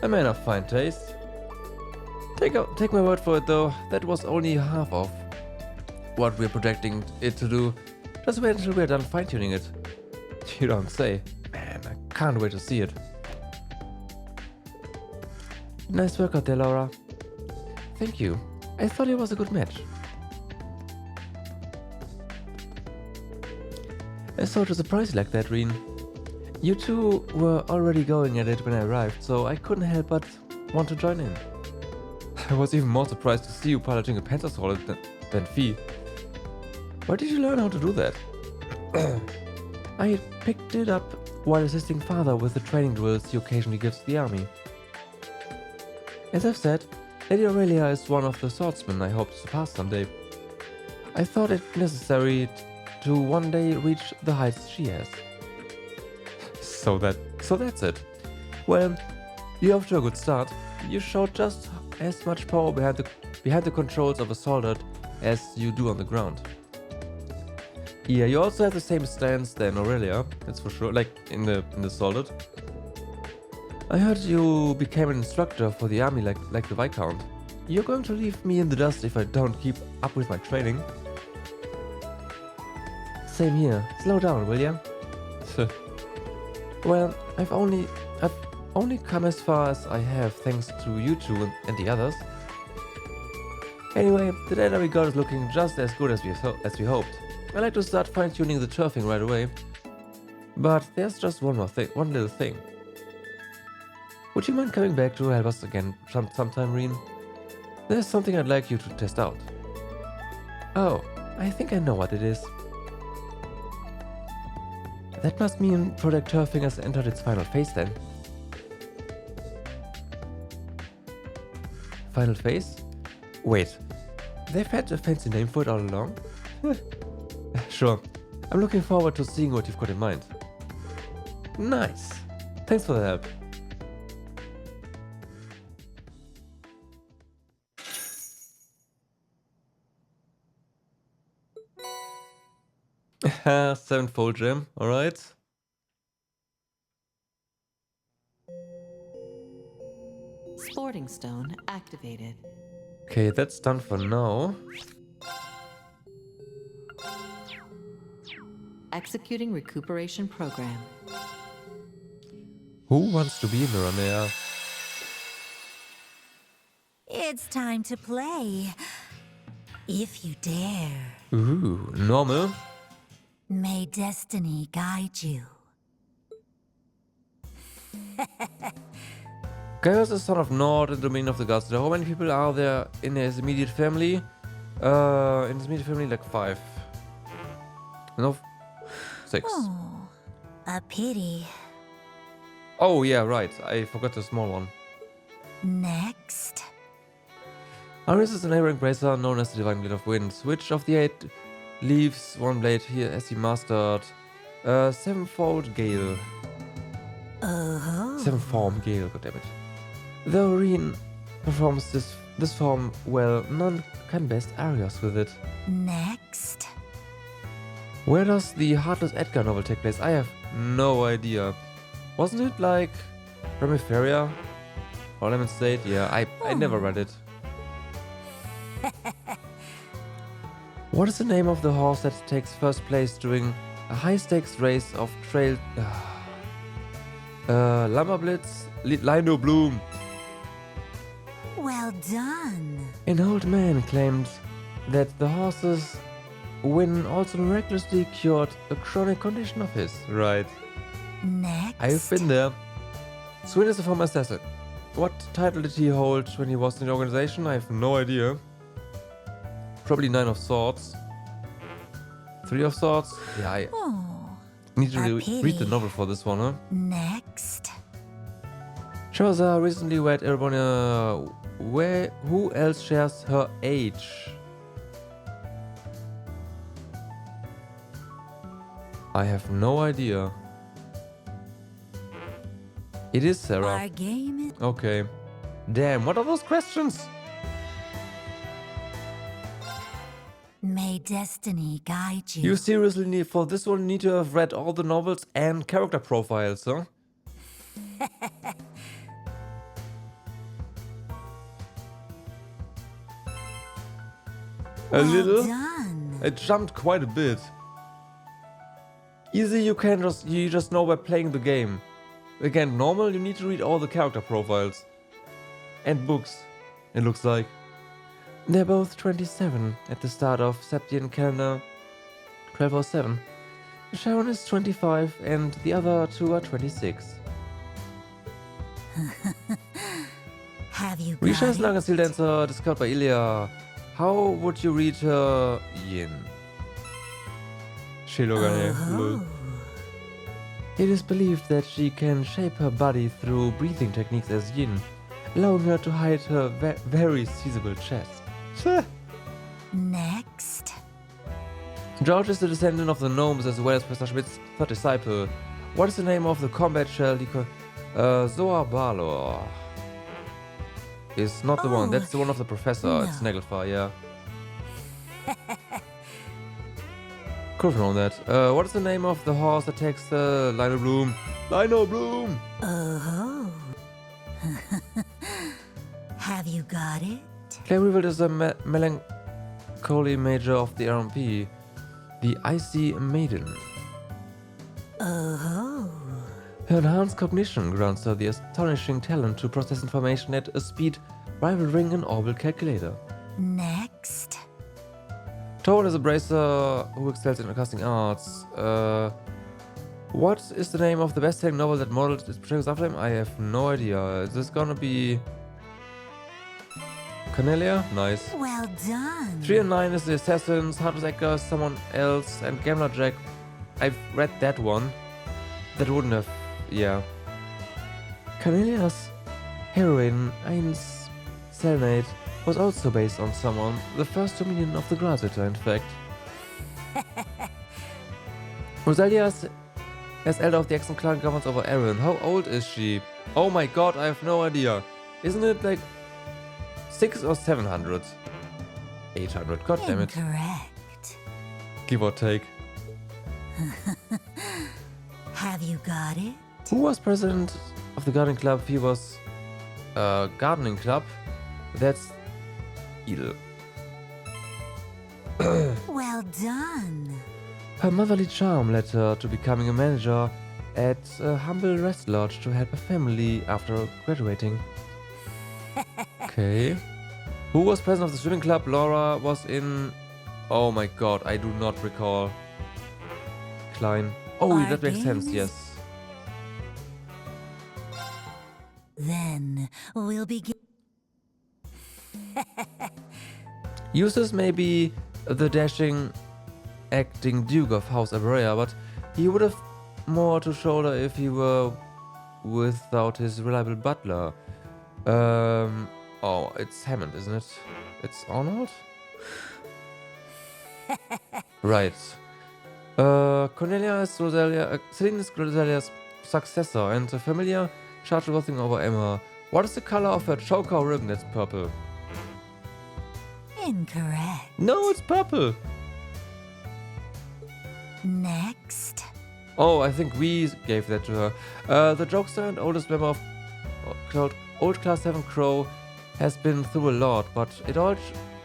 A man of fine taste. Take my word for it though, that was only half of what we're projecting it to do. Just wait until we're done fine-tuning it. You don't say. Man, I can't wait to see it. Nice work out there, Laura. Thank you. I thought it was a good match. So to surprise you like that, Reen. You two were already going at it when I arrived, so I couldn't help but want to join in. I was even more surprised to see you piloting a Panther Solid than Fee. Where did you learn how to do that? I picked it up while assisting Father with the training drills he occasionally gives the army. As I've said, Lady Aurelia is one of the swordsmen I hope to surpass someday. I thought it necessary to one day reach the heights she has. So that's it. Well, you're off to a good start. You showed just as much power behind the controls of a soldier as you do on the ground. Yeah, you also have the same stance than Aurelia, that's for sure, like in the solid. I heard you became an instructor for the army like the Viscount. You're going to leave me in the dust if I don't keep up with my training. Same here. Slow down, will ya? Well, I've only come as far as I have thanks to you two and the others. Anyway, the data we got is looking just as good as we hoped. I like to start fine-tuning the turfing right away. But there's just one little thing. Would you mind coming back to help us again sometime, Reen? There's something I'd like you to test out. Oh, I think I know what it is. That must mean Project Turfing has entered its final phase then. Final phase? Wait, they've had a fancy name for it all along? Sure, I'm looking forward to seeing what you've got in mind. Nice, thanks for the help. Sevenfold gem, alright. Sporting stone activated. Okay, that's done for now. Executing recuperation program. Who wants to be in the run there? It's time to play. If you dare. Ooh, normal. May destiny guide you. Gaius is son of Nord and domain of the gods. How many people are there in his immediate family? In his immediate family, like 5. No, 6. Oh, a pity. Oh yeah, right. I forgot the small one. Next. Aris is a neighboring bracer known as the Divine Blade of Winds. Which of the 8 leaves one blade here as he mastered? Sevenfold Gale. Sevenform Gale, goddammit. Though Reen performs this form well, none can best Arios with it. Next. Where does the Heartless Edgar novel take place? I have no idea. Wasn't it like Remiferia? Or Lemon State? Yeah, I never read it. What is the name of the horse that takes first place during a high-stakes race of trail... Lumberblitz? Lino Bloom. Well done. An old man claimed that the horse's win also miraculously cured a chronic condition of his. Right. Next. I've been there. Swin is a former assassin. What title did he hold when he was in the organization? I have no idea. Probably 9 of Swords. Three of Swords. Yeah, I need to read the novel for this one, huh? Next. Shiraza recently wed Erebonia. Who else shares her age? I have no idea. It is Sarah. Our game is Okay. Damn, what are those questions? May destiny guide you. You seriously need, for this one, need to have read all the novels and character profiles, huh? A little. Done. It jumped quite a bit. Easy, you just know by playing the game. Again, normal, you need to read all the character profiles. And books, it looks like. They're both 27 at the start of Septian calendar 1207. Sharon is 25 and the other two are 26. Have you Risha got is an Steel dancer discovered by Ilya. How would you read her yin? Shilogane. It is believed that she can shape her body through breathing techniques as yin, allowing her to hide her very seizable chest. Next. George is the descendant of the gnomes as well as Professor Schmidt's third disciple. What is the name of the combat shell? Zoa Balor. Is not the one. That's the one of the professor. No. It's Nagelfar, yeah. Could have known that. What is the name of the horse that takes the Lino Bloom? Lino Bloom! Oh. Have you got it? Claire revealed is a melancholy major of the RMP, the Icy Maiden. Oh. Her enhanced cognition grants her the astonishing talent to process information at a speed rivaling an orbital calculator. Next. Toad is a bracer who excels in casting arts. What is the name of the best-selling novel that modeled its projects after him? I have no idea. Is this gonna be Cornelia? Nice. Well done. 3 and 9 is the Assassins, Heartless Echo, Someone Else, and Gambler Jack. I've read that one. That wouldn't have... yeah. Cornelia's heroine, Ain's Serenade, was also based on someone, the first dominion of the Grazitter, in fact. Rosalia as elder of the Exxon clan governs over Aaron. How old is she? Oh my god, I have no idea. Isn't it like 600 or 700? 800, god damn it. Incorrect. Give or take. Have you got it? Who was president of the gardening club? He was gardening club. That's Edel. Well done. Her motherly charm led her to becoming a manager at a humble rest lodge to help her family after graduating. Okay. Who was president of the swimming club? Laura was in... oh my god, I do not recall. Klein. Oh, that makes sense, yes. Then we'll begin. Eustace may be the dashing acting Duke of House Averia, but he would have more to shoulder if he were without his reliable butler. Oh, it's Hammond, isn't it? It's Arnold? Right. Cornelia is Rosalia, Celine is Rosalia's successor and a familiar charged with watching over Emma. What is the color of her choker ribbon? It's purple. Incorrect. No, it's purple. Next. Oh, I think we gave that to her. The jokester and oldest member of Old Class 7 Crow has been through a lot, but it all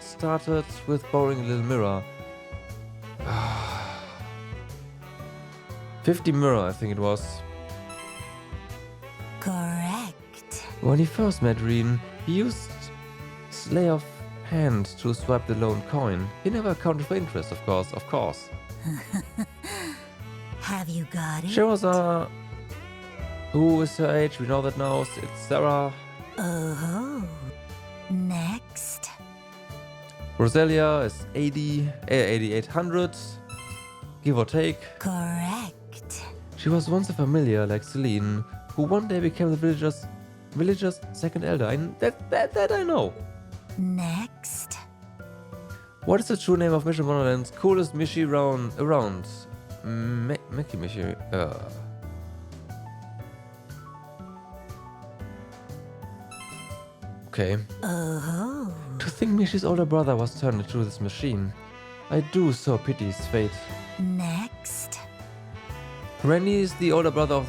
started with borrowing a little mirror. 50 mirror, I think it was. Correct. When he first met Reen, he used Slay of Hand to swipe the lone coin. He never accounted for interest, of course. Have you got it? Shiraza, who is her age? We know that now. It's Sarah. Oh. Next. Rosalia is 8800. give or take. Correct. She was once a familiar like Celine, who one day became the villager's second elder. That I know. Next. What is the true name of Mission Wonderland's coolest Mishi around? Mickey Mishi. Okay. Oh. To think Mishi's older brother was turned into this machine. I do so pity his fate. Next. Randy is the older brother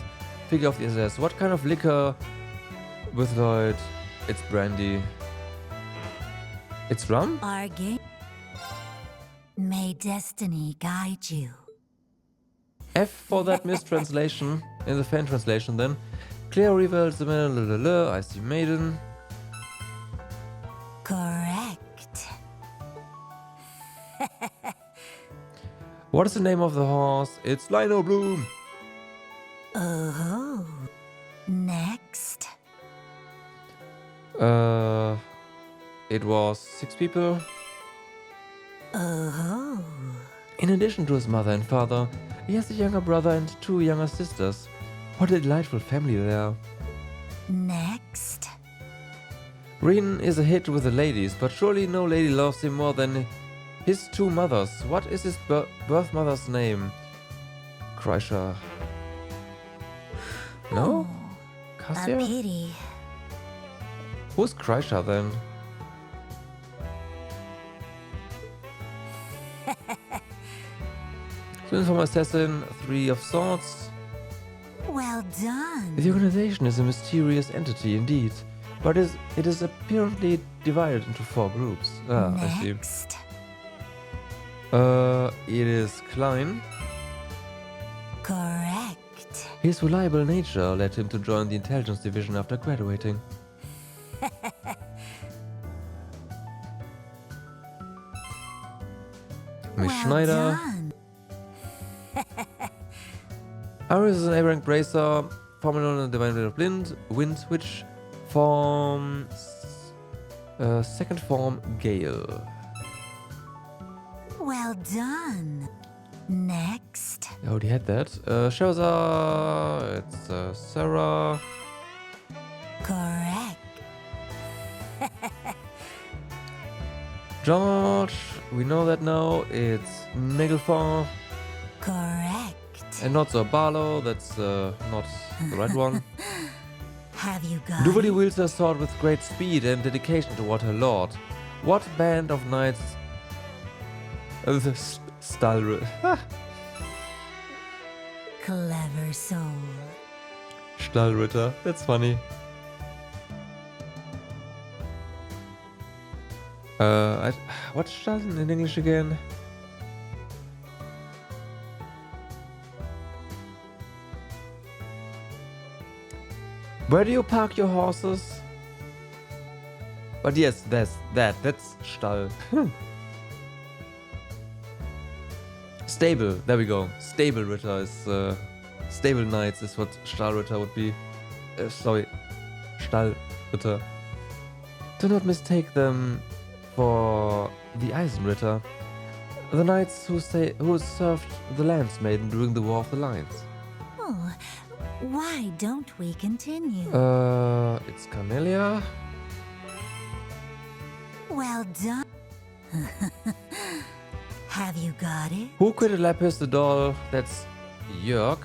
figure of the SS. What kind of liquor with Lloyd? It's brandy. It's rum? Our game. May destiny guide you. F for that mistranslation in the fan translation then. Claire reveals the man, I see maiden. Correct. What is the name of the horse? It's Lino Bloom. Oh. Next. It was 6 people. Oh. In addition to his mother and father, he has a younger brother and 2 younger sisters. What a delightful family they are. Next. Rin is a hit with the ladies, but surely no lady loves him more than his 2 mothers. What is his birth mother's name? Kreischer. No? Cassia? A pity. Who's Kreischer then? Twin from Assassin, 3 of Swords. Well done. The organization is a mysterious entity indeed, but it is apparently divided into 4 groups. Ah, I see. Next. It is Klein. Correct. His reliable nature led him to join the intelligence division after graduating. Miss Schneider. Aris is an A-rank bracer, formula on a divine of wind, which forms second form Gale. Well done. Next. I already had that. Shoza, it's Sarah. Correct. George, we know that now. It's Nagelfar. Correct. And not so Barlow, that's not the right one. Have you got Duvali it? wields her sword with great speed and dedication toward her lord. What band of knights... Stalritter. Clever soul. Stallritter, that's funny. What's Stall in English again? Where do you park your horses? But yes, that's Stall. Stable, there we go. Stable Ritter is Stable Knights is what Stallritter would be. Sorry, Stallritter. Do not mistake them for the Eisenritter, the knights who served the Landsmaiden during the War of the Lions. Oh, why don't we continue? It's Carnelia. Well done. Have you got it? Who created Lapis the doll? That's Jörg.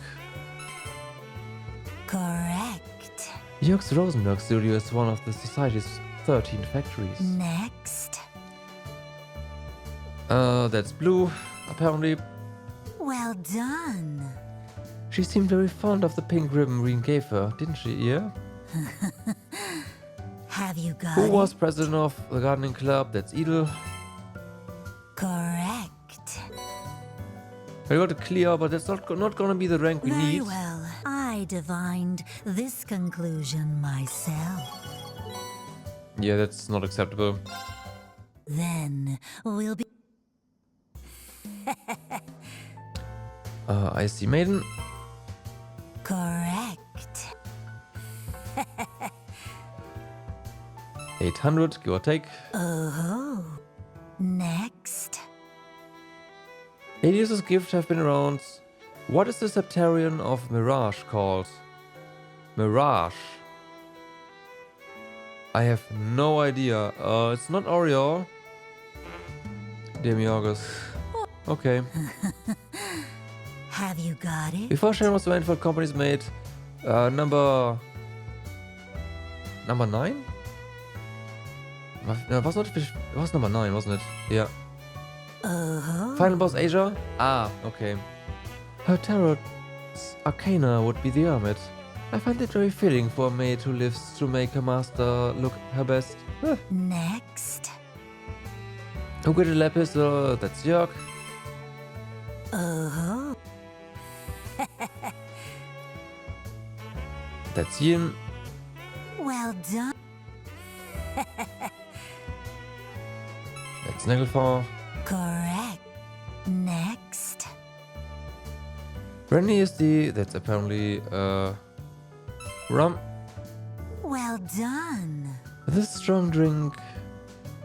Correct. Jörg's Rosenberg studio is one of the Society's 13 factories. Next. That's Blue, apparently. Well done. She seemed very fond of the pink ribbon Reen gave her, didn't she, yeah? Have you got Who it? was president of the gardening club? That's Edel. Correct. I got it clear, but that's not gonna be the rank we Very need. well. I divined this conclusion myself. Yeah, that's not acceptable. Then we'll be... I see Maiden. Correct. 800, give or take. Oh. Next. Alias's gift have been around. What is the Septarian of Mirage called? Mirage. I have no idea. It's not Oriole. Demiurgus. Okay. Have you got it? Before Sharon was the for companies made number 9? No, it was number 9, wasn't it? Yeah. Final boss Asia? Ah, okay. Her tarot's arcana would be the hermit. I find it very fitting for a maid who lives to make her master look her best. Next. Who got a lapis? That's Jörg. That's Yin. Well done. That's Nagelfar. Correct. Next. Brandy is that's apparently rum. Well done. This strong drink,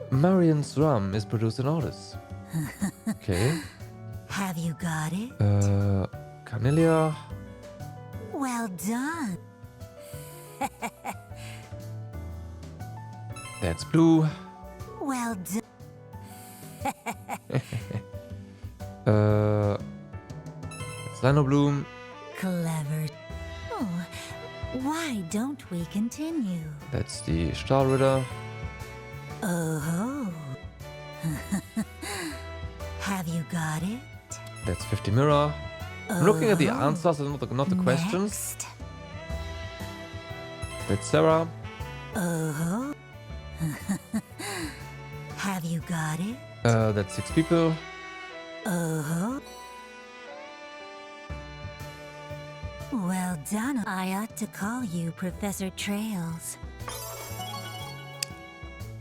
Marian's rum, is produced in Ordis. Okay. Have you got it? Carnelia. Well done. That's blue. Well done. It's Lino Bloom. Clever. Oh, why don't we continue? That's the Stahlritter. Oh. Have you got it? That's 50 Mirror. I'm looking at the answers and not the questions. That's Sarah. Have you got it? That's 6 people. Well done. I ought to call you Professor Trails.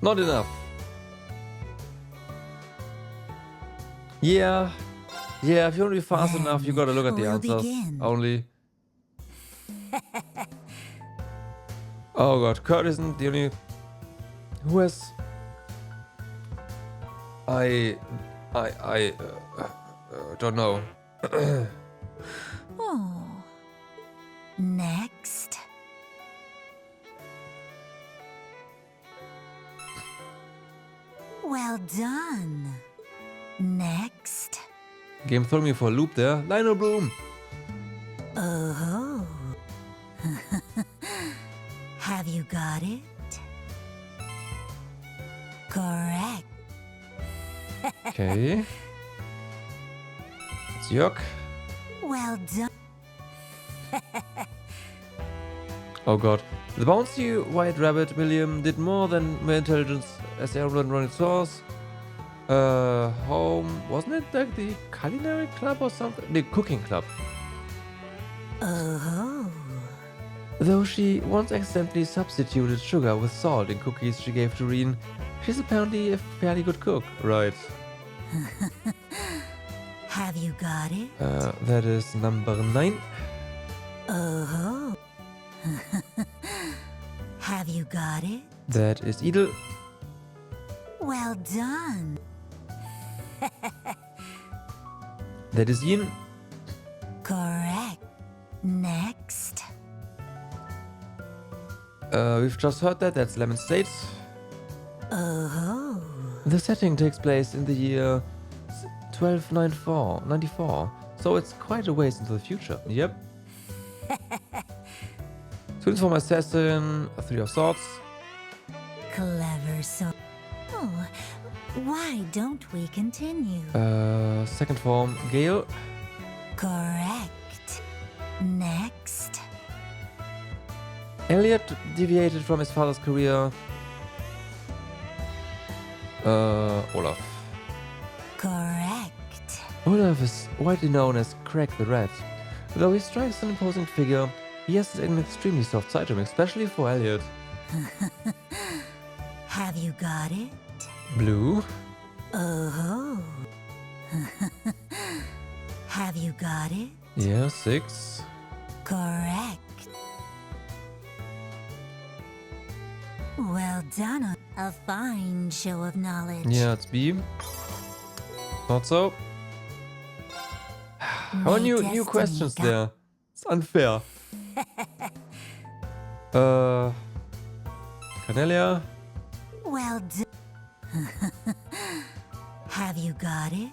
Not enough. Yeah. Yeah, if you want to be fast enough, you gotta look at the answers. Only. Oh god, Kurt isn't the only... Who has... I don't know. Oh. Next. Well done. Next. Game threw me for a loop there. Lino Bloom. Oh. Have you got it? Correct. Okay. It's Jörg. Well done. Oh god. The bouncy white rabbit William did more than mere intelligence as everyone running source. Home, wasn't it like the culinary club or something? The cooking club. Oh. Though she once accidentally substituted sugar with salt in cookies she gave to Reen, she's apparently a fairly good cook, right? Have you got it? That is number 9. Oh. Have you got it? That is Edel. Well done. That is Yin. Correct. Next. We've just heard that. That's Lemon State. Oh. The setting takes place in the year 1294, so it's quite a ways into the future. Yep. Students for my assassin, 3 of swords. Clever so. Oh, why don't we continue? Second form, Gale. Correct. Next. Elliot deviated from his father's career. Olaf. Correct. Olaf is widely known as Craig the Rat. Though he strikes an imposing figure, he has an extremely soft side to him, especially for Elliot. Have you got it? Blue. Oh. Have you got it? Yeah, 6. Correct. Well done. A fine show of knowledge. Yeah, it's B. Thought so. How are new questions there? It's unfair. Cornelia? Well done. Have you got it?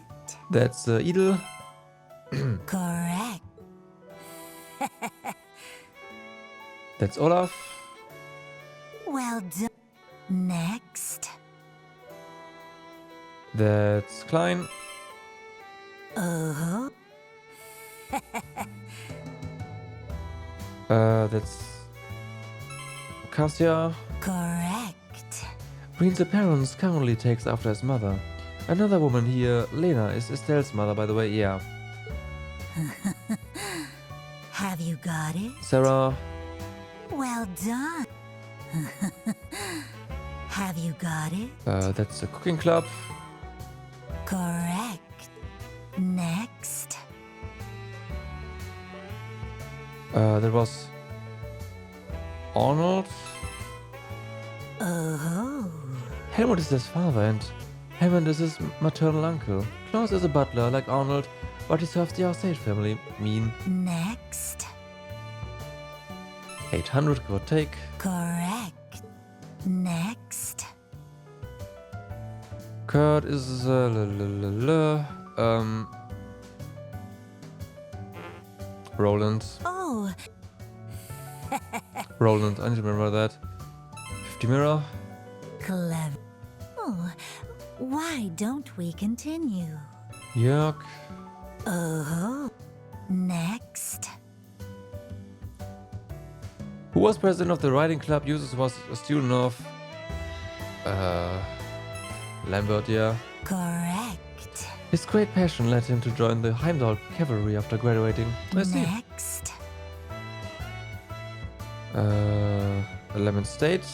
That's Edel. Correct. That's Olaf. Well done. Next. That's Klein. Uh-huh. That's Cassia. Correct. Green's appearance currently takes after his mother. Another woman here, Lena, is Estelle's mother, by the way, yeah. Have you got it? Sarah. Well done. Have you got it? That's the cooking club. Correct. Next. There was Arnold. Oh. Helmut is his father and Hammond is his maternal uncle. Klaus is a butler like Arnold, but he serves the Osage family. Mean. Next. 800 give or take. Correct. Next. Kurt is Roland. Oh. Roland, I need to remember that. 50 Mirror. Clever. Oh, why don't we continue? Jörg. Oh. Next. Who was president of the riding club? Uses was a student of Lambert, yeah. Correct. His great passion led him to join the Heimdall cavalry after graduating. I see. Next. Lemon State.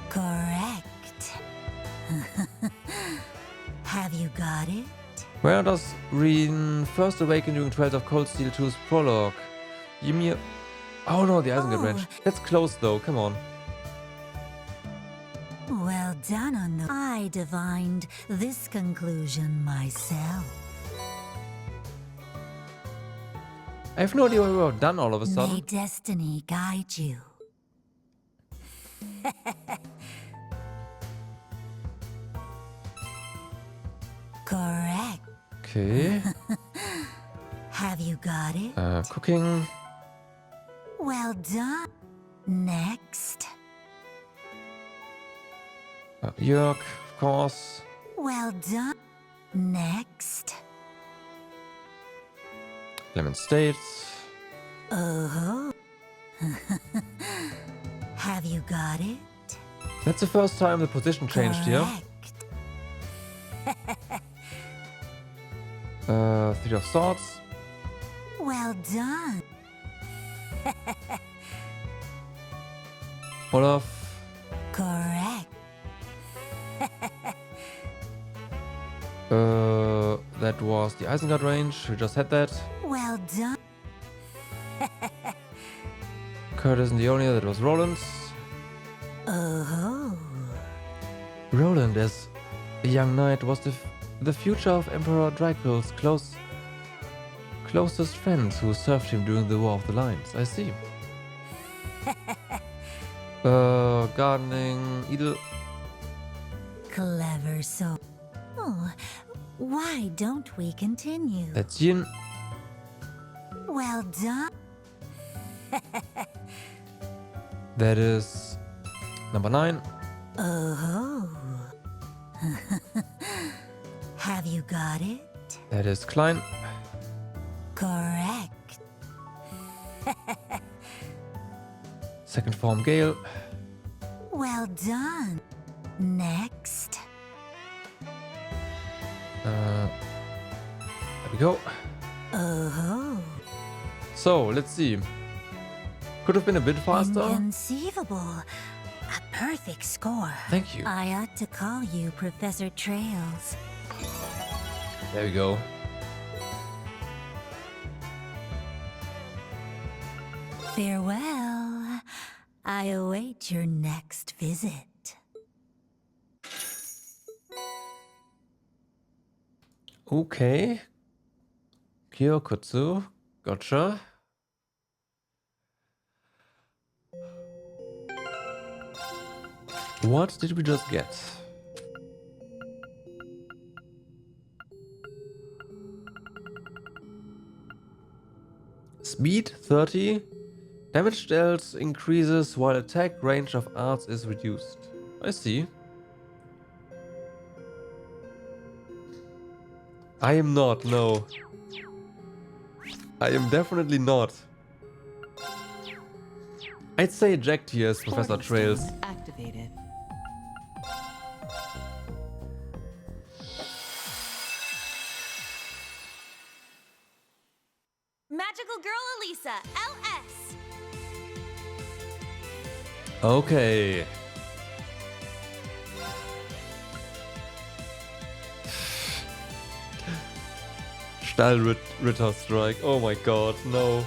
Correct. Have you got it? Where does Reen first awaken during Trials of Cold Steel 2's prologue? Ymir. Oh no, the Isengard Range. That's close though, come on. Well done on the... I divined this conclusion myself. I have no idea why we were done all of a sudden. May destiny guide you. Correct. Okay. Have you got it? Cooking. Well done. Next. Jörg, of course. Well done. Next. Lemon State. Oh. Have you got it? That's the first time the position changed here. Three of Swords. Well done. Olaf. Correct. That was the Isengard range. We just had that. Well done. Kurt isn't the only, that was Roland. Oh. Roland, as a young knight, was the future of Emperor Dracul's closest friends who served him during the War of the Lions. I see. Gardening, Edel. Clever soul. Oh, why don't we continue? That's Yin. Well done. That is number 9. Oh. Have you got it? That is Klein. Correct. Second form Gale. Well done. Next. There we go. Oh. So, let's see. Could have been a bit faster. Inconceivable. A perfect score. Thank you. I ought to call you Professor Trails. There we go. Farewell. I await your next visit. Okay. Kyokutsu. Gotcha. What did we just get? Speed 30. Damage dealt increases while attack range of arts is reduced. I see. I am not, no. I am definitely not. I'd say eject here as Professor Trails. Activated. Magical Girl Elisa, LS. Okay. Ritter Strike. Oh my god, no.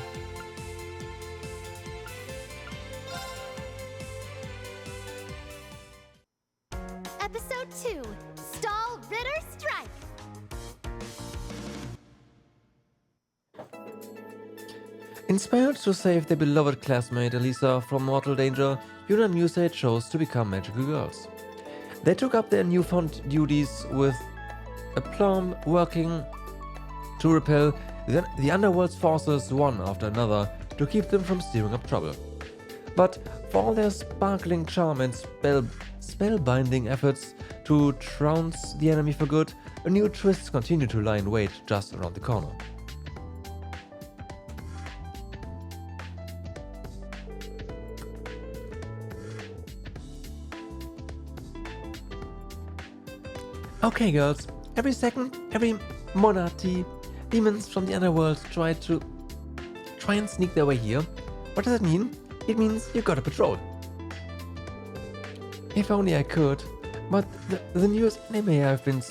Episode 2, Stall Ritter Strike. Inspired to save their beloved classmate Elisa from mortal danger, Yuna and Musei chose to become magical girls. They took up their newfound duties with aplomb, working to repel the underworld's forces one after another to keep them from stirring up trouble. But for all their sparkling charm and spellbinding efforts to trounce the enemy for good, a new twist continued to lie in wait just around the corner. Okay girls, every second, every monarchy, demons from the underworld try and sneak their way here. What does that mean? It means you gotta patrol. If only I could, but the newest anime I've been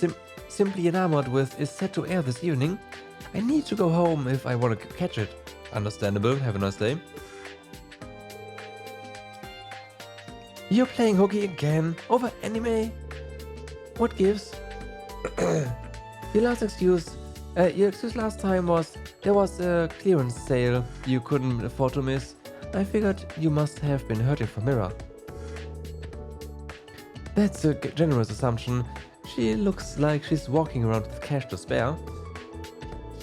simply enamored with is set to air this evening. I need to go home if I want to catch it. Understandable, have a nice day. You're playing hooky again, over anime? What gives? Your excuse last time was there was a clearance sale you couldn't afford to miss. I figured you must have been hurting for Mira. That's a generous assumption. She looks like she's walking around with cash to spare.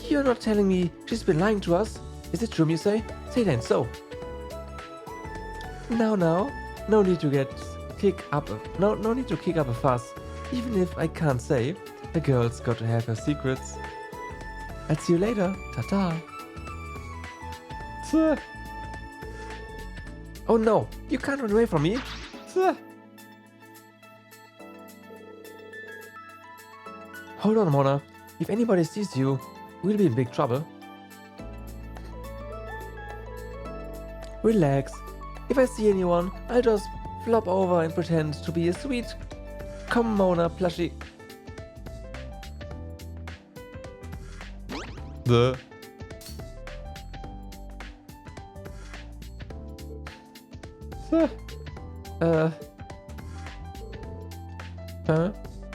You're not telling me she's been lying to us? Is it true, you say? Say it ain't so. Now, no need to kick up a fuss. Even if I can't say, the girl's got to have her secrets. I'll see you later. Ta-ta. Oh no, you can't run away from me. Hold on, Mona. If anybody sees you, we'll be in big trouble. Relax. If I see anyone, I'll just flop over and pretend to be a sweet Mona plushie.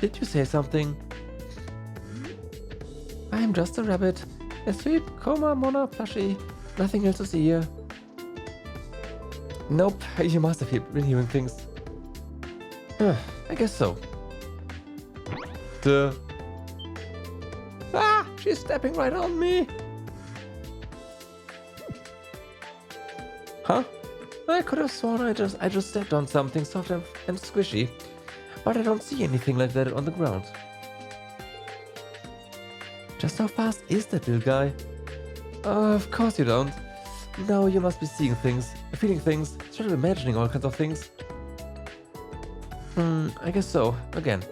Did you say something? I am just a rabbit. A sweet Mona plushie. Nothing else to see here. Nope, you must have been hearing things. I guess so. Ah! She's stepping right on me! Huh? I could have sworn I just stepped on something soft and squishy, but I don't see anything like that on the ground. Just how fast is that little guy? Of course you don't. Now you must be seeing things, feeling things, sort of imagining all kinds of things. I guess so. Again.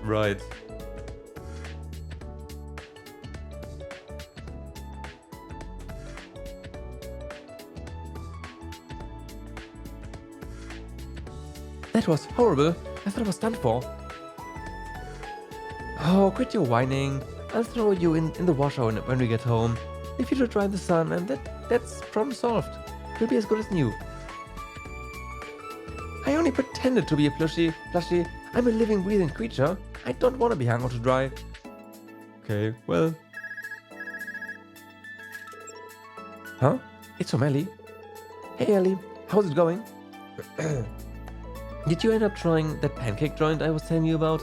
Right. That was horrible. I thought I was done for. Oh, quit your whining. I'll throw you in the washer when we get home. If you should dry in the sun, and that's problem solved. You'll be as good as new. I only pretended to be a plushie. I'm a living, breathing creature. I don't want to be hung out to dry. Okay, well. Huh? It's from Ellie. Hey Ellie, how's it going? Did you end up trying that pancake joint I was telling you about?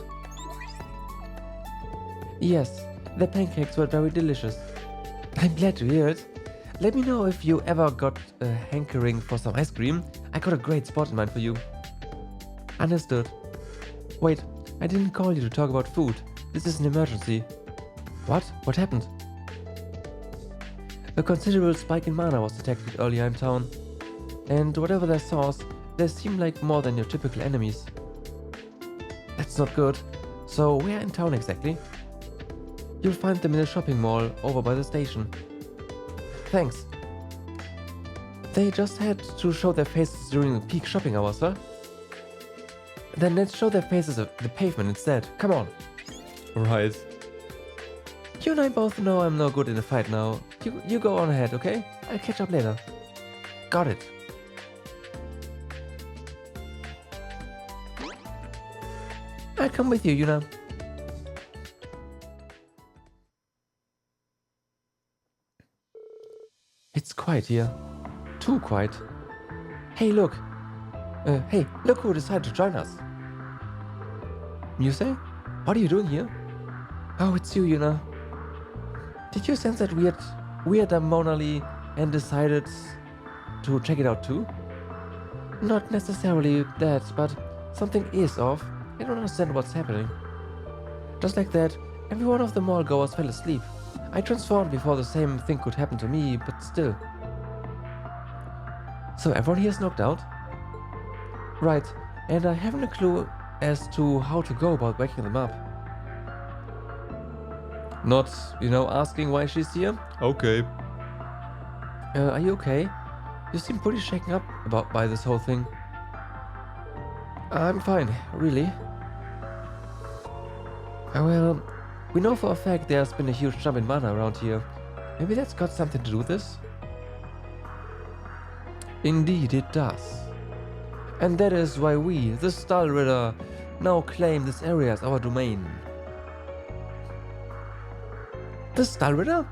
Yes, the pancakes were very delicious. I'm glad to hear it. Let me know if you ever got a hankering for some ice cream. I got a great spot in mind for you. Understood. Wait, I didn't call you to talk about food. This is an emergency. What? What happened? A considerable spike in mana was detected earlier in town. And whatever their source, they seem like more than your typical enemies. That's not good. So where in town exactly? You'll find them in a shopping mall over by the station. Thanks. They just had to show their faces during the peak shopping hours, huh? Then let's show their faces on the pavement instead. Come on. Right. You and I both know I'm no good in a fight now. You go on ahead, okay? I'll catch up later. Got it. I'll come with you, Yuna. It's quiet here. Too quiet. Hey, look. Hey, look who decided to join us. Muse? What are you doing here? Oh, it's you, Yuna. Did you sense that weird anomaly and decided to check it out too? Not necessarily that, but something is off. I don't understand what's happening. Just like that, every one of the mall goers fell asleep. I transformed before the same thing could happen to me, but still. So everyone here is knocked out? Right, and I haven't a clue as to how to go about waking them up. Not, asking why she's here? Okay. Are you okay? You seem pretty shaken up by this whole thing. I'm fine, really. Well, we know for a fact there's been a huge jump in mana around here. Maybe that's got something to do with this? Indeed it does. And that is why we, the Stall Ritter, now claim this area as our domain. The Stall Ritter?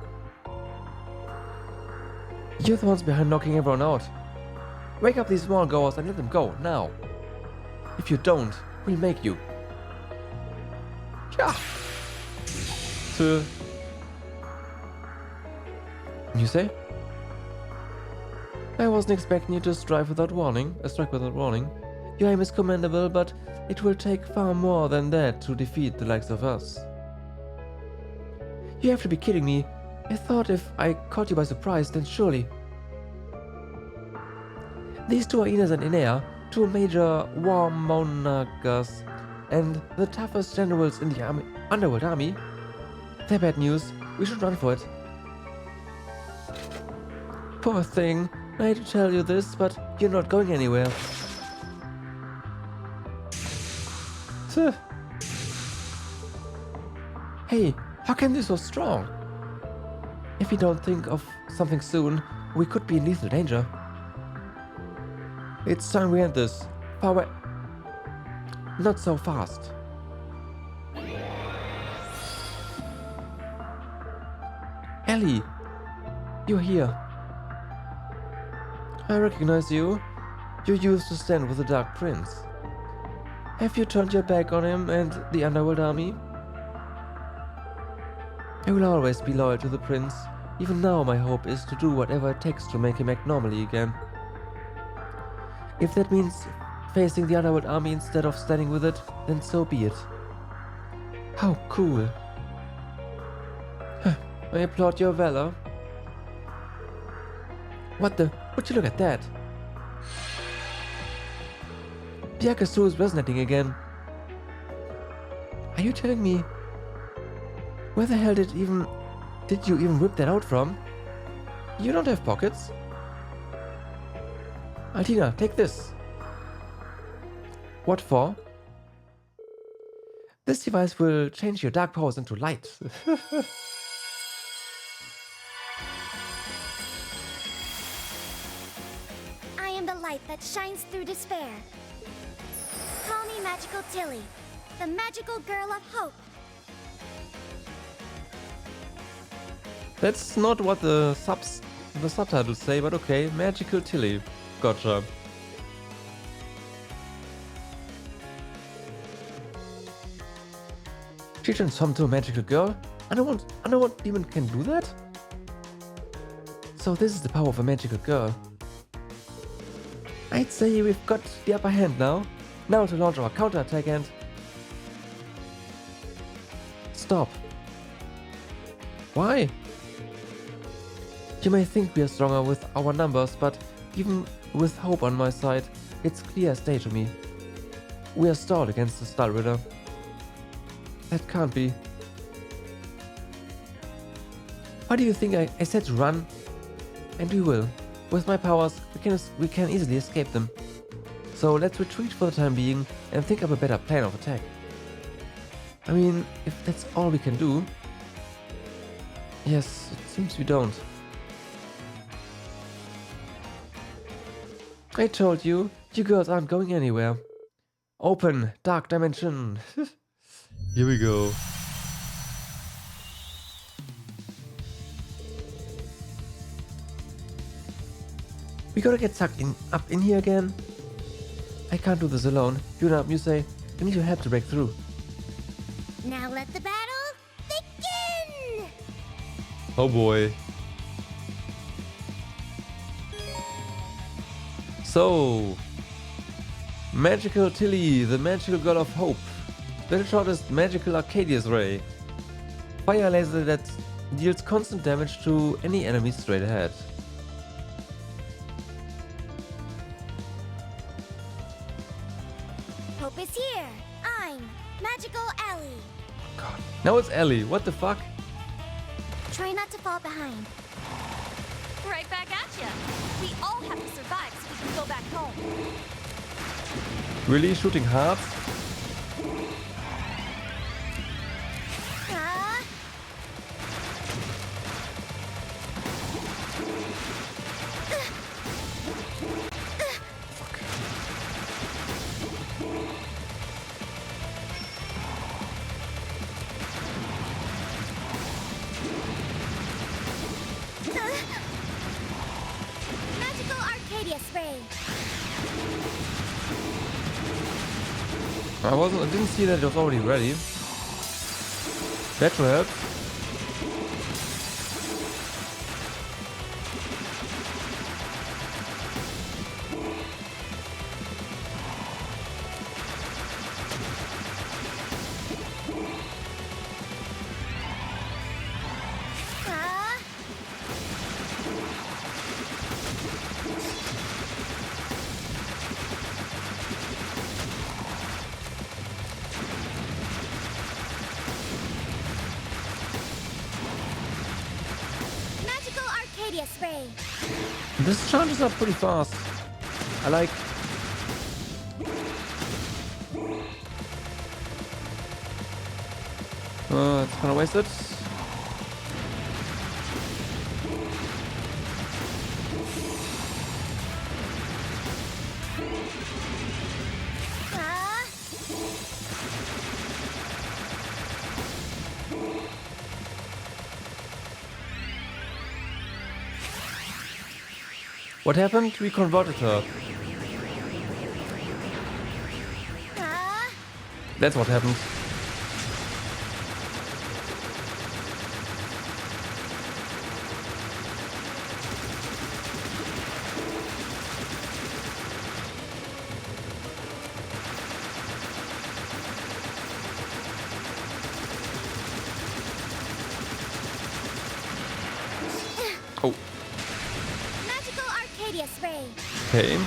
You're the ones behind knocking everyone out. Wake up these small goers and let them go, now. If you don't, we'll make you. Yeah. You say? I wasn't expecting you to strike without warning. Your aim is commendable, but it will take far more than that to defeat the likes of us. You have to be kidding me. I thought if I caught you by surprise, then surely. These two are Ines and Inea, two major war monarchs, and the toughest generals in the underworld army. They're bad news. We should run for it. Poor thing. I hate to tell you this, but you're not going anywhere. Hey, how can you be so strong? If we don't think of something soon, we could be in lethal danger. It's time we end this. Far away. Not so fast. Ellie, you're here. I recognize you. You used to stand with the Dark Prince. Have you turned your back on him and the Underworld Army? I will always be loyal to the Prince. Even now my hope is to do whatever it takes to make him act normally again. If that means facing the Underworld Army instead of standing with it, then so be it. How cool. I applaud your valor. What the? Would you look at that? Byakusu is resonating again. Are you telling me? Where the hell did you even whip that out from? You don't have pockets. Altina, take this. What for? This device will change your dark powers into light. I am the light that shines through despair. Call me Magical Tilly, the magical girl of hope. That's not what the subs the subtitles say, but okay. Magical Tilly. Gotcha. She transformed to a magical girl? Underworld demon can do that? So this is the power of a magical girl. I'd say we've got the upper hand now. Now to launch our counterattack and... Stop. Why? You may think we are stronger with our numbers, but even with hope on my side, it's clear as day to me. We are stalled against the Star Riddler. That can't be. Why do you think I said to run? And we will. With my powers, we can easily escape them. So let's retreat for the time being and think up a better plan of attack. I mean, if that's all we can do... Yes, it seems we don't. I told you, you girls aren't going anywhere. Open, dark dimension. Here we go. We gotta get sucked up in here again. I can't do this alone. You say, I need your help to break through. Now let the battle begin! Oh boy. So, Magical Tilly, the magical girl of hope. The shortest magical Arcadius ray. Fire laser that deals constant damage to any enemy straight ahead. Hope is here. I'm Magical Ellie. God. Now it's Ellie. What the fuck? Try not to fall behind. Right back at ya. We all have to survive so we can go back home. Really? Shooting hearts? Magical Arcadia spray. I didn't see that it was already ready. That will help. Spray. This charges up pretty fast. I like. It's kind of wasted. What happened? We converted her. That's what happened. Oh. Magical Arcadia spray. Okay.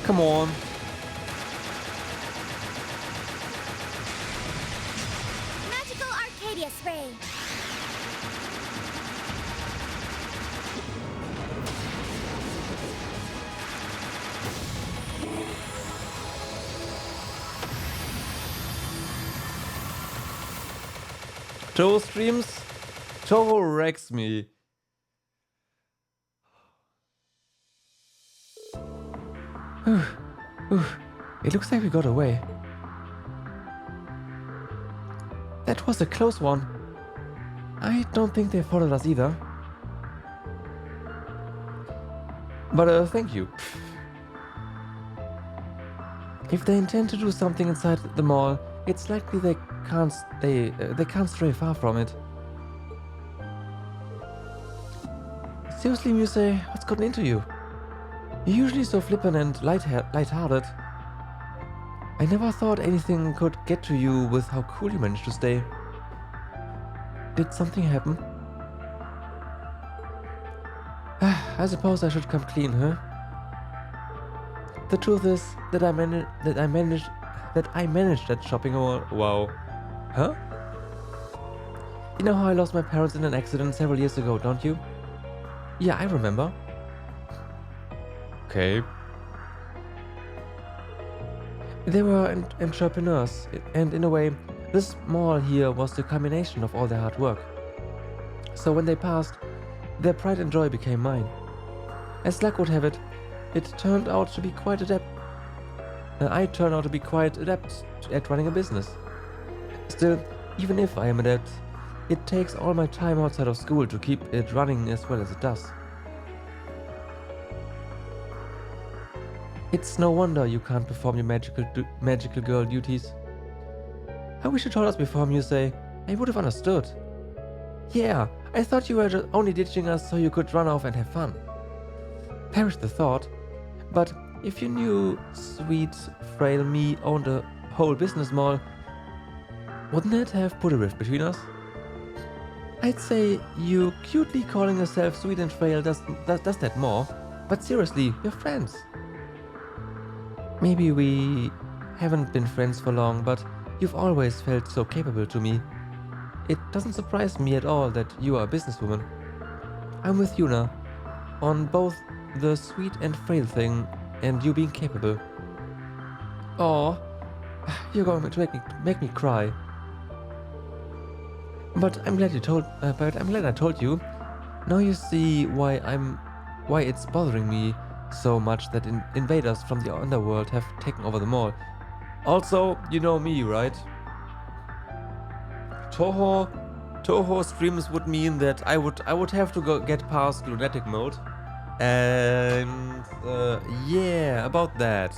Come on. Magical Arcadia spray. Toho streams. Toho wrecks me. It looks like we got away. That was a close one. I don't think they followed us either. But thank you. If they intend to do something inside the mall, it's likely they can't stray far from it. Seriously, Muse, what's gotten into you? You're usually so flippant and light-hearted. I never thought anything could get to you with how cool you managed to stay. Did something happen? I suppose I should come clean, huh? The truth is that I managed that shopping mall. Wow. Huh? You know how I lost my parents in an accident several years ago, don't you? Yeah, I remember. Okay. They were entrepreneurs, and in a way, this mall here was the culmination of all their hard work. So when they passed, their pride and joy became mine. As luck would have it, I turned out to be quite adept at running a business. Still, even if I am adept, it takes all my time outside of school to keep it running as well as it does. It's no wonder you can't perform your magical girl duties. I wish you told us before, Muse. I would have understood. Yeah, I thought you were just only ditching us so you could run off and have fun. Perish the thought. But if you knew sweet, frail me owned a whole business mall, wouldn't it have put a rift between us? I'd say you cutely calling yourself sweet and frail does that more, but seriously, we're friends. Maybe we haven't been friends for long, but you've always felt so capable to me. It doesn't surprise me at all that you are a businesswoman. I'm with Yuna on both the sweet and frail thing and you being capable. Aw, you're going to make me cry. But I'm glad I told you. Now you see why it's bothering me so much that invaders from the underworld have taken over the mall. Also, you know me, right? Toho streams would mean that I would have to get past lunatic mode. And yeah, about that.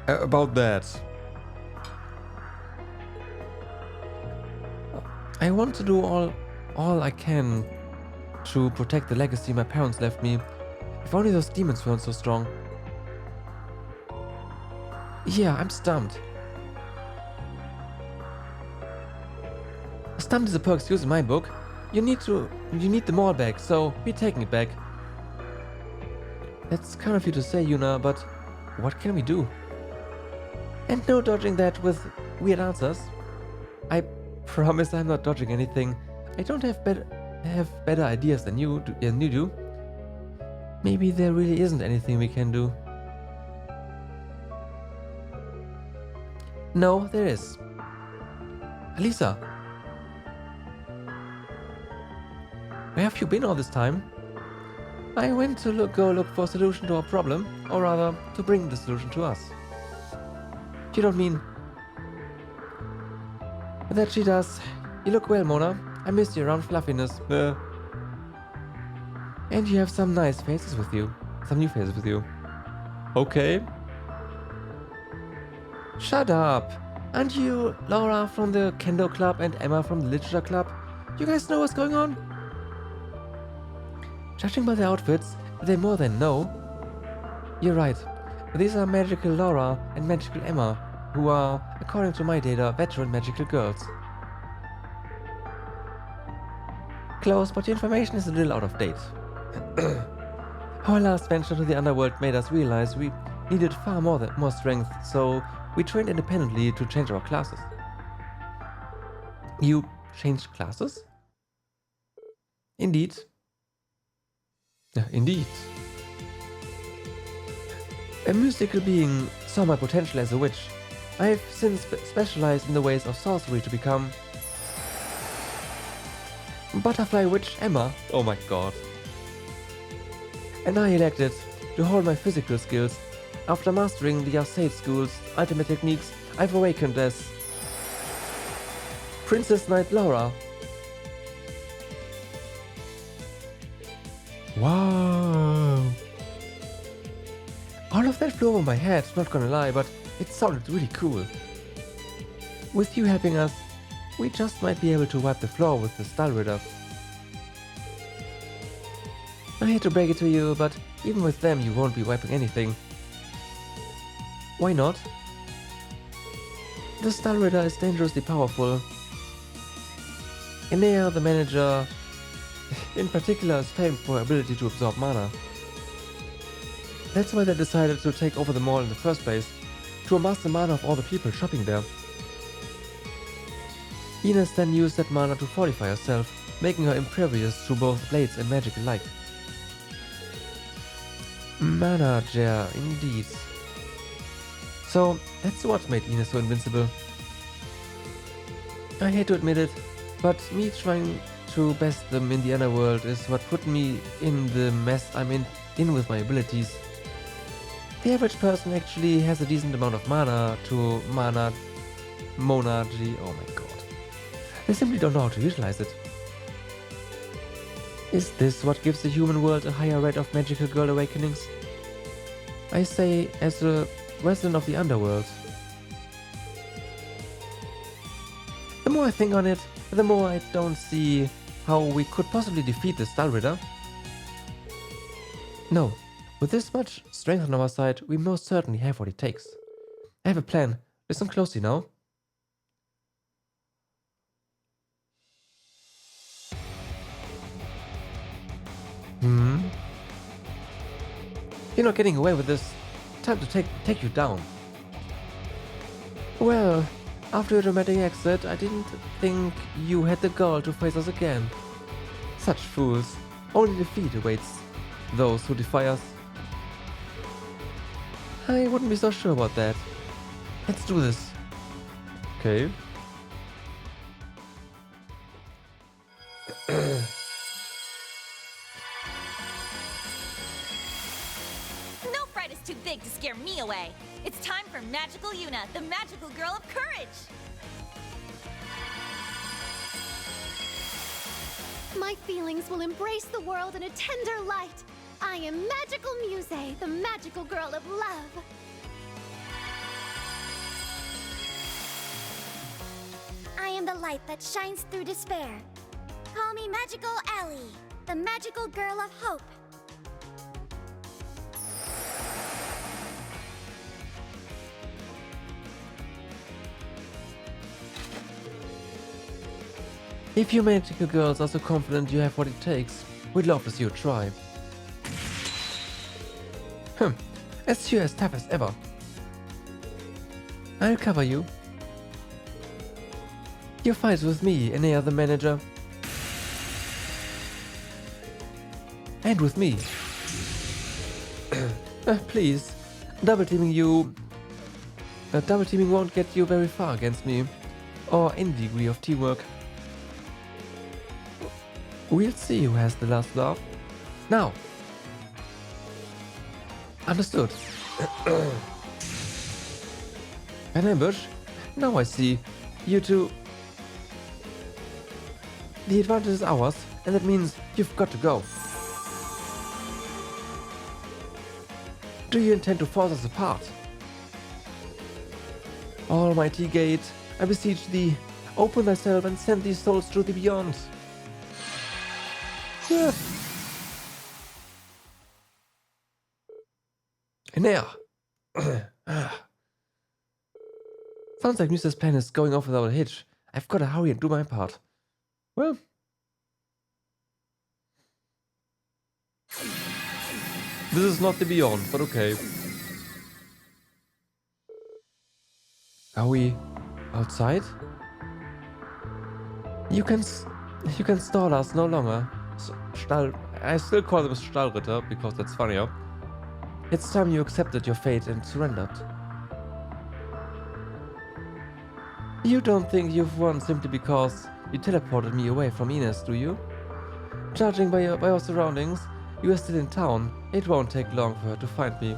About that. I want to do all I can to protect the legacy my parents left me. If only those demons weren't so strong. Yeah, I'm stumped. Stumped is a poor excuse in my book. You need the mall back, so we're taking it back. That's kind of you to say, Yuna, but what can we do? And no dodging that with weird answers. I promise I'm not dodging anything. I don't have better ideas than you do. Maybe there really isn't anything we can do. No, there is. Alisa! Where have you been all this time? I went to go look for a solution to our problem, or rather, to bring the solution to us. You don't mean... That she does. You look well, Mona. I missed you around fluffiness. And you have some nice faces with you. Some new faces with you. Okay. Shut up. Aren't you Laura from the Kendo Club and Emma from the Literature Club? You guys know what's going on? Judging by their outfits, they more than know. You're right. These are Magical Laura and Magical Emma, who are, according to my data, veteran magical girls. Close, but your information is a little out of date. Our last venture to the underworld made us realize we needed far more strength, so we trained independently to change our classes. You changed classes? Indeed. Indeed. A mystical being saw my potential as a witch. I have since specialized in the ways of sorcery to become Butterfly Witch Emma. Oh my god. And I elected to hold my physical skills. After mastering the Arcade School's ultimate techniques, I've awakened as Princess Knight Laura. Wow. All of that flew over my head, not gonna lie, but it sounded really cool. With you helping us, we just might be able to wipe the floor with the Stall Ritter. I hate to break it to you, but even with them you won't be wiping anything. Why not? The Stall Ritter is dangerously powerful. Enea, the manager, in particular, is famed for her ability to absorb mana. That's why they decided to take over the mall in the first place, to amass the mana of all the people shopping there. Ines then used that mana to fortify herself, making her impervious to both blades and magic alike. Manager, indeed. So, that's what made Ines so invincible. I hate to admit it, but me trying to best them in the underworld is what put me in the mess I'm in with my abilities. The average person actually has a decent amount of mana to monarchy. Oh my god. They simply don't know how to utilize it. Is this what gives the human world a higher rate of magical girl awakenings? I say, as a resident of the underworld. The more I think on it, the more I don't see how we could possibly defeat the Stall Ritter. No, with this much strength on our side, we most certainly have what it takes. I have a plan. Listen closely now. You're not getting away with this. Time to take you down. Well, after your dramatic exit, I didn't think you had the gall to face us again. Such fools. Only defeat awaits those who defy us. I wouldn't be so sure about that. Let's do this. Okay. No fright is too big to scare me away. It's time for Magical Yuna, the magical girl of courage. My feelings will embrace the world in a tender light. I am Magical Muse, the magical girl of love. I am the light that shines through despair. Call me Magical Ally, the magical girl of hope. If you magical girls are so confident you have what it takes, we'd love to see you try. As sure as tough as ever. I'll cover you. Your fights with me, Enea the manager. And with me. Please, double teaming won't get you very far against me, or any degree of teamwork. We'll see who has the last laugh. Now. Understood. An ambush? Now I see. You two. The advantage is ours, and that means you've got to go. Do you intend to force us apart? Almighty Gate, I beseech thee, open thyself and send these souls to the beyond. Enea! Sounds like Musa's plan is going off without a hitch. I've got to hurry and do my part. Well, This is not the beyond, but okay. Are we outside? You can stall us no longer. I still call them Stallritter because that's funnier. It's time you accepted your fate and surrendered. You don't think you've won simply because you teleported me away from Ines, do you? Judging by your surroundings, you are still in town. It won't take long for her to find me.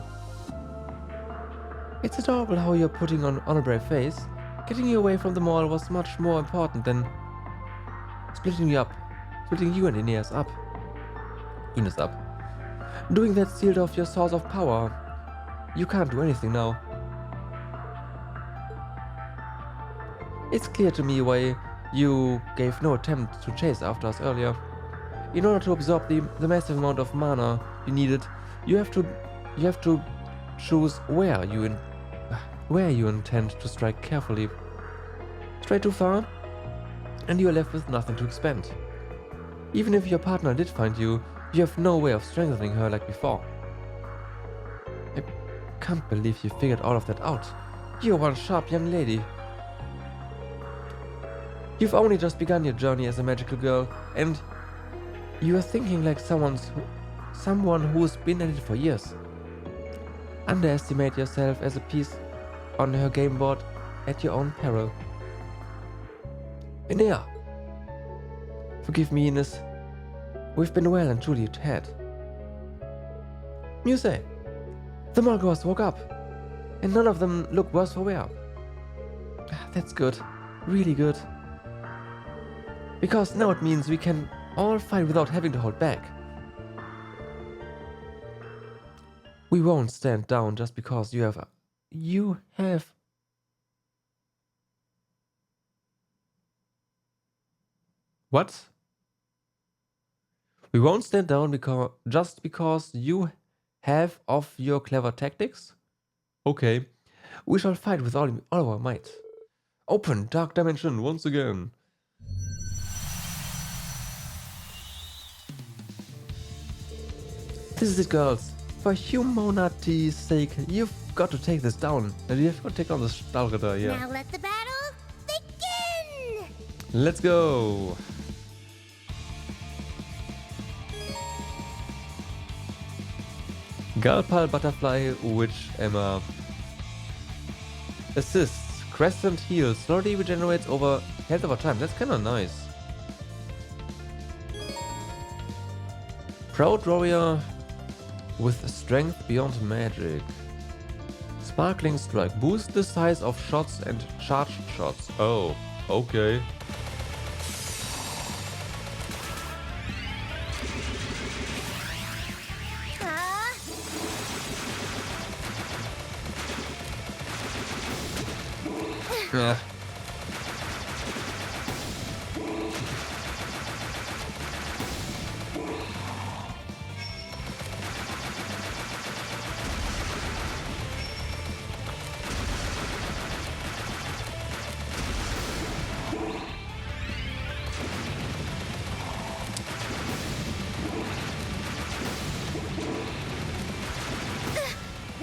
It's adorable how you're putting on a brave face. Getting you away from the mall was much more important than splitting you and Ines up. Doing that sealed off your source of power. You can't do anything now. It's clear to me why you gave no attempt to chase after us earlier. In order to absorb the massive amount of mana you needed, you have to choose where you intend to strike carefully. Stray too far, and you are left with nothing to expend. Even if your partner did find you, you have no way of strengthening her like before. I can't believe you figured all of that out. You're one sharp young lady. You've only just begun your journey as a magical girl, and you are thinking like someone who's been at it for years. Underestimate yourself as a piece on her game board at your own peril. Enea! Forgive me, Ines. We've been well and truly had. Muse! The Mulgors woke up, and none of them look worse for wear. That's good. Really good. Because now it means we can all fight without having to hold back. We won't stand down just because you have. What? We won't stand down just because you have of your clever tactics? Okay. We shall fight with all our might. Open Dark Dimension once again. This is it, girls. For humanity's sake, you've got to take this down. And you've got to take on the Stallritter, yeah. Now let the battle begin! Let's go! Galpal Butterfly Witch Emma. Assists. Crescent heals. Slowly regenerates health over time. That's kinda nice. Proud Warrior with strength beyond magic. Sparkling Strike. Boost the size of shots and charged shots. Oh, okay. Yeah.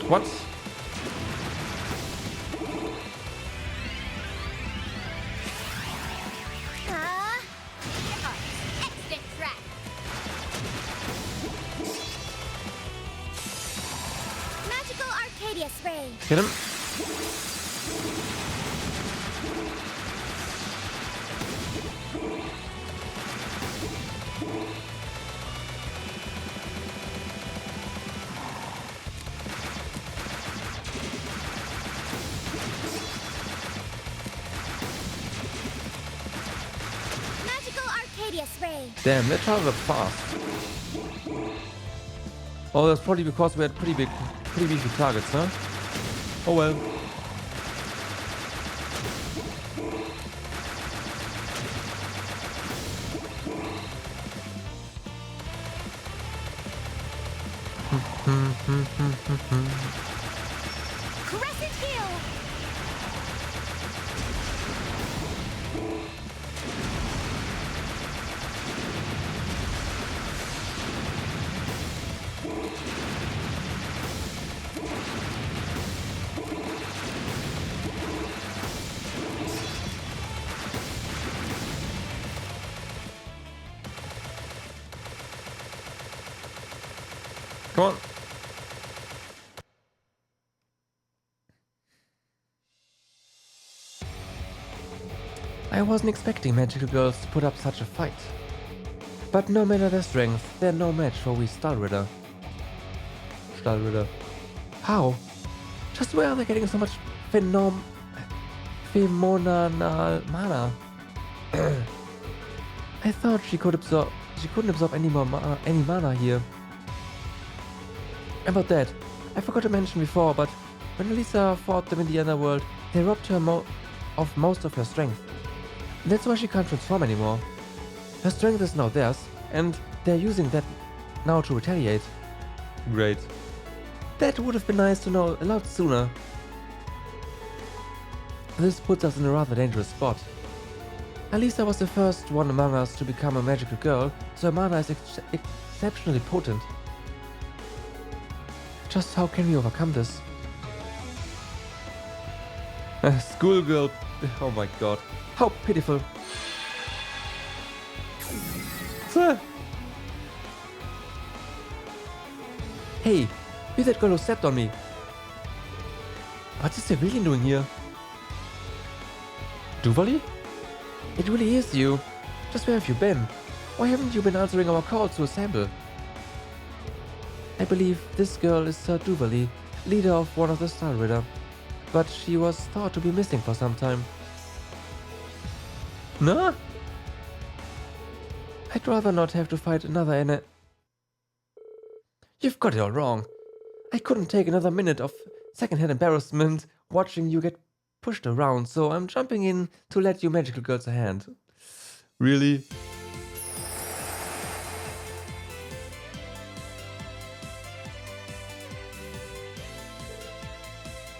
What? Hit him. Damn, that charged up fast. Oh, that's probably because we had pretty beefy targets, huh? Oh well. Crescent heal! Come on. I wasn't expecting magical girls to put up such a fight. But no matter their strength, they're no match for we Stahlritter. How? Just where are they getting so much phenomenal mana? I thought she couldn't absorb any more any mana here. About that, I forgot to mention before, but when Elisa fought them in the underworld, they robbed her of most of her strength. That's why she can't transform anymore. Her strength is now theirs, and they're using that now to retaliate. Great. That would have been nice to know a lot sooner. This puts us in a rather dangerous spot. Elisa was the first one among us to become a magical girl, so her mana is exceptionally potent. Just how can we overcome this? Schoolgirl. Oh my god. How pitiful. Hey, you're that girl who stepped on me. What's this civilian doing here? Duvali? It really is you. Just where have you been? Why haven't you been answering our calls to assemble? I believe this girl is Sir Duvali, leader of one of the Stahlritter, but she was thought to be missing for some time. No? I'd rather not have to fight another You've got it all wrong. I couldn't take another minute of secondhand embarrassment watching you get pushed around, so I'm jumping in to let you magical girls a hand. Really?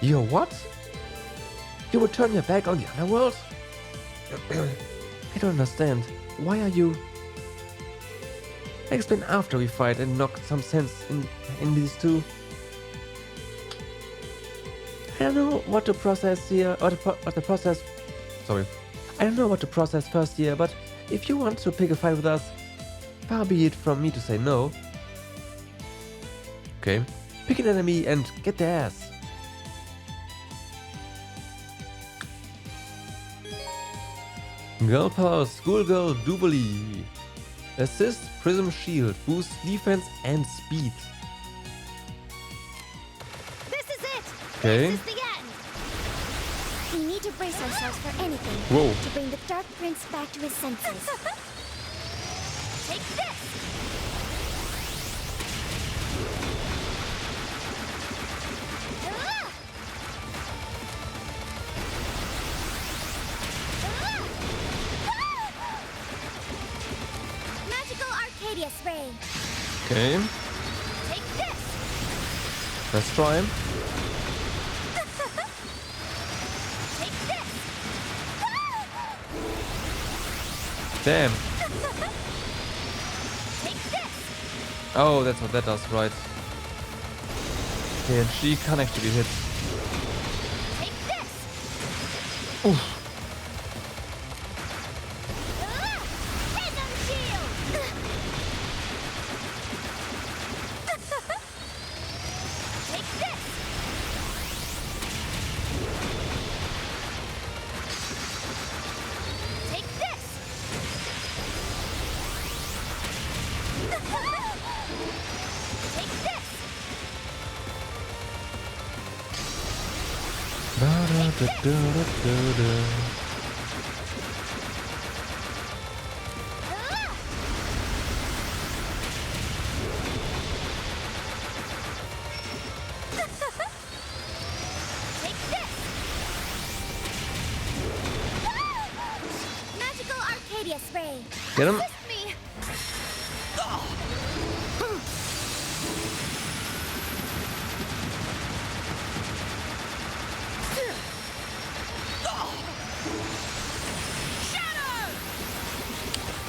You're what? You would turn your back on the underworld? I don't understand. Why are you... Explain after we fight and knock some sense in these two. I don't know what to process here, or what the process... Sorry. I don't know what to process first here, but if you want to pick a fight with us, far be it from me to say no. Okay. Pick an enemy and get their ass. Girl Power Schoolgirl Duvali. Assist, Prism Shield, boost defense and speed. This is it! Okay. This is the end! We need to brace ourselves for anything. Whoa. To bring the Dark Prince back to his senses. Take this! Ray. Okay. Take this. Let's try him. Take this. Damn. Take this. Oh, that's what that does, right. Okay, and she can't actually hit. Take this. Oof. Get him.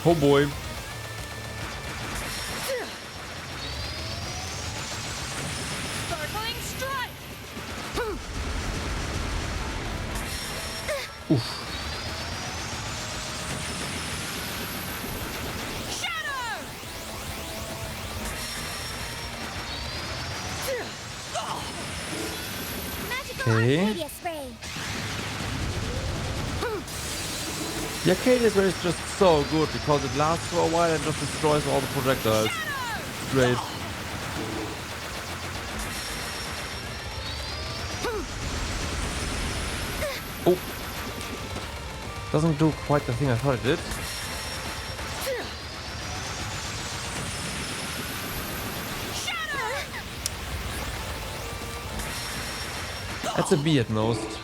Oh boy. Sparkling strike. Oof. Okay. Arcadia spray. The Arcadia spray is just so good because it lasts for a while and just destroys all the projectiles. Great. Oh. Doesn't do quite the thing I thought it did. That's a B at most.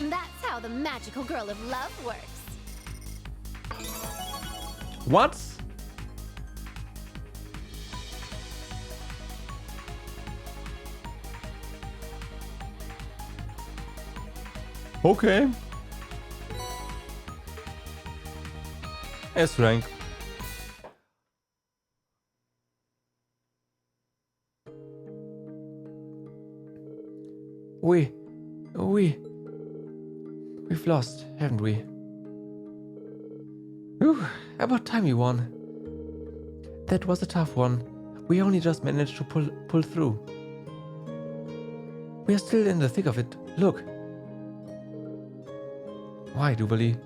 That's how the magical girl of love works. What? Okay. S rank. We've lost, haven't we? Whew, about time we won. That was a tough one. We only just managed to pull through. We are still in the thick of it. Look. Why, Duvalie?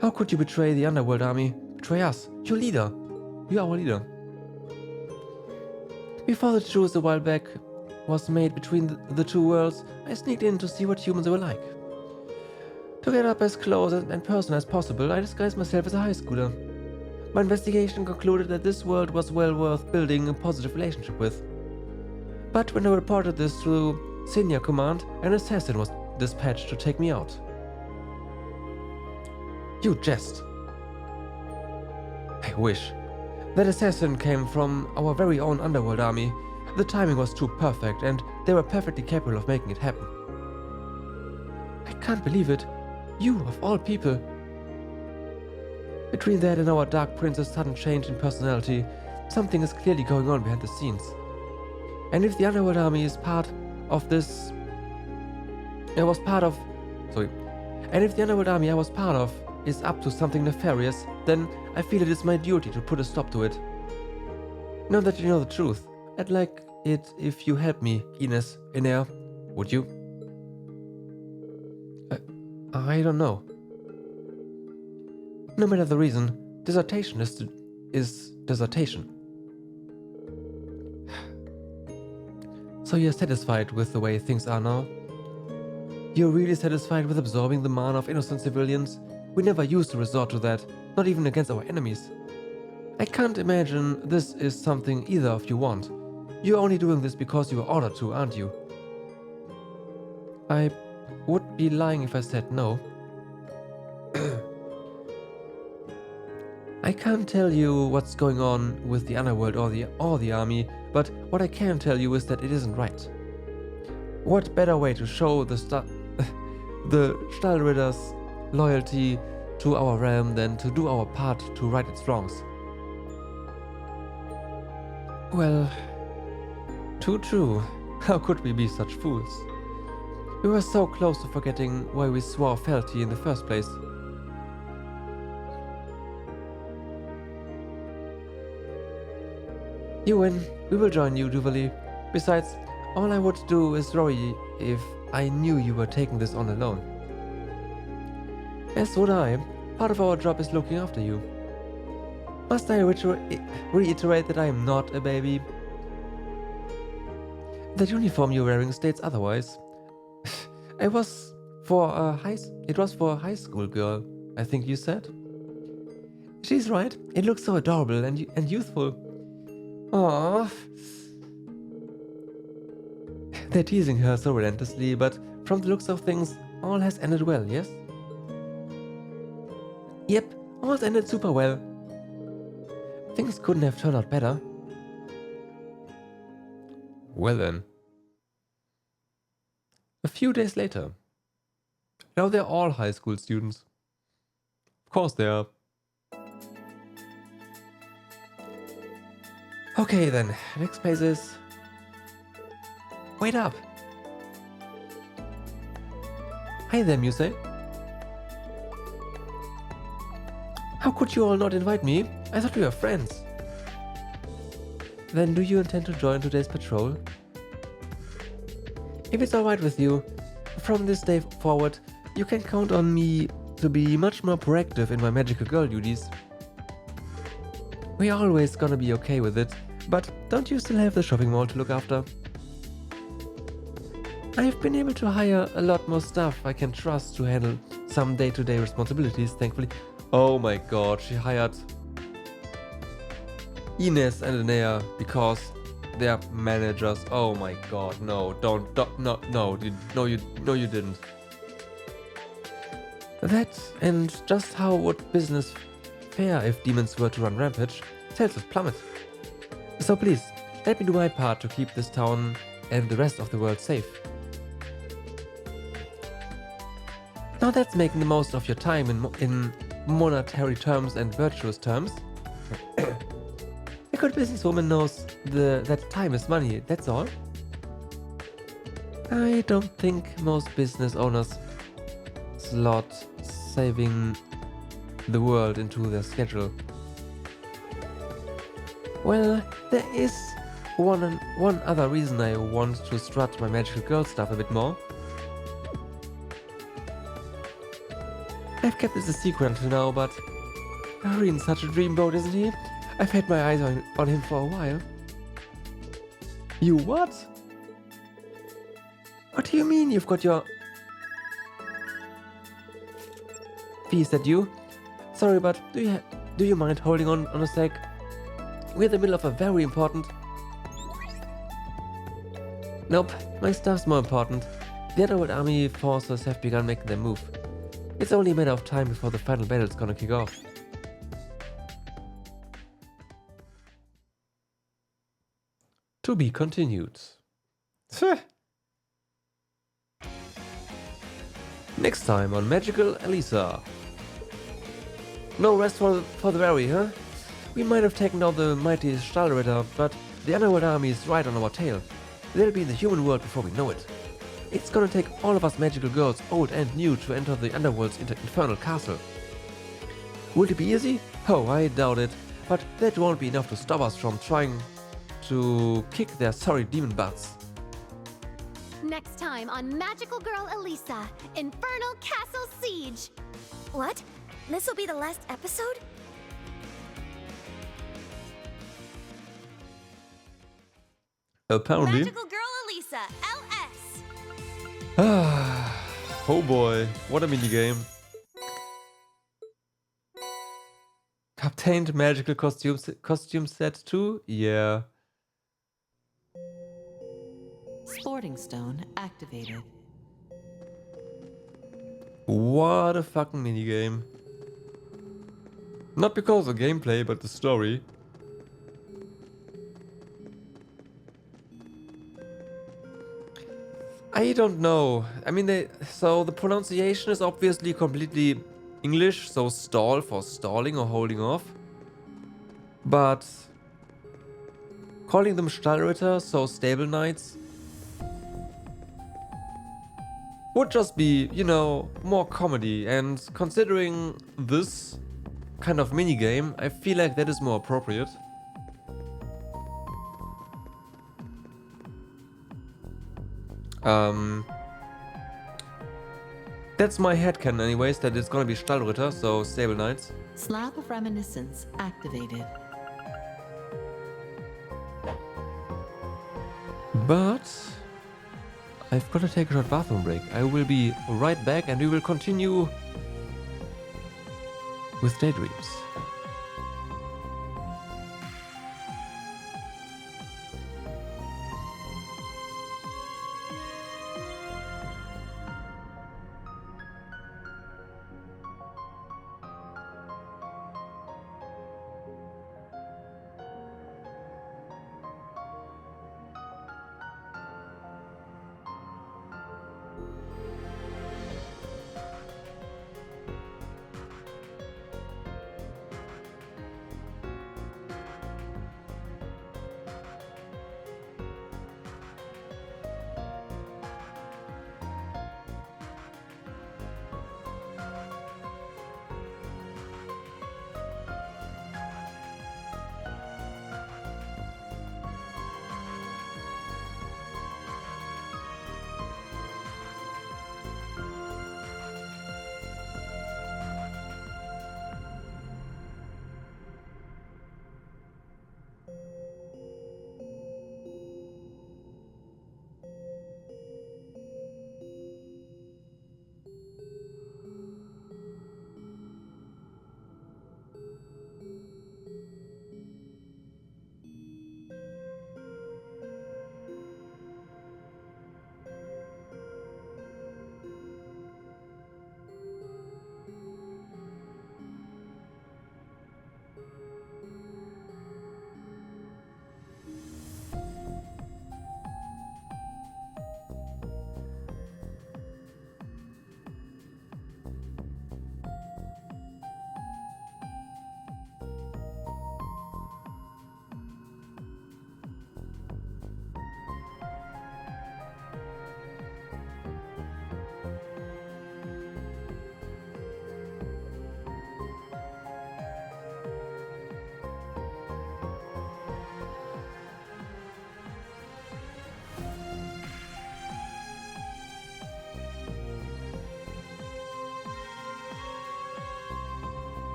How could you betray the Underworld army? Betray us, your leader. You are our leader. Before the truce a while back was made between the two worlds, I sneaked in to see what humans were like. To get up as close and personal as possible, I disguised myself as a high schooler. My investigation concluded that this world was well worth building a positive relationship with. But when I reported this to Senior Command, an assassin was dispatched to take me out. You jest. I wish. That assassin came from our very own Underworld army. The timing was too perfect, and they were perfectly capable of making it happen. I can't believe it. You, of all people. Between that and our Dark Prince's sudden change in personality, something is clearly going on behind the scenes. And if the Underworld army is part of this... And if the Underworld army I was part of is up to something nefarious, then I feel it is my duty to put a stop to it. Now that you know the truth, I'd like it if you help me, Ines, Iner, would you? I don't know. No matter the reason, dissertation is dissertation. So you're satisfied with the way things are now? You're really satisfied with absorbing the mana of innocent civilians? We never used to resort to that, not even against our enemies. I can't imagine this is something either of you want. You're only doing this because you were ordered to, aren't you? I would be lying if I said no. I can't tell you what's going on with the Underworld or the army, but what I can tell you is that it isn't right. What better way to show the Stahlridder's loyalty to our realm than to do our part to right its wrongs? Well, too true. How could we be such fools? We were so close to forgetting why we swore fealty in the first place. You win. We will join you, Duvalie. Besides, all I would do is worry if I knew you were taking this on alone. As would I. Part of our job is looking after you. Must I reiterate that I am not a baby? That uniform you're wearing states otherwise. It was for a high school girl, I think you said. She's right. It looks so adorable and youthful. Aww. They're teasing her so relentlessly, but from the looks of things, all has ended well, yes? Yep, all ended super well. Things couldn't have turned out better. Well then. A few days later. Now they're all high school students. Of course they are. Okay then, next place is... Wait up! Hi there, Muse. How could you all not invite me? I thought we were friends. Then do you intend to join today's patrol? If it's alright with you, from this day forward, you can count on me to be much more proactive in my magical girl duties. We're always gonna be okay with it, but don't you still have the shopping mall to look after? I've been able to hire a lot more staff I can trust to handle some day-to-day responsibilities, thankfully. Oh my god, she hired Ines and Anea because they're managers. Oh my god, no, no, you didn't. That, and just how would business fare if demons were to run rampage? Sales would plummet. So please, let me do my part to keep this town and the rest of the world safe. Now that's making the most of your time in monetary terms and virtuous terms. A good businesswoman knows that time is money, that's all. I don't think most business owners slot saving the world into their schedule. Well, there is one other reason I want to strut my magical girl stuff a bit more. I've kept this a secret until now, but Reen's such a dreamboat, isn't he? I've had my eyes on him for a while. You what? What do you mean you've got your... V, is that you? Sorry, but do you mind holding on a sec? We're in the middle of a very important... Nope, my stuff's more important. The Underworld Army forces have begun making their move. It's only a matter of time before the final battle's gonna kick off. To be continued. Next time on Magical Elisa. No rest for the Reverie, huh? We might have taken out the mighty Stahlritter, but the Underworld Army is right on our tail. They'll be in the human world before we know it. It's gonna take all of us magical girls, old and new, to enter the Underworld's infernal castle. Will it be easy? Oh, I doubt it, but that won't be enough to stop us from trying to kick their sorry demon butts. Next time on Magical Girl Elisa, Infernal Castle Siege. What? This will be the last episode? Apparently. Magical Girl Elisa, LS. Oh boy, what a minigame. Obtained magical costume set too? Yeah. Sporting Stone activated. What a fucking minigame. Not because of the gameplay, but the story. I don't know. I mean, so the pronunciation is obviously completely English, so stall for stalling or holding off. But calling them Stahlritter, so stable knights, would just be, you know, more comedy. And considering this kind of minigame, I feel like that is more appropriate. That's my headcanon anyways, that it's gonna be Stahlritter, so stable knights. Slab of Reminiscence activated. But I've got to take a short bathroom break. I will be right back and we will continue with Daydreams.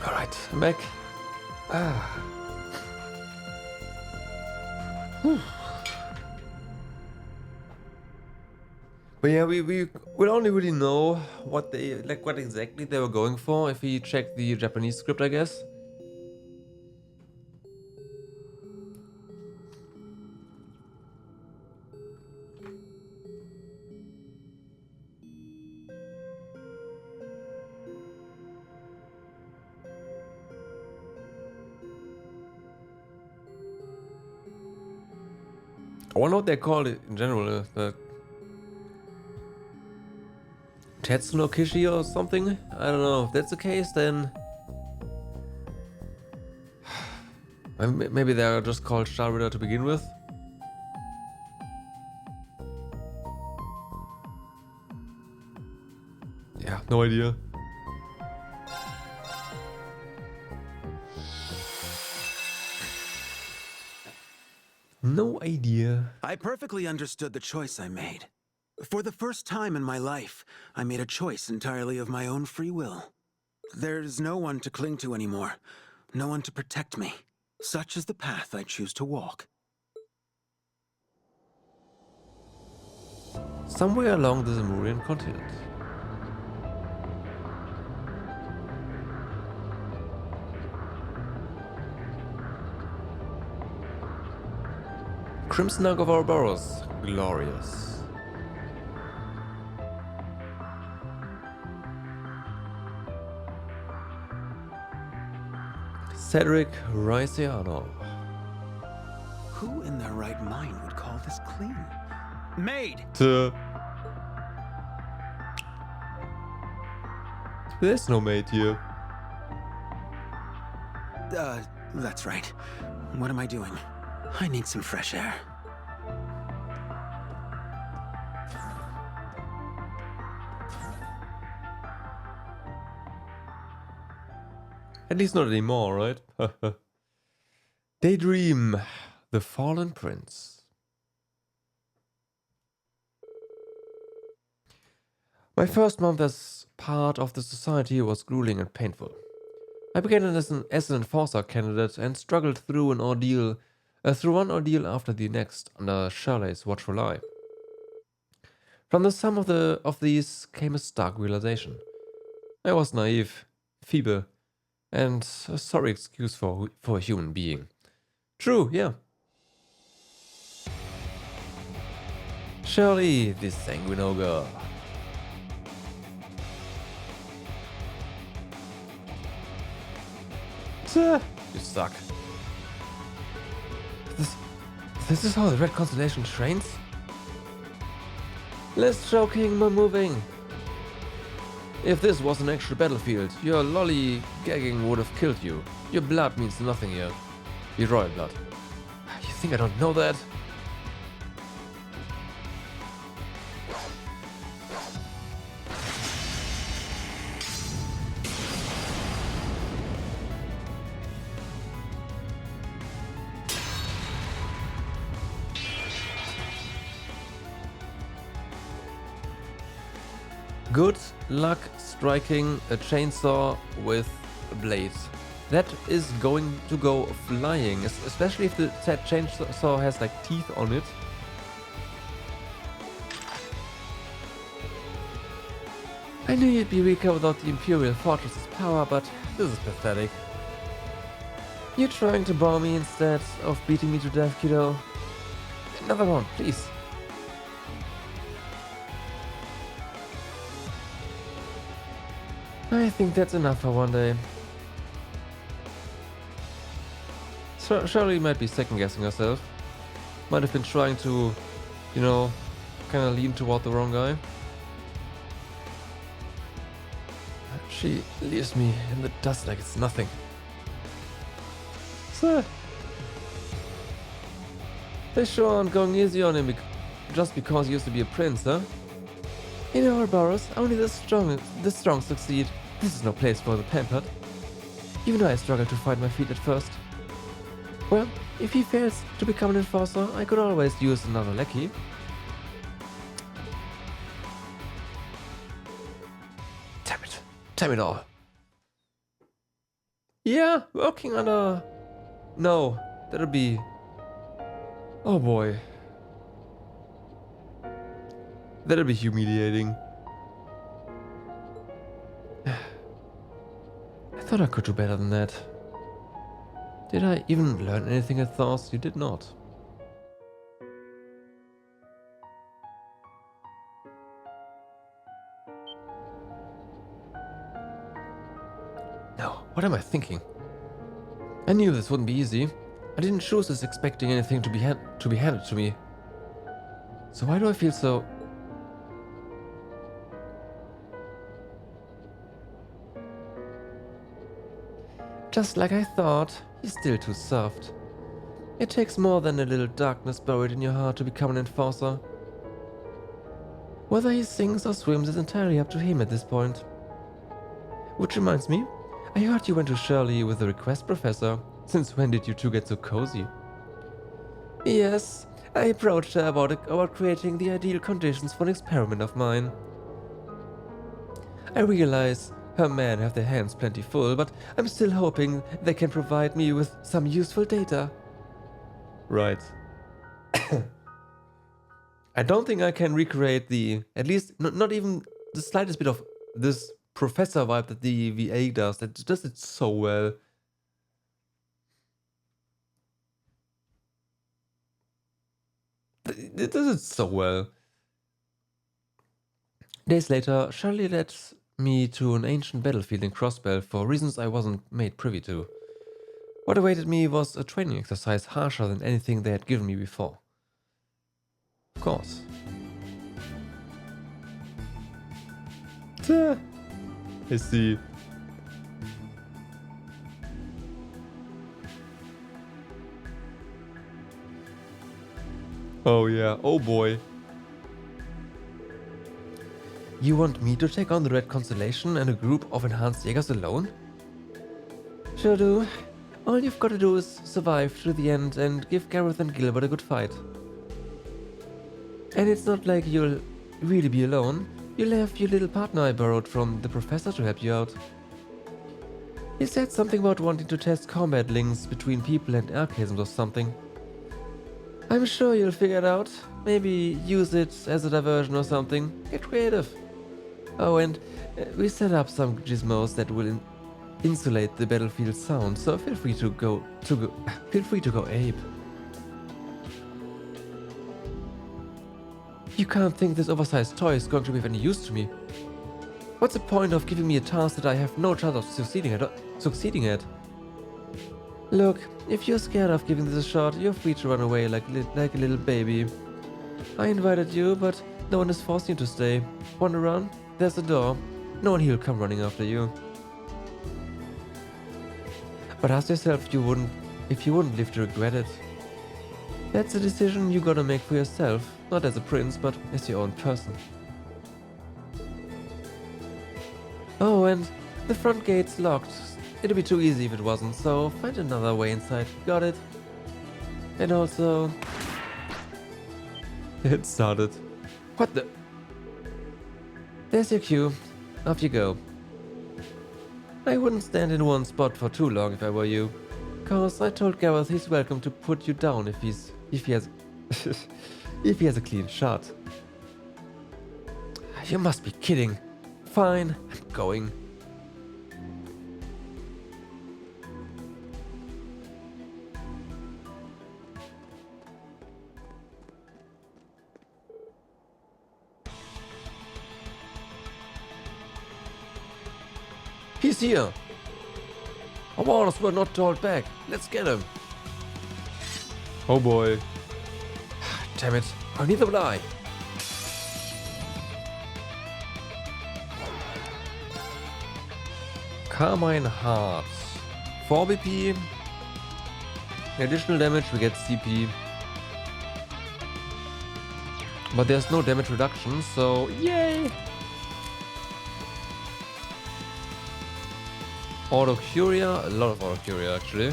Alright, I'm back. Whew. But yeah, we will only really know what they what exactly they were going for if we check the Japanese script, I guess. I wonder what they call it in general. Tetsuno Kishi or something? I don't know. If that's the case, then maybe they're just called Star Rider to begin with. Yeah, no idea. No idea. I perfectly understood the choice I made. For the first time in my life, I made a choice entirely of my own free will. There's no one to cling to anymore, no one to protect me. Such is the path I choose to walk. Somewhere along the Zemurian continent. Crimson Ark of Ouroboros, glorious. Cedric Raisiano. Who in their right mind would call this clean? Maid! There's no maid here. That's right. What am I doing? I need some fresh air. At least not anymore, right? Daydream, the Fallen Prince. My first month as part of the society was grueling and painful. I began as an enforcer candidate and struggled through one ordeal after the next under Shirley's watchful eye. From the sum of these came a stark realization. I was naive, feeble, and a sorry excuse for a human being. True, yeah. Shirley, the sanguine ogre. You suck. This is how the Red Constellation trains? Less joking, more moving. If this was an actual battlefield, your lollygagging would have killed you. Your blood means nothing here. Your royal blood. You think I don't know that? Good luck striking a chainsaw with a blade. That is going to go flying, especially if the chainsaw has like teeth on it. I knew you'd be weaker without the Imperial Fortress's power, but this is pathetic. You're trying to bomb me instead of beating me to death, kiddo. Another one, please. I think that's enough for one day. Shirley might be second-guessing herself. Might have been trying to, you know, kind of lean toward the wrong guy. She leaves me in the dust like it's nothing. So, they sure aren't going easy on him just because he used to be a prince, huh? In Ouroboros, only the strong succeed. This is no place for the pampered. Even though I struggled to find my feet at first. Well, if he fails to become an enforcer, I could always use another lackey. Damn it all. Yeah, working on a... No, that'll be... Oh boy. That'll be humiliating. I thought I could do better than that. Did I even learn anything at Thor's? You did not. No, what am I thinking? I knew this wouldn't be easy. I didn't choose this expecting anything to be handed to me. So why do I feel so... Just like I thought, he's still too soft. It takes more than a little darkness buried in your heart to become an enforcer. Whether he sings or swims is entirely up to him at this point. Which reminds me, I heard you went to Shirley with a request, Professor. Since when did you two get so cozy? Yes, I approached her about creating the ideal conditions for an experiment of mine. I realize her men have their hands plenty full, but I'm still hoping they can provide me with some useful data. Right. I don't think I can recreate the, at least not even the slightest bit of this professor vibe that the VA does. That does it so well. It does it so well. Days later, Shirley led me to an ancient battlefield in Crossbell for reasons I wasn't made privy to. What awaited me was a training exercise harsher than anything they had given me before. Of course. I see. Oh yeah, oh boy. You want me to take on the Red Constellation and a group of enhanced Jaegers alone? Sure do. All you've got to do is survive to the end and give Gareth and Gilbert a good fight. And it's not like you'll really be alone. You'll have your little partner I borrowed from the professor to help you out. He said something about wanting to test combat links between people and archaisms or something. I'm sure you'll figure it out. Maybe use it as a diversion or something. Get creative. Oh, and we set up some gizmos that will insulate the battlefield sound, so feel free to go ape. You can't think this oversized toy is going to be of any use to me. What's the point of giving me a task that I have no chance of succeeding at? Look, if you're scared of giving this a shot, you're free to run away like a little baby. I invited you, but no one is forcing you to stay. Want to run? There's the door. No one here will come running after you. But ask yourself if you wouldn't live to regret it. That's a decision you gotta make for yourself, not as a prince, but as your own person. Oh, and the front gate's locked. It'd be too easy if it wasn't, so find another way inside. Got it? And also... It started. What the... There's your cue. Off you go. I wouldn't stand in one spot for too long if I were you. Cause I told Gareth he's welcome to put you down if he has if he has a clean shot. You must be kidding. Fine, I'm going. He's here! Our orders were not told back. Let's get him! Oh boy. Damn it, neither will I. Carmine Heart. 4 BP. Additional damage, we get CP. But there's no damage reduction, so yay! Autocuria, a lot of Autocuria actually.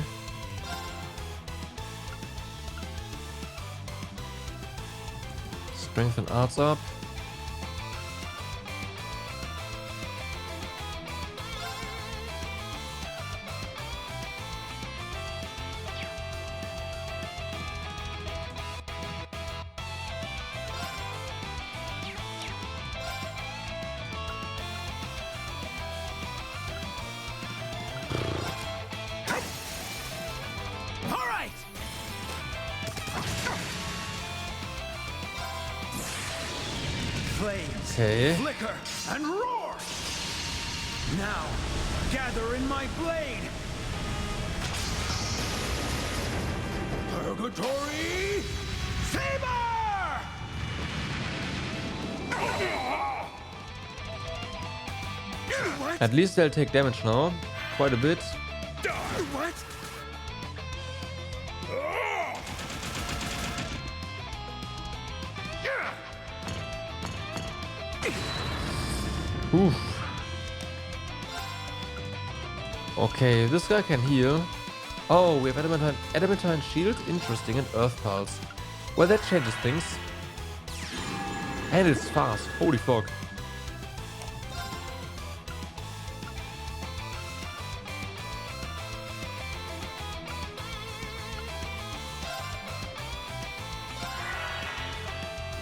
Strength and arts up. flames Okay. flicker and roar. Now, gather in my blade. Purgatory Saber! What? At least they'll take damage now. Quite a bit. What? Oof. Okay, this guy can heal. Oh, we have adamantine shield, interesting, and earth pulse. Well, that changes things. And it's fast. Holy fuck.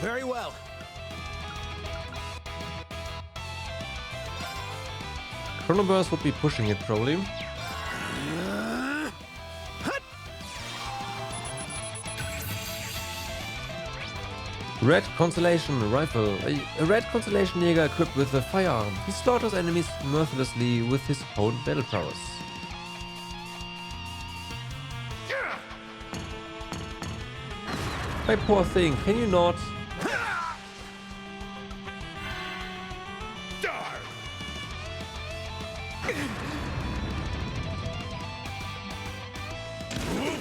Very well. Chronoburst would be pushing it probably. Red Constellation Rifle. A red Constellation Jäger equipped with a firearm. He slaughters enemies mercilessly with his own battle prowess. My poor thing, can you not?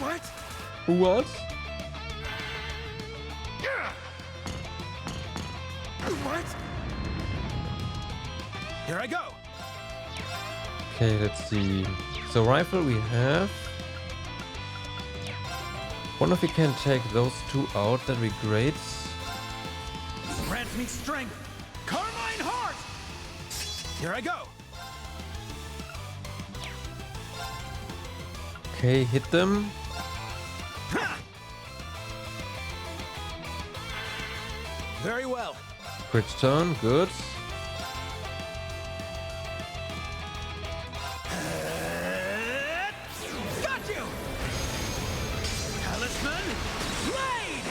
What? What? What? Here I go. Okay, let's see. So rifle we have. Wonder if we can take those two out, that'd be great. Grant me strength. Carmine Heart. Here I go. Okay, hit them. Very well. Crit turn, good. Got you. Talisman Blade.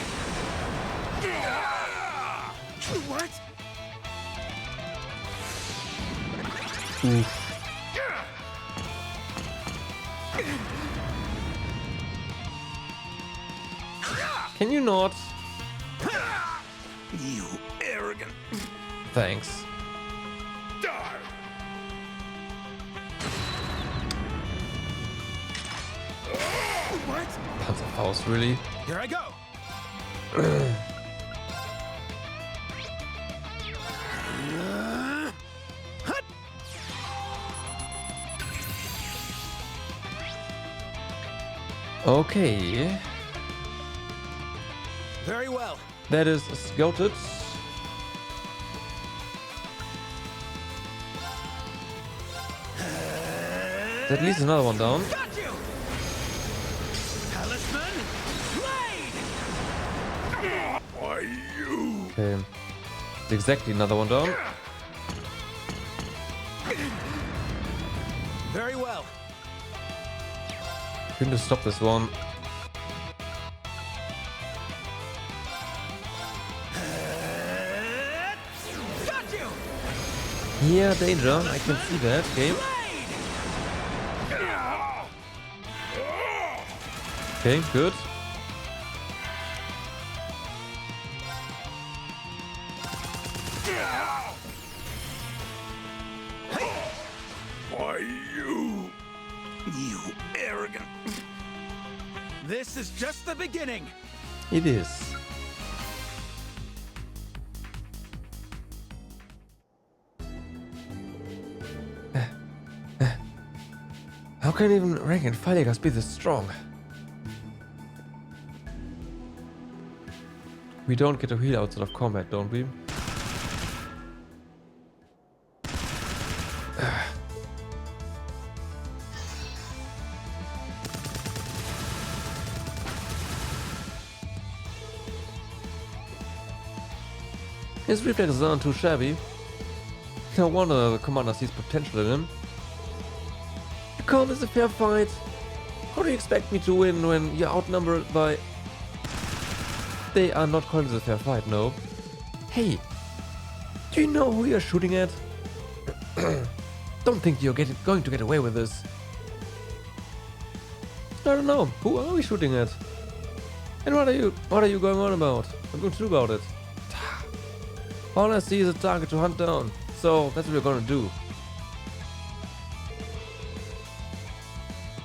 What? Oof. Can you not? You arrogant. Thanks. What? Panzerfaust, really? Here I go. Okay. Very well. That is scouted. At least another one down. Got you. Talisman Blade. Why you? Okay. It's exactly another one down. Very well. Couldn't have stopped this one. Got you. Yeah, danger. I can see that. Okay. Okay, good. Why you? You arrogant. This is just the beginning. It is. How can even rank and file Jägers be this strong? We don't get to heal outside of combat, don't we? His reflexes aren't too shabby. No wonder the commander sees potential in him. You call this a fair fight? How do you expect me to win when you're outnumbered by... They are not calling this a fair fight, no. Hey, Do you know who you're shooting at? Don't think you're going to get away with this. I don't know. Who are we shooting at? And what are you going on about? What are you going to do about it? All I see is a target to hunt down. So that's what we're gonna do.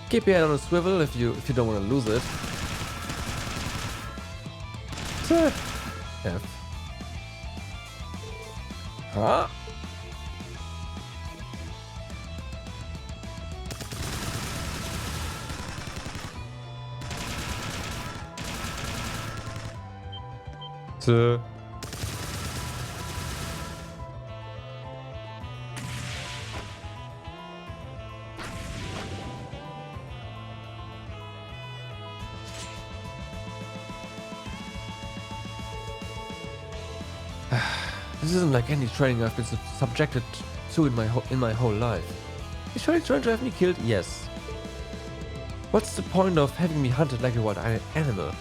Keep your head on a swivel if you don't want to lose it. F. Huh? T. This isn't like any training I've been subjected to in my whole life. Is Shirley trying to have me killed? Yes. What's the point of having me hunted like a wild animal?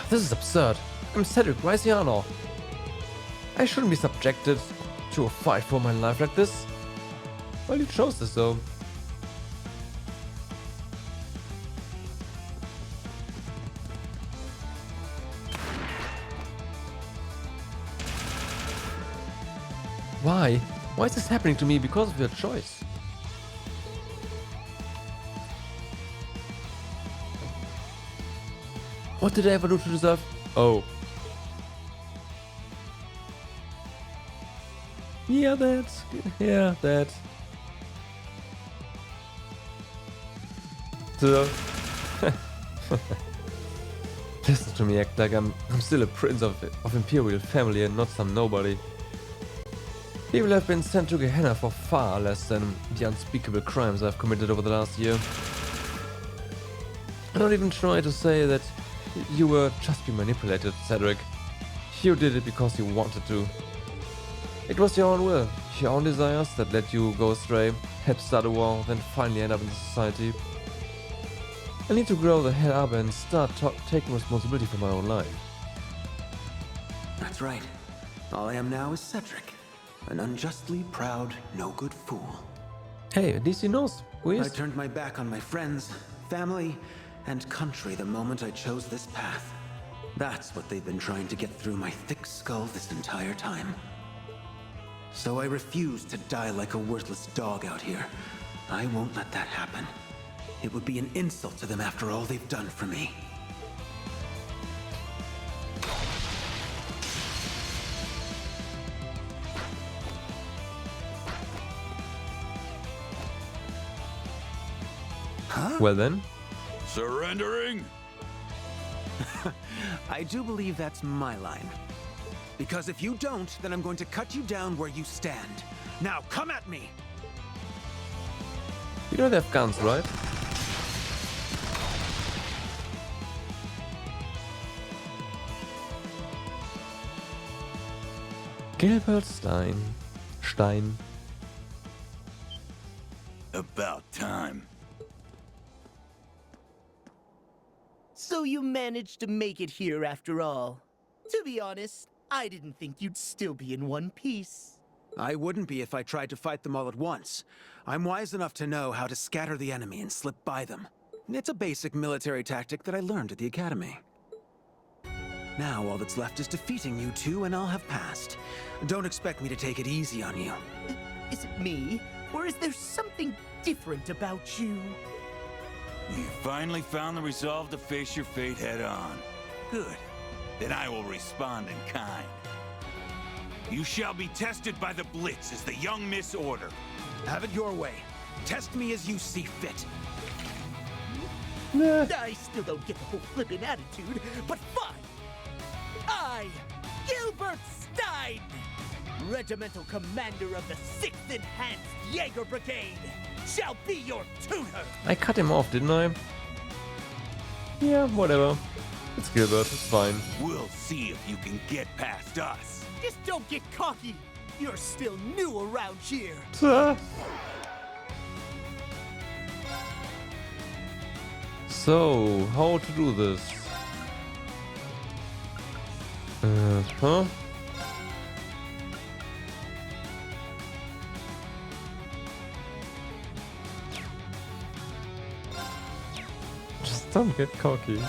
This is absurd. I'm Cedric Graciano. I shouldn't be subjected to a fight for my life like this. Well, you chose this though. Why? Why is this happening to me because of your choice? What did I ever do to deserve? Oh. Yeah, that. Yeah, that. So. Listen to me act like I'm still a prince of imperial family and not some nobody. People have been sent to Gehenna for far less than the unspeakable crimes I've committed over the last year. I'm not even trying to say that you were just being manipulated, Cedric. You did it because you wanted to. It was your own will, your own desires that let you go astray, help start a war, then finally end up in society. I need to grow the hell up and start taking responsibility for my own life. That's right. All I am now is Cedric, an unjustly proud, no-good fool. Hey, at least he knows who he is. I turned my back on my friends, family, and country the moment I chose this path. That's what they've been trying to get through my thick skull this entire time. So I refuse to die like a worthless dog out here. I won't let that happen. It would be an insult to them after all they've done for me. Huh? Well then. Surrendering? I do believe that's my line. Because if you don't, then I'm going to cut you down where you stand. Now, come at me! You don't have guns, right? Gilbert Stein. About time. So you managed to make it here after all. To be honest, I didn't think you'd still be in one piece. I wouldn't be if I tried to fight them all at once. I'm wise enough to know how to scatter the enemy and slip by them. It's a basic military tactic that I learned at the academy. Now all that's left is defeating you two and I'll have passed. Don't expect me to take it easy on you. Is it me? Or is there something different about you? You finally found the resolve to face your fate head on. Good. Then I will respond in kind. You shall be tested by the Blitz as the young Miss Order. Have it your way. Test me as you see fit. I still don't get the whole flippin' attitude, but fine. I, Gilbert Stein, Regimental Commander of the 6th Enhanced Jaeger Brigade, shall be your tutor. I cut him off, didn't I? Yeah, whatever. It's Gilbert, it's fine. We'll see if you can get past us. Just don't get cocky. You're still new around here. So, how to do this? Huh? Just don't get cocky.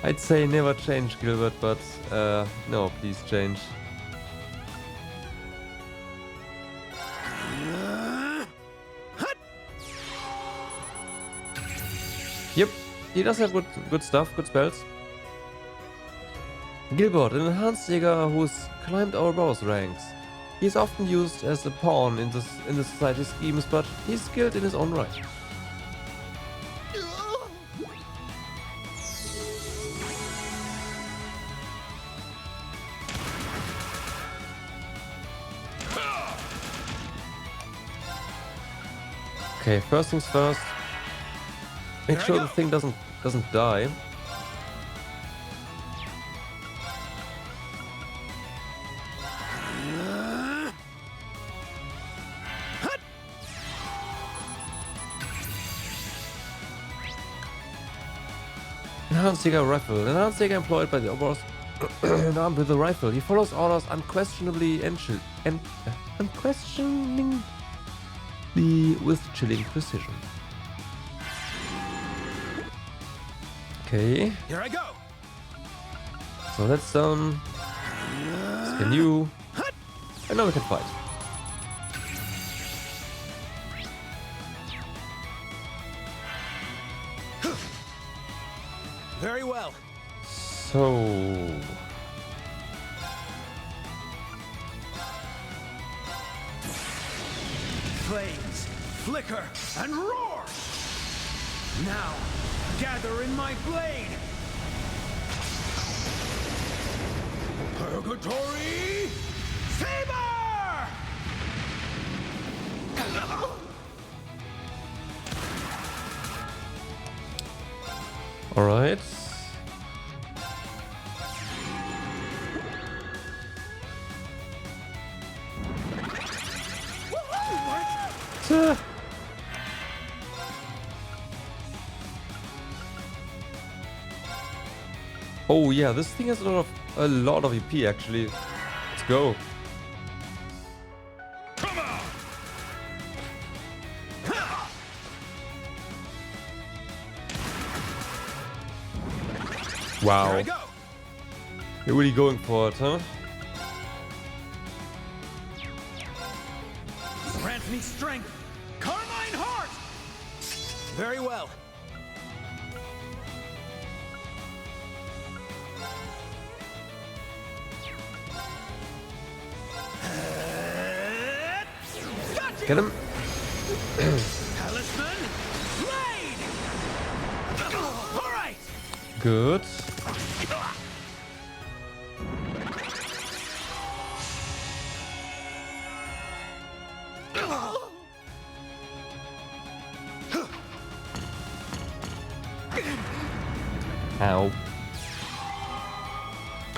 I'd say never change, Gilbert, but no, please change. Yep, he does have good stuff, good spells. Gilbert, an enhanced Jäger who's climbed our boss ranks. He's often used as a pawn in the society's schemes, but he's skilled in his own right. Okay, first things first. Make sure the thing doesn't die. Enhanced Jäger rifle. Enhanced Jäger employed by the boss armed with a rifle. He follows orders unquestionably unquestioningly with chilling precision. Okay. Here I go. So that's done. Scan you. And now we can fight. Very well. So flames flicker and roar. Now, gather in my blade. Purgatory Saber! all right. Oh yeah, this thing has a lot of EP actually. Let's go. Wow. You're really going for it, huh? Grant me strength, Carmine Heart! Very well. Get him. Talisman, blade! All right. Good. Ow.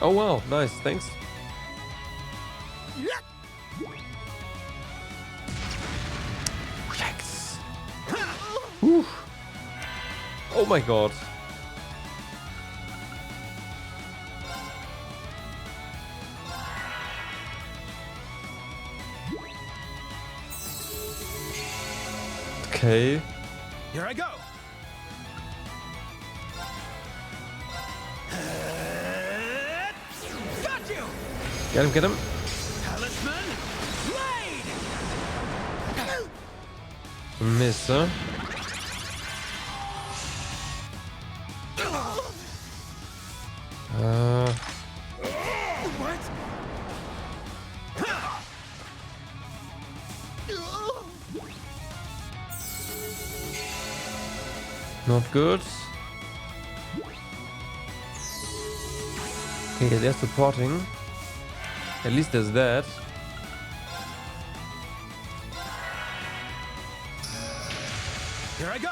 Oh wow, nice, thanks. Yikes. Whew. Oh my god. Okay. Here I go. Got you. Get him, get him. Talisman, blade. Miss, huh? What? Not good. Okay, they're supporting. At least there's that. Here I go!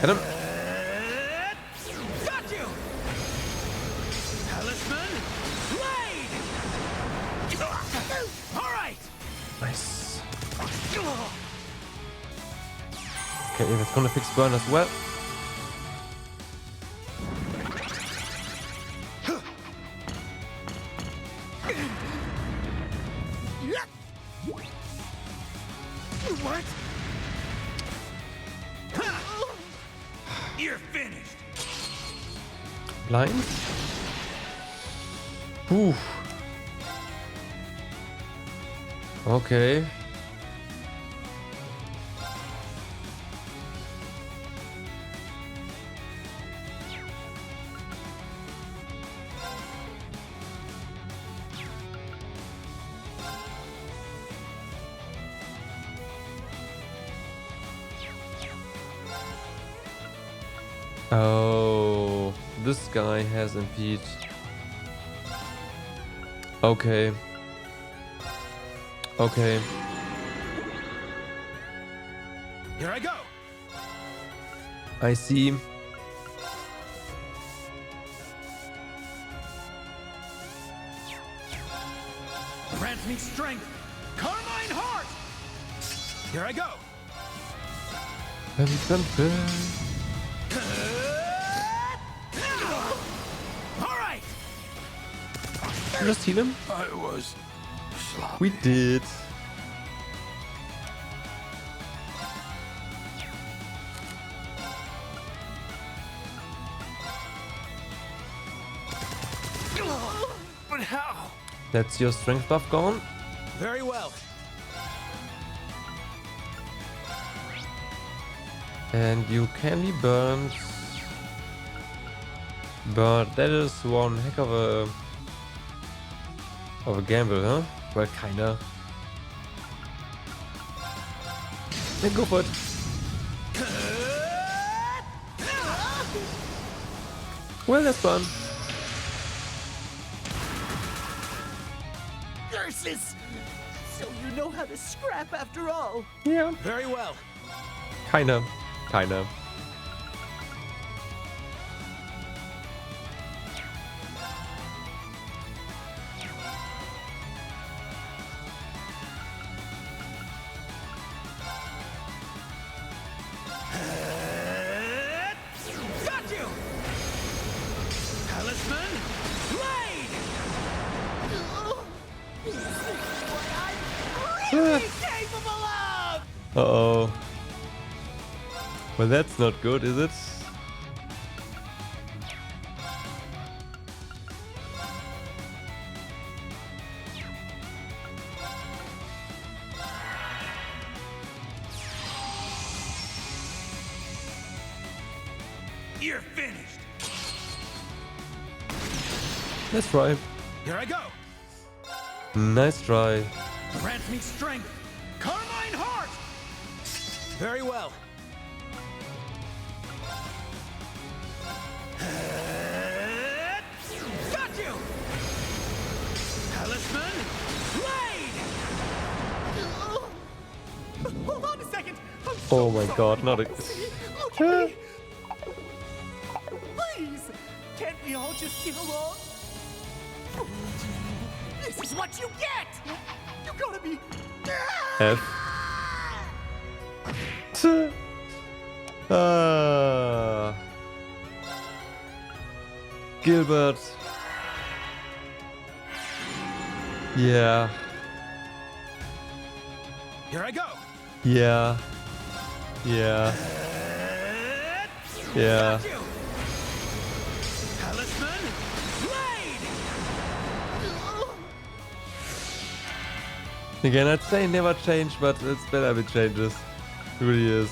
Hit him. Got you! Talisman, blade! All right! Nice. Okay, that's gonna fix burn as well. What? You're finished. Blind. Whew. Okay. Oh, this guy has impede. Okay. Okay. Here I go! I see. Grant me strength! Carmine Heart! Here I go! All right! Just heal him? I was sloppy. We did. But how? That's your strength buff gone. Very well. And you can be burned. But that is one heck of a gamble, huh? Well, kinda. Yeah, go for it. Well, that's fun. Curses! So you know how to scrap after all. Yeah. Very well. Kinda. Kinda. Got you! Talisman, blade! Really capable of! Uh-oh. Well, that's not good, is it? You're finished. Let's try. Here I go! Nice try. Grant me strength! Carmine Heart! Very well. Got you! Talisman, blade! Hold on a second! Oh my god, not a... Okay. Please! Can't we all just get along? This is what you get! You gotta be... F. Gilbert. Yeah. Here I go! Yeah. Yeah. Yeah. Got you! Talisman, blade! Again, I'd say never change, but it's better if it changes. It really is.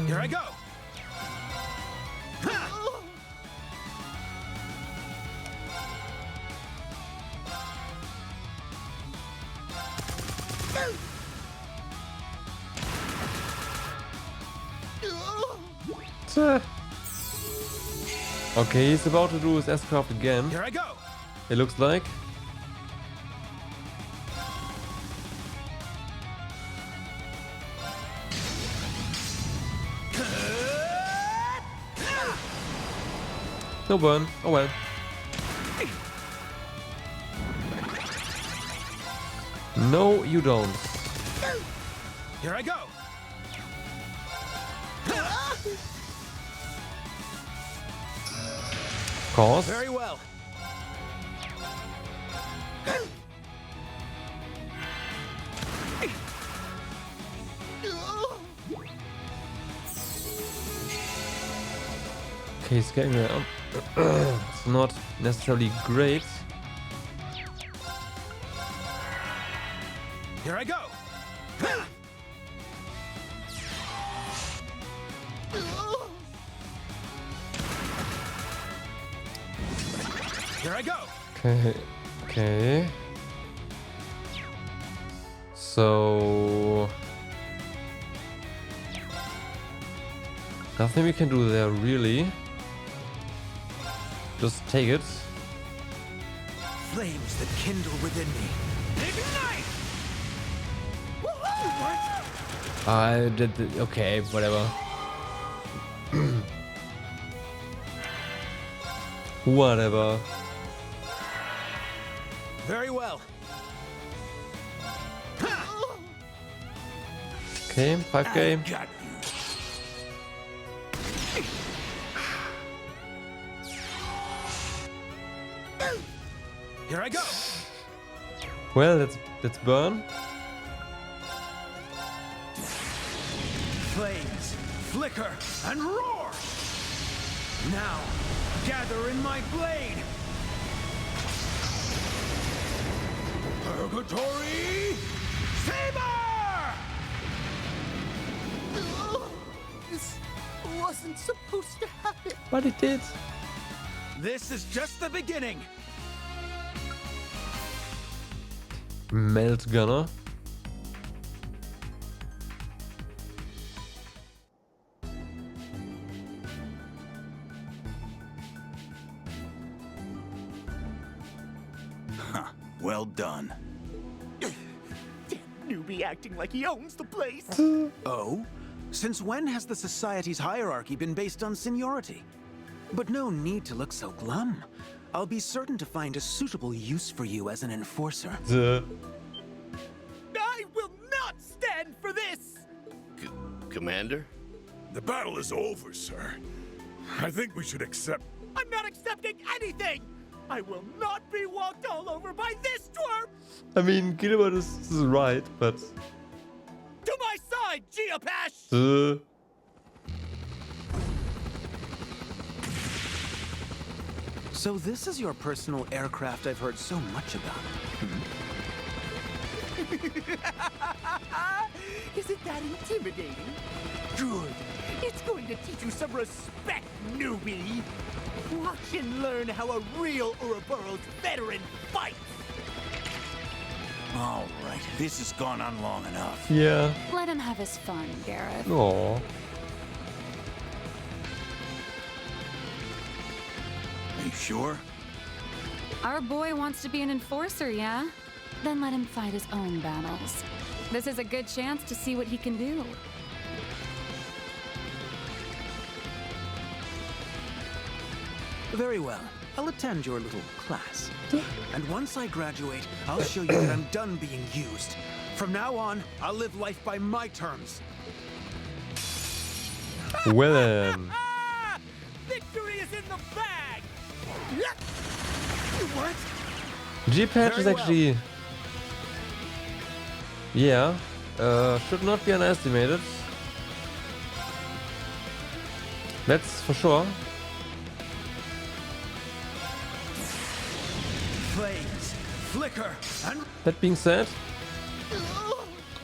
Here I go! Okay, he's about to do his S-craft again. Here I go. It looks like. No burn. Oh well. No, you don't. Here I go. Course. Very well. Okay, he's getting there. It's not necessarily great. Here I go. Here I go. Okay. Okay. So nothing we can do there really. Just take it. Flames that kindle within me. Ignite! I did the, okay, whatever. Whatever. Very well. Okay, 5K. Got Here I go. Well, let's burn. Flames flicker and roar. Now, gather in my blade. Purgatory Saber! This wasn't supposed to happen. But it did. This is just the beginning. Melt Gunner. Huh. Well done. Damn newbie acting like he owns the place. Oh? Since when has the society's hierarchy been based on seniority? But no need to look so glum. I'll be certain to find a suitable use for you as an enforcer. I will not stand for this! Commander? The battle is over, sir. I think we should accept... I'm not accepting anything! I will not be walked all over by this twerp! I mean, Gilbert is right, but... To my side, Geopash! So this is your personal aircraft I've heard so much about. Isn't that intimidating? Good. It's going to teach you some respect, newbie. Watch and learn how a real Ouroboros veteran fights. All right, this has gone on long enough. Yeah. Let him have his fun, Gareth. Aww. Are you sure? Our boy wants to be an enforcer, yeah? Then let him fight his own battles. This is a good chance to see what he can do. Very well. I'll attend your little class. And once I graduate, I'll show you that I'm done being used. From now on, I'll live life by my terms. Well then. Victory is in the bag! What? G-Patch is actually... Yeah. Should not be underestimated. That's for sure. Flames flicker and... That being said...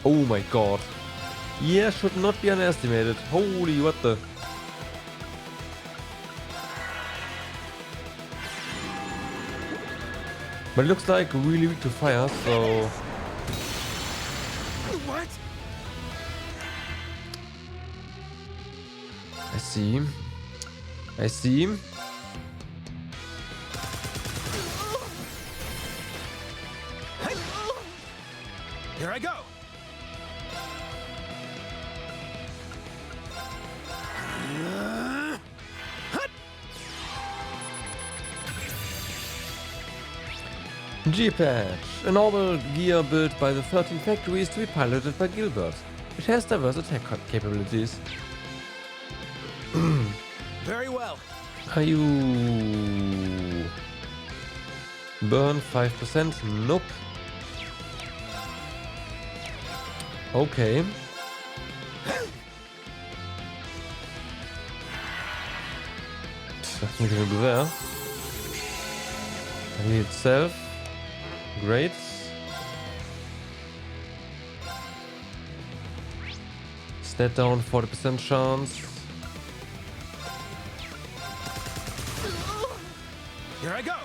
Oh my god. Yeah, should not be underestimated. Holy, what the... But it looks like really weak to fire, so... What? I see. I see. Here I go. G-Patch, a novel gear built by the 13 factories to be piloted by Gilbert. It has diverse attack capabilities. Very well. Are you... Burn 5%? Nope. Okay. Nothing to do there. Heal itself. Great. Stat down, 40% chance. Here I go.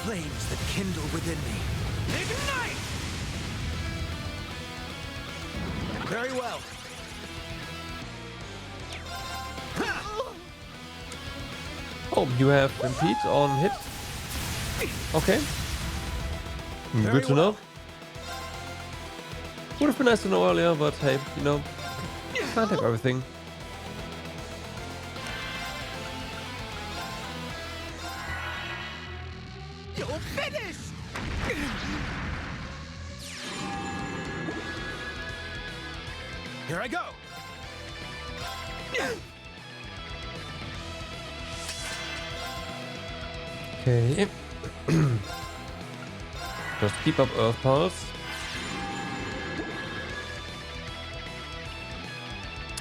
Flames that kindle within me. Ignite! Very well. Oh, you have impede on hit. Okay. Good to know. Would have been nice to know earlier, but hey, you know, can't have everything. You're finished! Here I go. Okay. Just keep up Earth Pulse.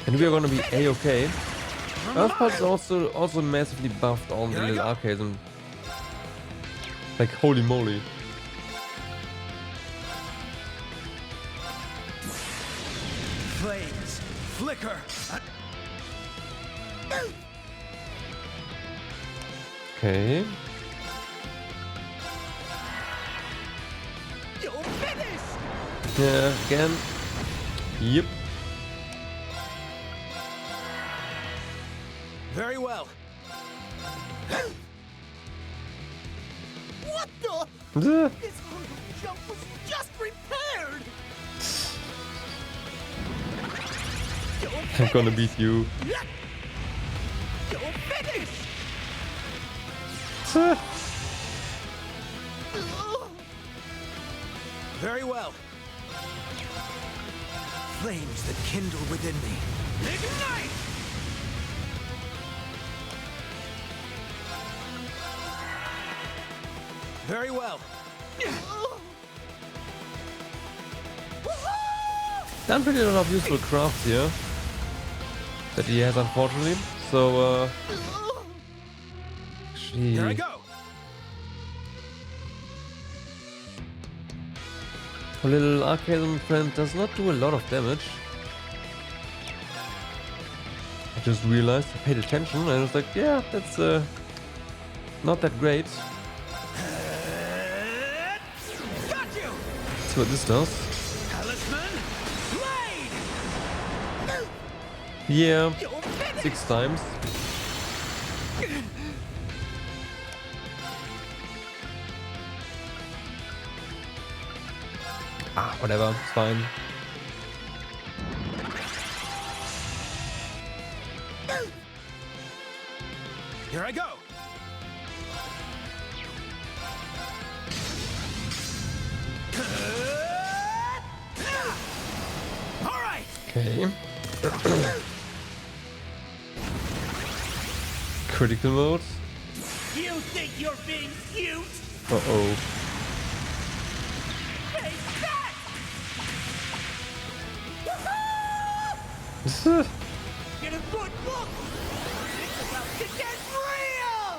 And we are gonna be A-okay. Earth Pulse is also massively buffed on the little arcades and like holy moly. Flames flicker. Okay. You're finished! Yeah, again. Yep. Very well. What the? Duh. This little jump was just repaired! I'm gonna beat you. You're finished! Very well. Flames that kindle within me. Ignite! Very well. Done pretty lot of useful crafts here that he has, unfortunately. So, actually, Here I go. a little arcade friend does not do a lot of damage. I just realized, I paid attention, and I was like, yeah, that's not that great. Let's see what this does. Yeah, 6 times. Ah, whatever, it's fine. Here I go. All right. Okay. Critical mode. You think you're being cute? Uh-oh. Take that! Get a good look! It's about to get real!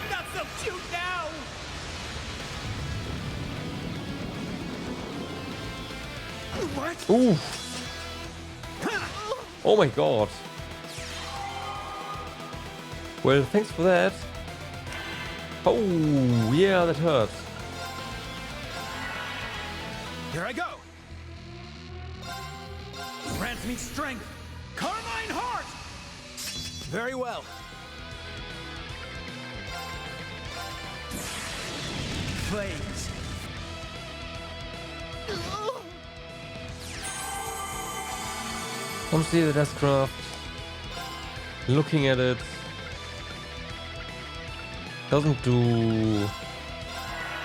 Not so cute now! What? Ooh. Oh my god. Well, thanks for that. Oh, yeah, that hurt. Here I go! Grant me strength! Carmine Heart! Very well. Flames. Come see the Deathcraft. Looking at it. Doesn't do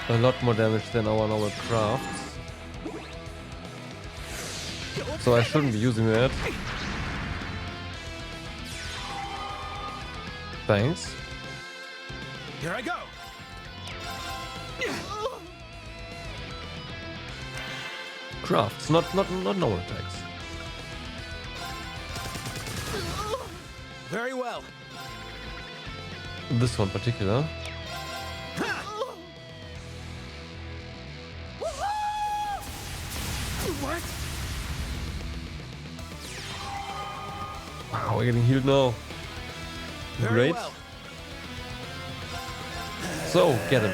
a lot more damage than our normal crafts. So I shouldn't be using that. Thanks. Here I go. Crafts, not normal attacks. Very well. This one particular. What? Wow, we're getting healed now. Great. Well. So, get him.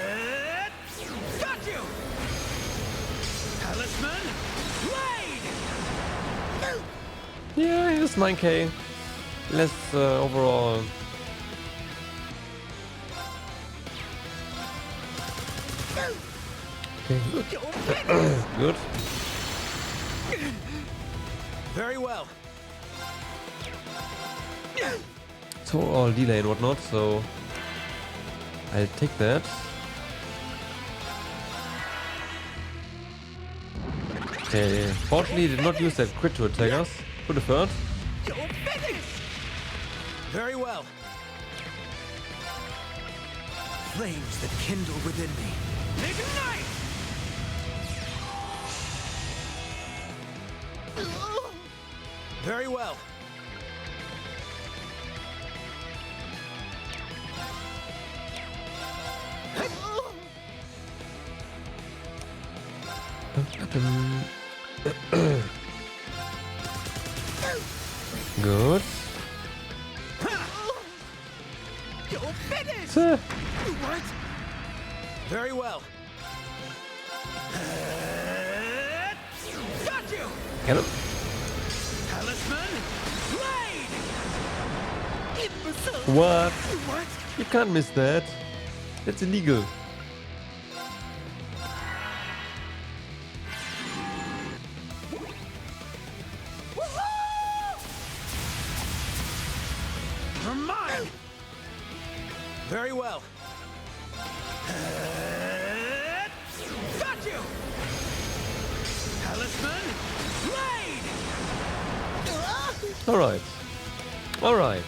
Got you. Talisman. Blade. Yeah, he was 9k. Less overall. Okay. Good. Very well. So all delay and whatnot, so I'll take that. Okay, fortunately did not use that crit to attack us. Could have hurt. Very well. Flames that kindle within me. Ignite! Very well. Good. What? Very well. Got you. Get him. Talisman. Blade. Imbecile. What? What? You can't miss that. That's illegal. You're mine. Very well. Got you. Talisman. Blade. All right. All right.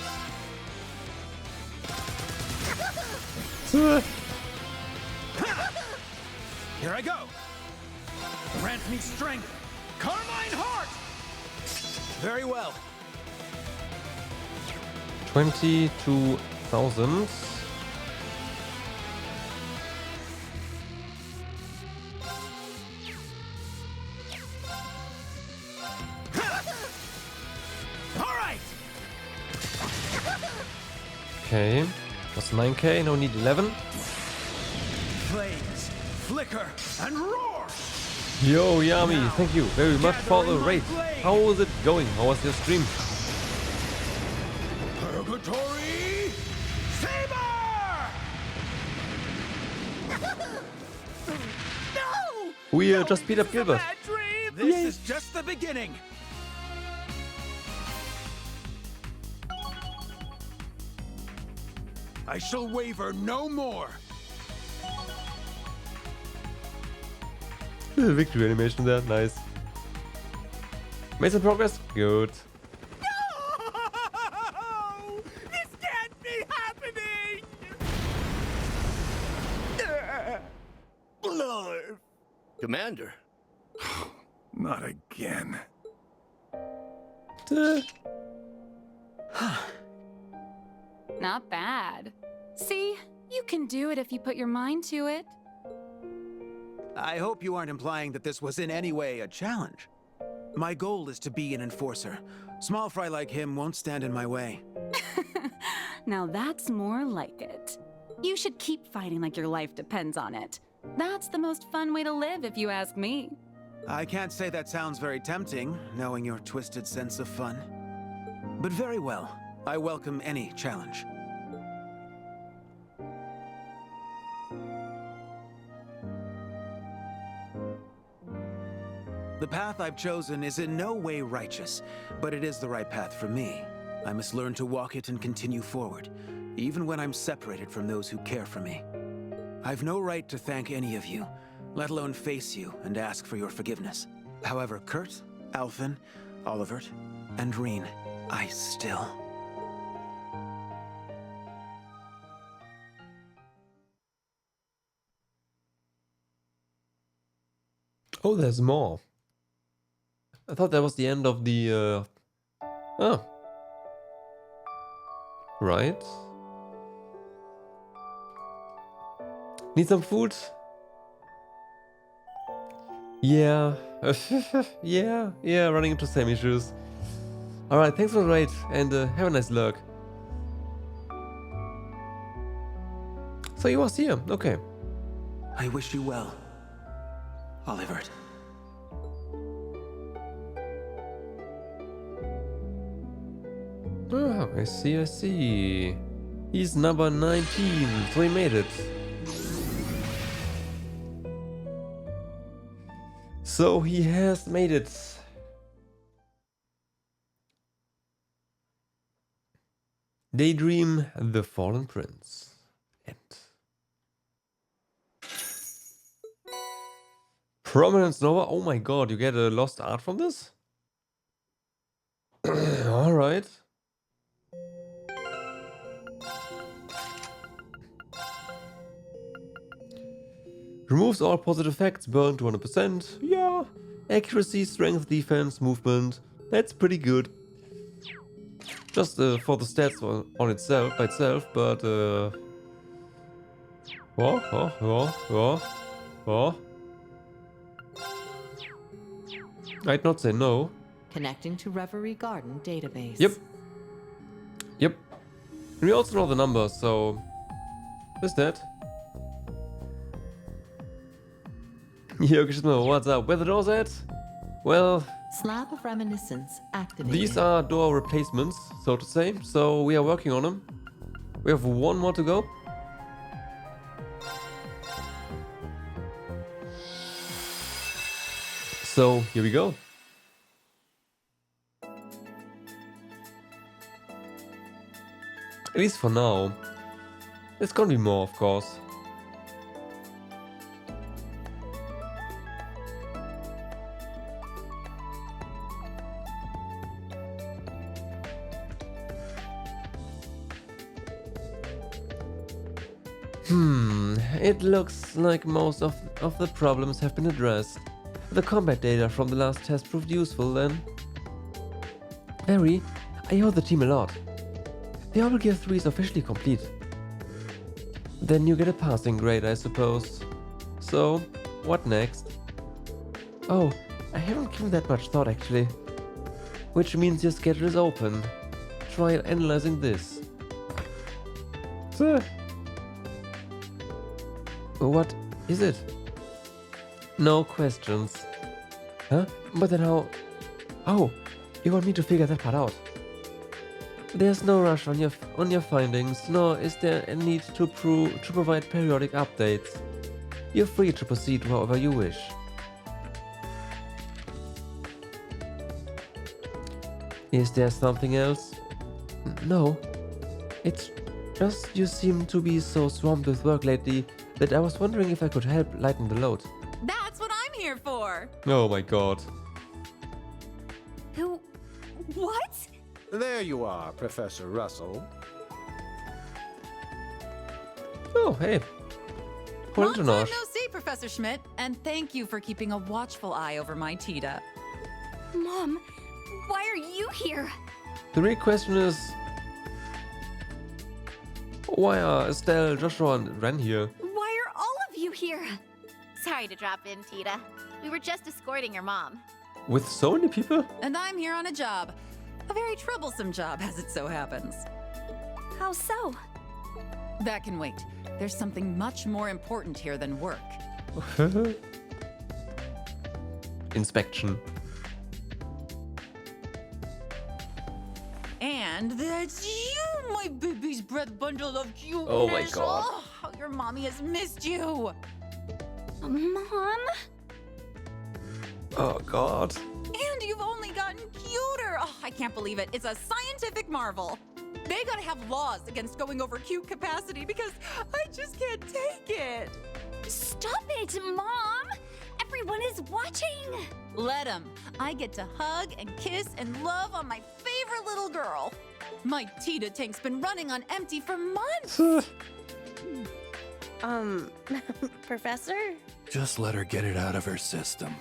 Here I go. Grant me strength. Carmine Heart. Very well. 22,000. All right. Okay. That's 9k, no need 11. Flames, flicker, and roar. Yo, Yami, thank you very much for the raid. How was it going? How was your stream? Purgatory Saber! No! We just beat up Gilbert. This is just the beginning. I shall waver no more. Little victory animation there, nice. Made some progress? Good. No! This can't be happening! Lord. Commander. Not again. Not bad. See, you can do it if you put your mind to it. I hope you aren't implying that this was in any way a challenge. My goal is to be an enforcer. Small fry like him won't stand in my way. Now that's more like it. You should keep fighting like your life depends on it. That's the most fun way to live, if you ask me. I can't say that sounds very tempting, knowing your twisted sense of fun. But very well. I welcome any challenge. The path I've chosen is in no way righteous, but it is the right path for me. I must learn to walk it and continue forward, even when I'm separated from those who care for me. I've no right to thank any of you, let alone face you and ask for your forgiveness. However, Kurt, Alphen, Olivert, and Reen, I still... Oh, there's more. I thought that was the end of the, Oh. Right. Need some food? Yeah. yeah, running into same issues. Alright, thanks for the raid, and have a nice lurk. So you was here, okay. I wish you well, Olivert. Oh, I see. He's number 19, so he made it. So he has made it. Daydream, the Fallen Prince. End. Prominence Nova. Oh my god, you get a lost art from this? Alright. Removes all positive effects, burn to 100%. Yeah. Accuracy, strength, defense, movement. That's pretty good. Just for the stats on itself, by itself, but I'd not say no. Connecting to Reverie Garden database. Yep. And we also know the numbers, so there's that. Yo, what's up? Where the door's at? Well, Slab of Reminiscence activated. these are door replacements, so to say. So we are working on them. We have one more to go. So here we go. At least for now. There's gonna be more, of course. It looks like most of the problems have been addressed. The combat data from the last test proved useful then. Barry, I owe the team a lot. The Orbital Gear 3 is officially complete. Then you get a passing grade, I suppose. So, what next? Oh, I haven't given that much thought actually. Which means your schedule is open. Try analyzing this. What is it? No questions. Huh? But then how... Oh, you want me to figure that part out? There's no rush on your findings, nor is there a need to provide periodic updates. You're free to proceed however you wish. Is there something else? No. It's just you seem to be so swamped with work lately that I was wondering if I could help lighten the load. That's what I'm here for! Oh my god. Who... What? There you are, Professor Russell. Oh, hey. Long time no see, Professor Schmidt, and thank you for keeping a watchful eye over my Tita. Mom, why are you here? The real question is... Why are Estelle, Joshua, and Ren here? Why are all of you here? Sorry to drop in, Tita. We were just escorting your mom. With so many people? And I'm here on a job. A very troublesome job, as it so happens. How so? That can wait. There's something much more important here than work. Inspection. And that's you, my baby's breath bundle of cuteness. Oh my god. Oh, how your mommy has missed you. Mom? Oh god. And you've only gotten cuter. Oh, I can't believe it. It's a scientific marvel. They gotta have laws against going over cute capacity because I just can't take it. Stop it, Mom! Everyone is watching! Let 'em. I get to hug and kiss and love on my favorite little girl. My Tita tank's been running on empty for months. Professor? Just let her get it out of her system.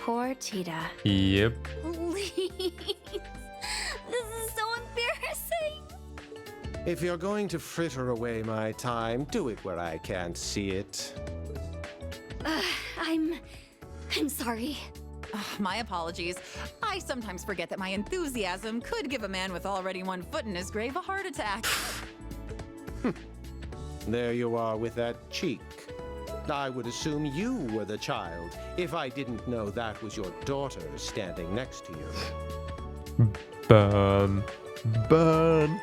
Poor Tita. Yep. Please. This is so embarrassing. If you're going to fritter away my time, do it where I can't see it. I'm sorry. My apologies. I sometimes forget that my enthusiasm could give a man with already one foot in his grave a heart attack. There you are with that cheek. I would assume you were the child if I didn't know that was your daughter standing next to you. Burn. Burn.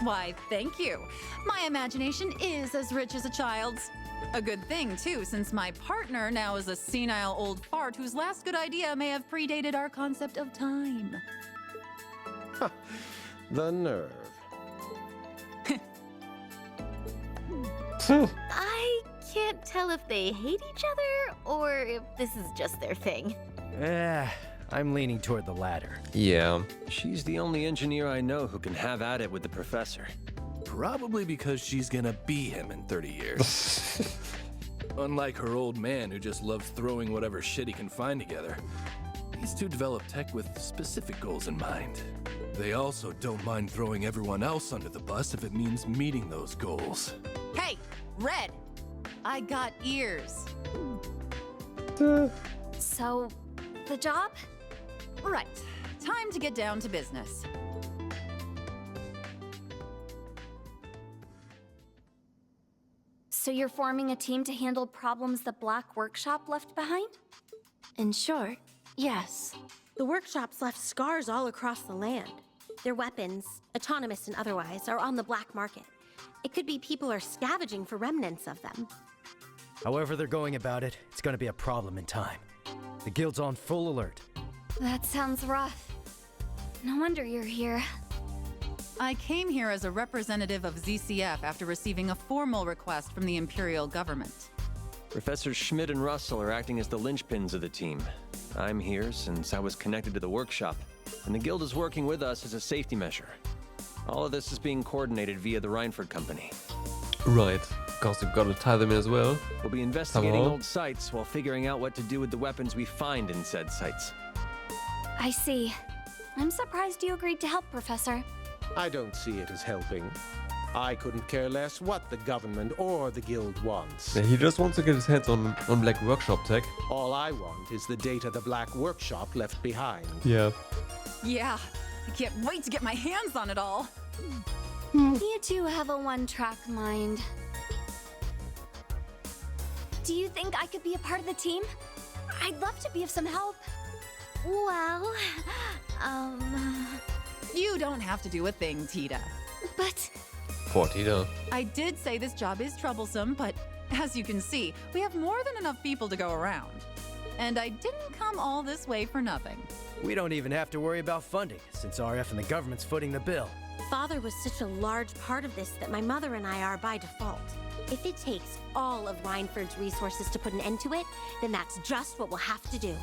Why, thank you. My imagination is as rich as a child's. A good thing, too, since my partner now is a senile old fart whose last good idea may have predated our concept of time. The nerve. I can't tell if they hate each other or if this is just their thing. I'm leaning toward the latter. Yeah. She's the only engineer I know who can have at it with the professor. Probably because she's gonna be him in 30 years. Unlike her old man who just loves throwing whatever shit he can find together. These two develop tech with specific goals in mind. They also don't mind throwing everyone else under the bus if it means meeting those goals. Hey, Red! I got ears. So, the job? Right. Time to get down to business. So you're forming a team to handle problems the Black Workshop left behind? In short, yes. The workshops left scars all across the land. Their weapons, autonomous and otherwise, are on the black market. It could be people are scavenging for remnants of them. However they're going about it, it's gonna be a problem in time. The guild's on full alert. That sounds rough. No wonder you're here. I came here as a representative of ZCF after receiving a formal request from the Imperial government. Professors Schmidt and Russell are acting as the linchpins of the team. I'm here since I was connected to the workshop, and the guild is working with us as a safety measure. All of this is being coordinated via the Reinford Company. Right, because you've got to tie them in as well. We'll be investigating old sites while figuring out what to do with the weapons we find in said sites. I see. I'm surprised you agreed to help, Professor. I don't see it as helping. I couldn't care less what the government or the guild wants. Yeah, he just wants to get his hands on Black Workshop tech. All I want is the data the Black Workshop left behind. Yeah. Yeah, I can't wait to get my hands on it all. You two have a one-track mind. Do you think I could be a part of the team? I'd love to be of some help. Well, You don't have to do a thing, Tita. But... Poor Tita. I did say this job is troublesome, but as you can see, we have more than enough people to go around. And I didn't come all this way for nothing. We don't even have to worry about funding, since RF and the government's footing the bill. Father was such a large part of this that my mother and I are by default. If it takes all of Reinford's resources to put an end to it, then that's just what we'll have to do.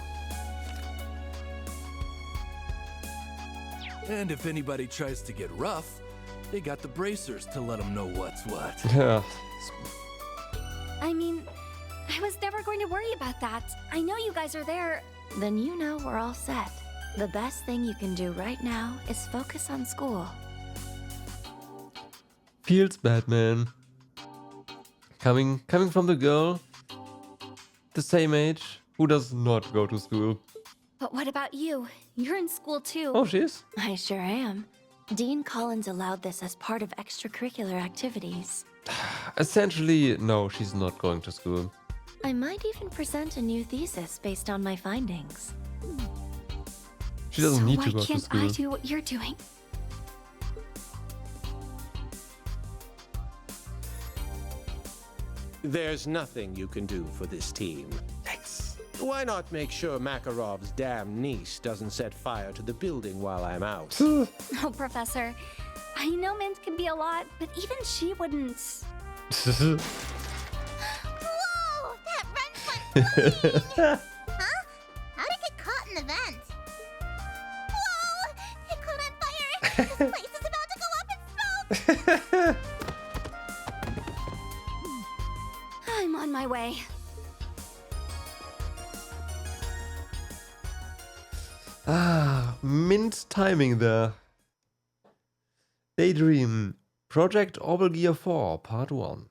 And if anybody tries to get rough, they got the bracers to let them know what's what. Yeah. I mean, I was never going to worry about that. I know you guys are there. Then you know we're all set. The best thing you can do right now is focus on school. Feels bad, man. Coming from the girl, the same age, who does not go to school. But what about you? You're in school too. Oh, she is? I sure am. Dean Collins allowed this as part of extracurricular activities. Essentially, no, she's not going to school. I might even present a new thesis based on my findings. She doesn't need to go Why to can't school. I do what you're doing? There's nothing you can do for this team. Thanks. Why not make sure Makarov's damn niece doesn't set fire to the building while I'm out? Oh, Professor, I know mint can be a lot, but even she wouldn't. Whoa! That vent went flying! Huh? How'd it get caught in the vent? Whoa! It caught on fire! This place is about to go up in smoke! I'm on my way. Ah, mint timing there. Daydream. Project Orbital Gear 4, Part 1.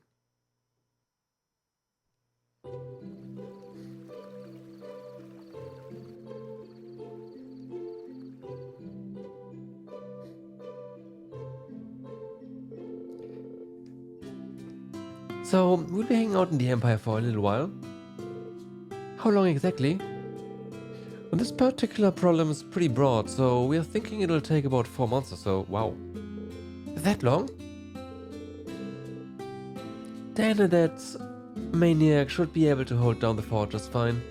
So, we'll be hanging out in the Empire for a little while. How long exactly? And this particular problem is pretty broad, so we are thinking it'll take about 4 months or so. Wow. That long? Then that maniac should be able to hold down the fort just fine.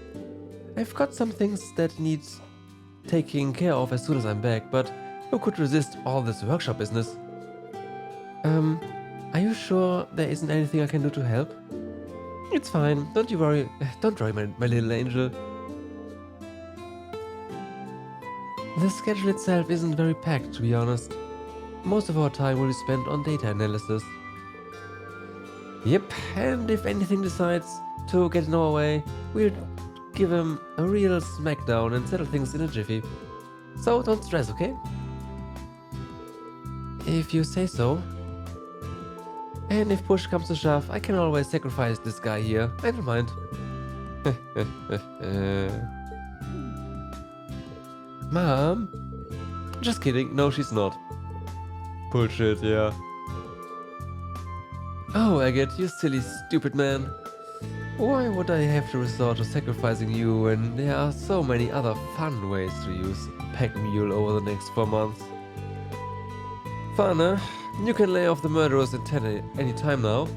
I've got some things that need taking care of as soon as I'm back, but who could resist all this workshop business? Are you sure there isn't anything I can do to help? It's fine, don't you worry. Don't worry, my little angel. The schedule itself isn't very packed, to be honest. Most of our time will be spent on data analysis. Yep, and if anything decides to get in our way, we'll give him a real smackdown and settle things in a jiffy. So don't stress, okay? If you say so. And if push comes to shove, I can always sacrifice this guy here. I don't mind. Mom? Just kidding, no she's not. Bullshit, yeah. Oh, Agate, you silly stupid man. Why would I have to resort to sacrificing you when there are so many other fun ways to use Pack Mule over the next 4 months? Fun, huh? You can lay off the murderers in 10 any time now.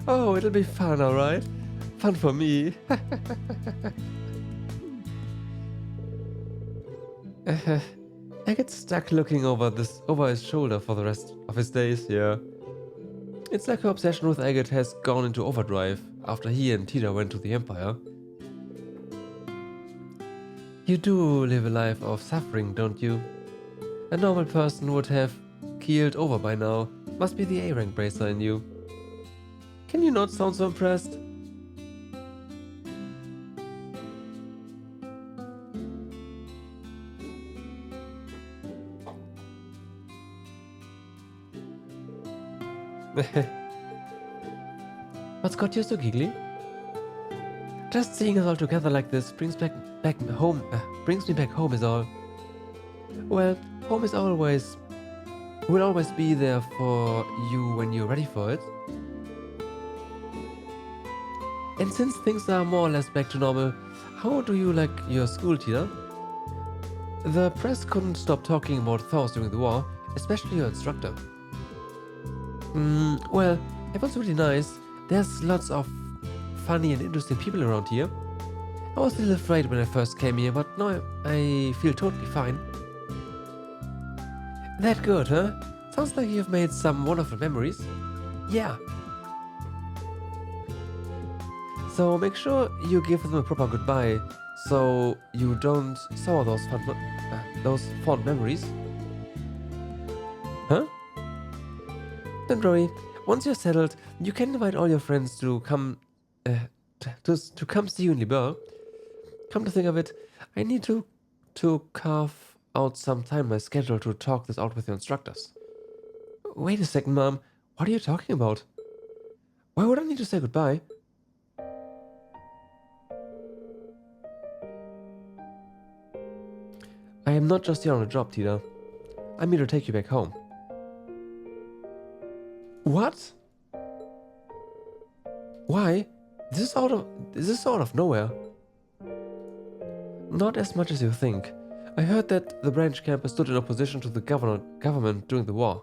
Oh, it'll be fun, alright? Fun for me. I get stuck looking over his shoulder for the rest of his days, yeah. It's like her obsession with Agate has gone into overdrive after he and Tita went to the Empire. You do live a life of suffering, don't you? A normal person would have keeled over by now. Must be the A-rank bracer in you. Can you not sound so impressed? What's got you so giggly? Just seeing us all together like this brings me back home is all. Well, home is will always be there for you when you're ready for it. And since things are more or less back to normal, how do you like your school, Tita? The press couldn't stop talking about Thors during the war, especially your instructor. Well, it was really nice. There's lots of funny and interesting people around here. I was a little afraid when I first came here, but now I feel totally fine. That good, huh? Sounds like you've made some wonderful memories. Yeah. So make sure you give them a proper goodbye, so you don't sour those fond memories. Huh? Don't worry. Once you're settled, you can invite all your friends to come to come see you in Liberl. Come to think of it, I need to carve out some time in my schedule to talk this out with your instructors. Wait a second, Mom. What are you talking about? Why would I need to say goodbye? I am not just here on a job, Tita. I'm here to take you back home. What? Why? This is out of nowhere. Not as much as you think. I heard that the branch campus stood in opposition to the government during the war.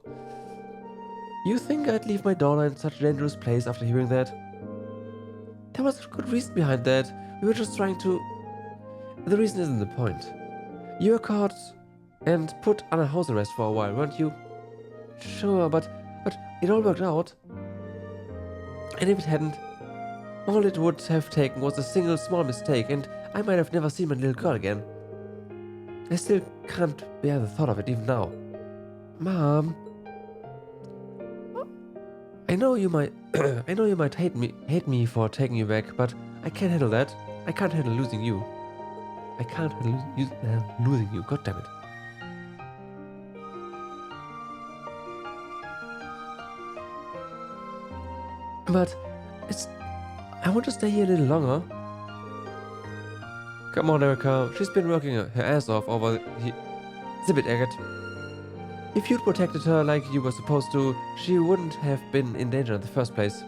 You think I'd leave my daughter in such a dangerous place after hearing that? There was a good reason behind that. We were just trying to... The reason isn't the point. You were caught and put under house arrest for a while, weren't you? Sure, but it all worked out. And if it hadn't, all it would have taken was a single small mistake, and I might have never seen my little girl again. I still can't bear the thought of it even now. Mom. I know you might hate me for taking you back, but I can't handle that. I can't handle losing you. I can't handle losing you. God damn it. But I want to stay here a little longer. Come on, Erica. She's been working her ass off over here. Zip it, Agate. If you'd protected her like you were supposed to, she wouldn't have been in danger in the first place.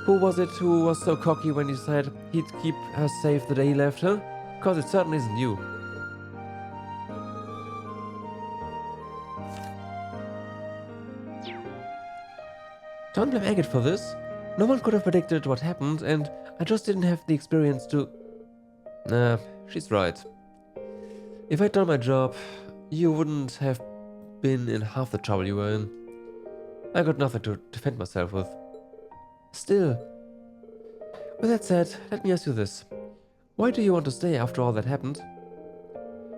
Who was it who was so cocky when he decided he'd keep her safe the day he left her? Because it certainly isn't you. Don't blame Agate for this. No one could have predicted what happened, and I just didn't have the experience to... Nah, she's right. If I'd done my job, you wouldn't have been in half the trouble you were in. I got nothing to defend myself with. Still. With that said, let me ask you this. Why do you want to stay after all that happened?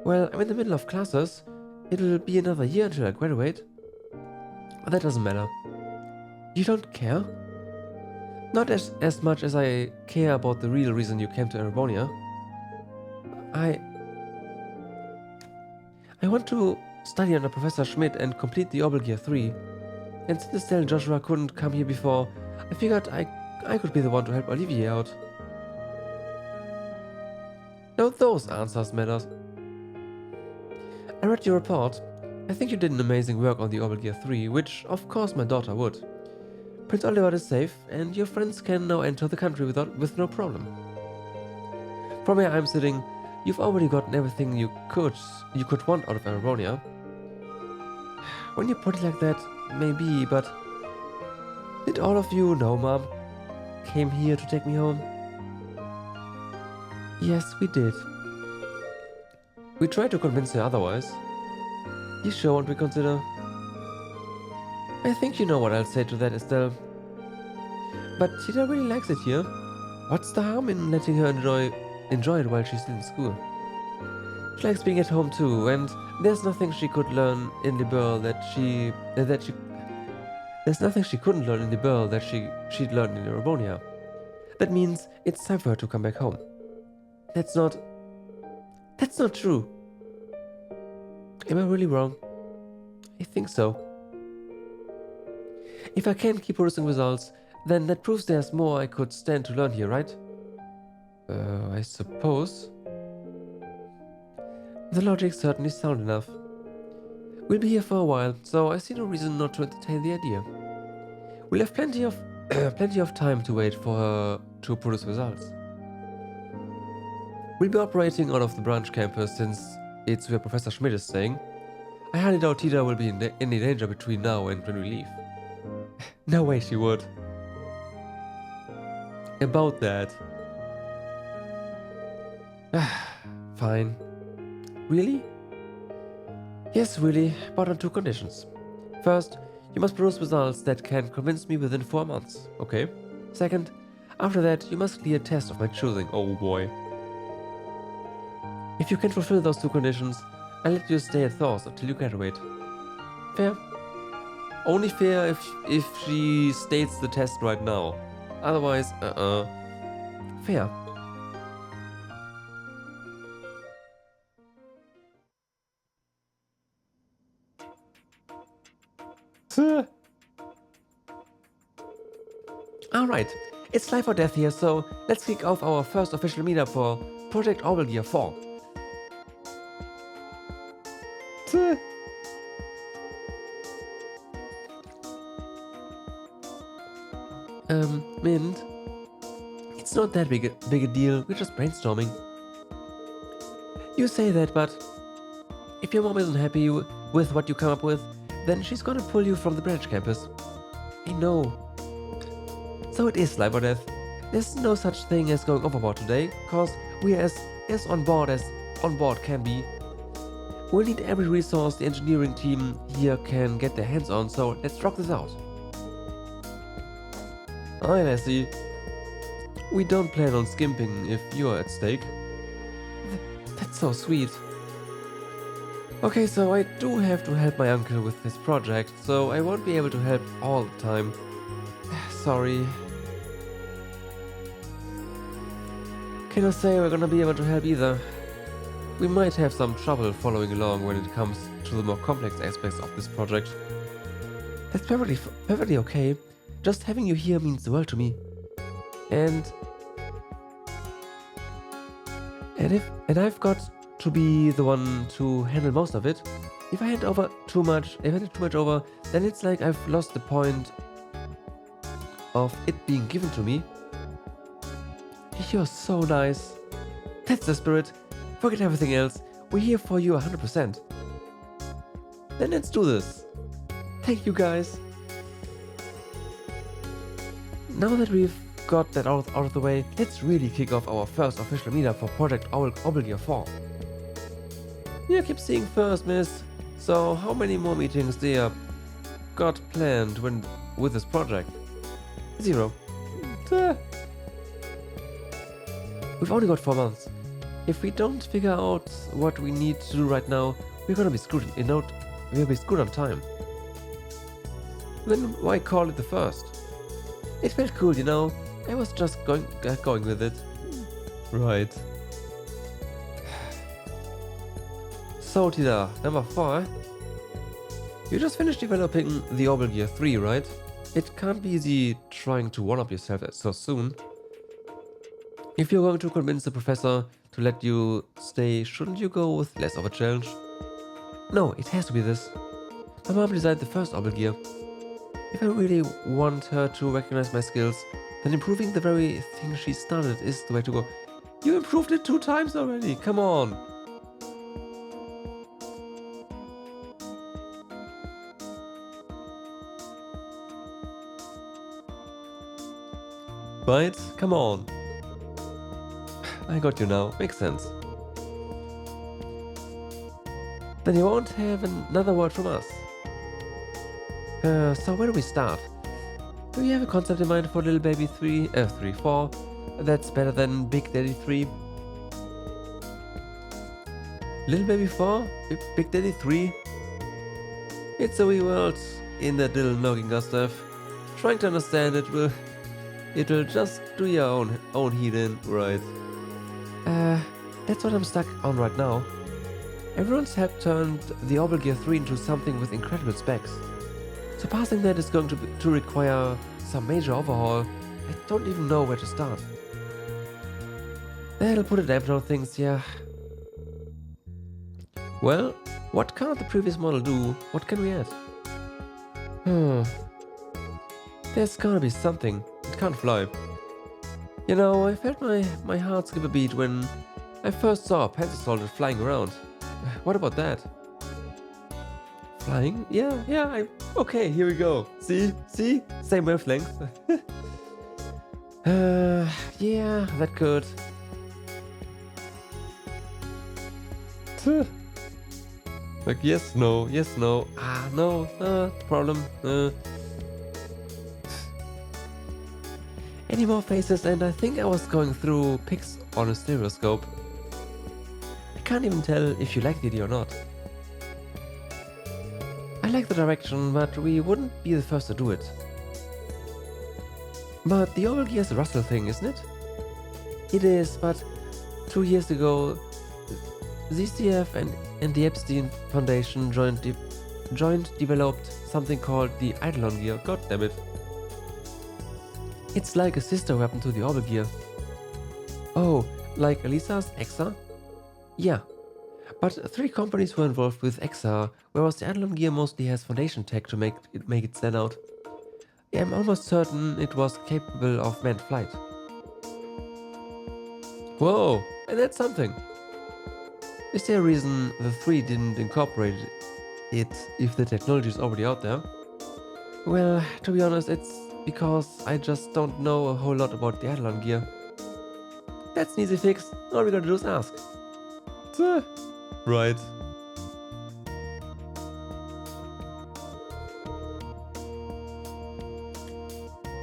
Well, I'm in the middle of classes. It'll be another year until I graduate. But that doesn't matter. You don't care? Not as much as I care about the real reason you came to Erebonia. I want to study under Professor Schmidt and complete the Orbital Gear 3. And since Estelle and Joshua couldn't come here before, I figured I could be the one to help Olivier out. Now those answers matter. I read your report. I think you did an amazing work on the Orbital Gear 3, which of course my daughter would. Prince Oliver is safe, and your friends can now enter the country with no problem. From where I'm sitting, you've already gotten everything you could want out of Erebonia. When you put it like that, maybe, but did all of you know Mom came here to take me home? Yes, we did. We tried to convince her otherwise. You sure won't reconsider? I think you know what I'll say to that, Estelle. But Tita really likes it here. What's the harm in letting her enjoy it while she's still in school? She likes being at home too, and there's nothing she could learn in the Liberl there's nothing she couldn't learn in the Liberl that she'd learned in Erebonia. That means it's time for her to come back home. That's not true. Am I really wrong? I think so. If I can't keep producing results, then that proves there's more I could stand to learn here, right? I suppose. The logic certainly sound enough. We'll be here for a while, so I see no reason not to entertain the idea. We'll have plenty of time to wait for her to produce results. We'll be operating out of the branch campus since it's where Professor Schmidt is staying. I highly doubt Tita will be in any danger between now and when we leave. No way she would. About that. Fine. Really? Yes, really, but on two conditions. First, you must produce results that can convince me within 4 months, okay? Second, after that, you must clear a test of my choosing, oh boy. If you can fulfill those two conditions, I'll let you stay at Thor's until you graduate. Fair? Only fair if she states the test right now. Otherwise, fair. Alright, it's life or death here, so let's kick off our first official meetup for Project Orbital Gear 4. It's not that big a deal, we're just brainstorming. You say that, but if your mom isn't happy with what you come up with, then she's gonna pull you from the branch campus. I know. So it is life or death. There's no such thing as going overboard today, cause we're as on board can be. We'll need every resource the engineering team here can get their hands on, so let's rock this out. Alright, I see. We don't plan on skimping if you're at stake. That's so sweet. Okay, so I do have to help my uncle with his project, so I won't be able to help all the time. Sorry. Cannot say we're gonna be able to help either. We might have some trouble following along when it comes to the more complex aspects of this project. That's perfectly okay. Just having you here means the world to me. And I've got to be the one to handle most of it. If I hand too much over, then it's like I've lost the point of it being given to me. You're so nice. That's the spirit. Forget everything else. We're here for you 100%. Then let's do this. Thank you guys. Now that we've got that out of the way, let's really kick off our first official meetup for Project Obligear 4. You keep seeing first, miss. So how many more meetings do you got planned with this project? 0. We've only got 4 months. If we don't figure out what we need to do right now, we're gonna be screwed we'll be screwed on time. Then why call it the first? It felt cool, you know. I was just going with it. Right. So Tida, number 4. You just finished developing the Obligear 3, right? It can't be easy trying to one-up yourself so soon. If you're going to convince the professor to let you stay, shouldn't you go with less of a challenge? No, it has to be this. My mom designed the first Obligear. If I really want her to recognize my skills, then improving the very thing she started is the way to go. You improved it 2 times already, come on! Right? Come on. I got you now, makes sense. Then you won't have another word from us. So where do we start? Do you have a concept in mind for little baby 4 that's better than Big Daddy 3? Little baby 4? Big Daddy 3? It's a wee world in that little Noggin stuff. Trying to understand it'll just do your own heat in, right? That's what I'm stuck on right now. Everyone's helped turned the Obligear 3 into something with incredible specs. Surpassing that is going to require some major overhaul. I don't even know where to start. That'll put a damper on things, yeah. Well, what can't the previous model do? What can we add? There's gotta be something. It can't fly. You know, I felt my heart skip a beat when I first saw a pencil soldier flying around. What about that? Flying? Yeah, okay, here we go. See? Same wavelength. Yeah, that could. Like, yes, no. No, problem. Any more faces, and I think I was going through pics on a stereoscope. I can't even tell if you like the idea or not. I like the direction, but we wouldn't be the first to do it. But the Obligear is a Russell thing, isn't it? It is, but 2 years ago, ZCF and the Epstein Foundation joint developed something called the Eidolon Gear. God damn it. It's like a sister weapon to the Obligear. Oh, like Elisa's Exa? Yeah. But 3 companies were involved with Exa, whereas the Eidolon Gear mostly has foundation tech to make it stand out. I'm almost certain it was capable of manned flight. Whoa, and that's something. Is there a reason the 3 didn't incorporate it if the technology is already out there? Well, to be honest, it's because I just don't know a whole lot about the Eidolon gear. That's an easy fix. All we gotta do is ask. Right.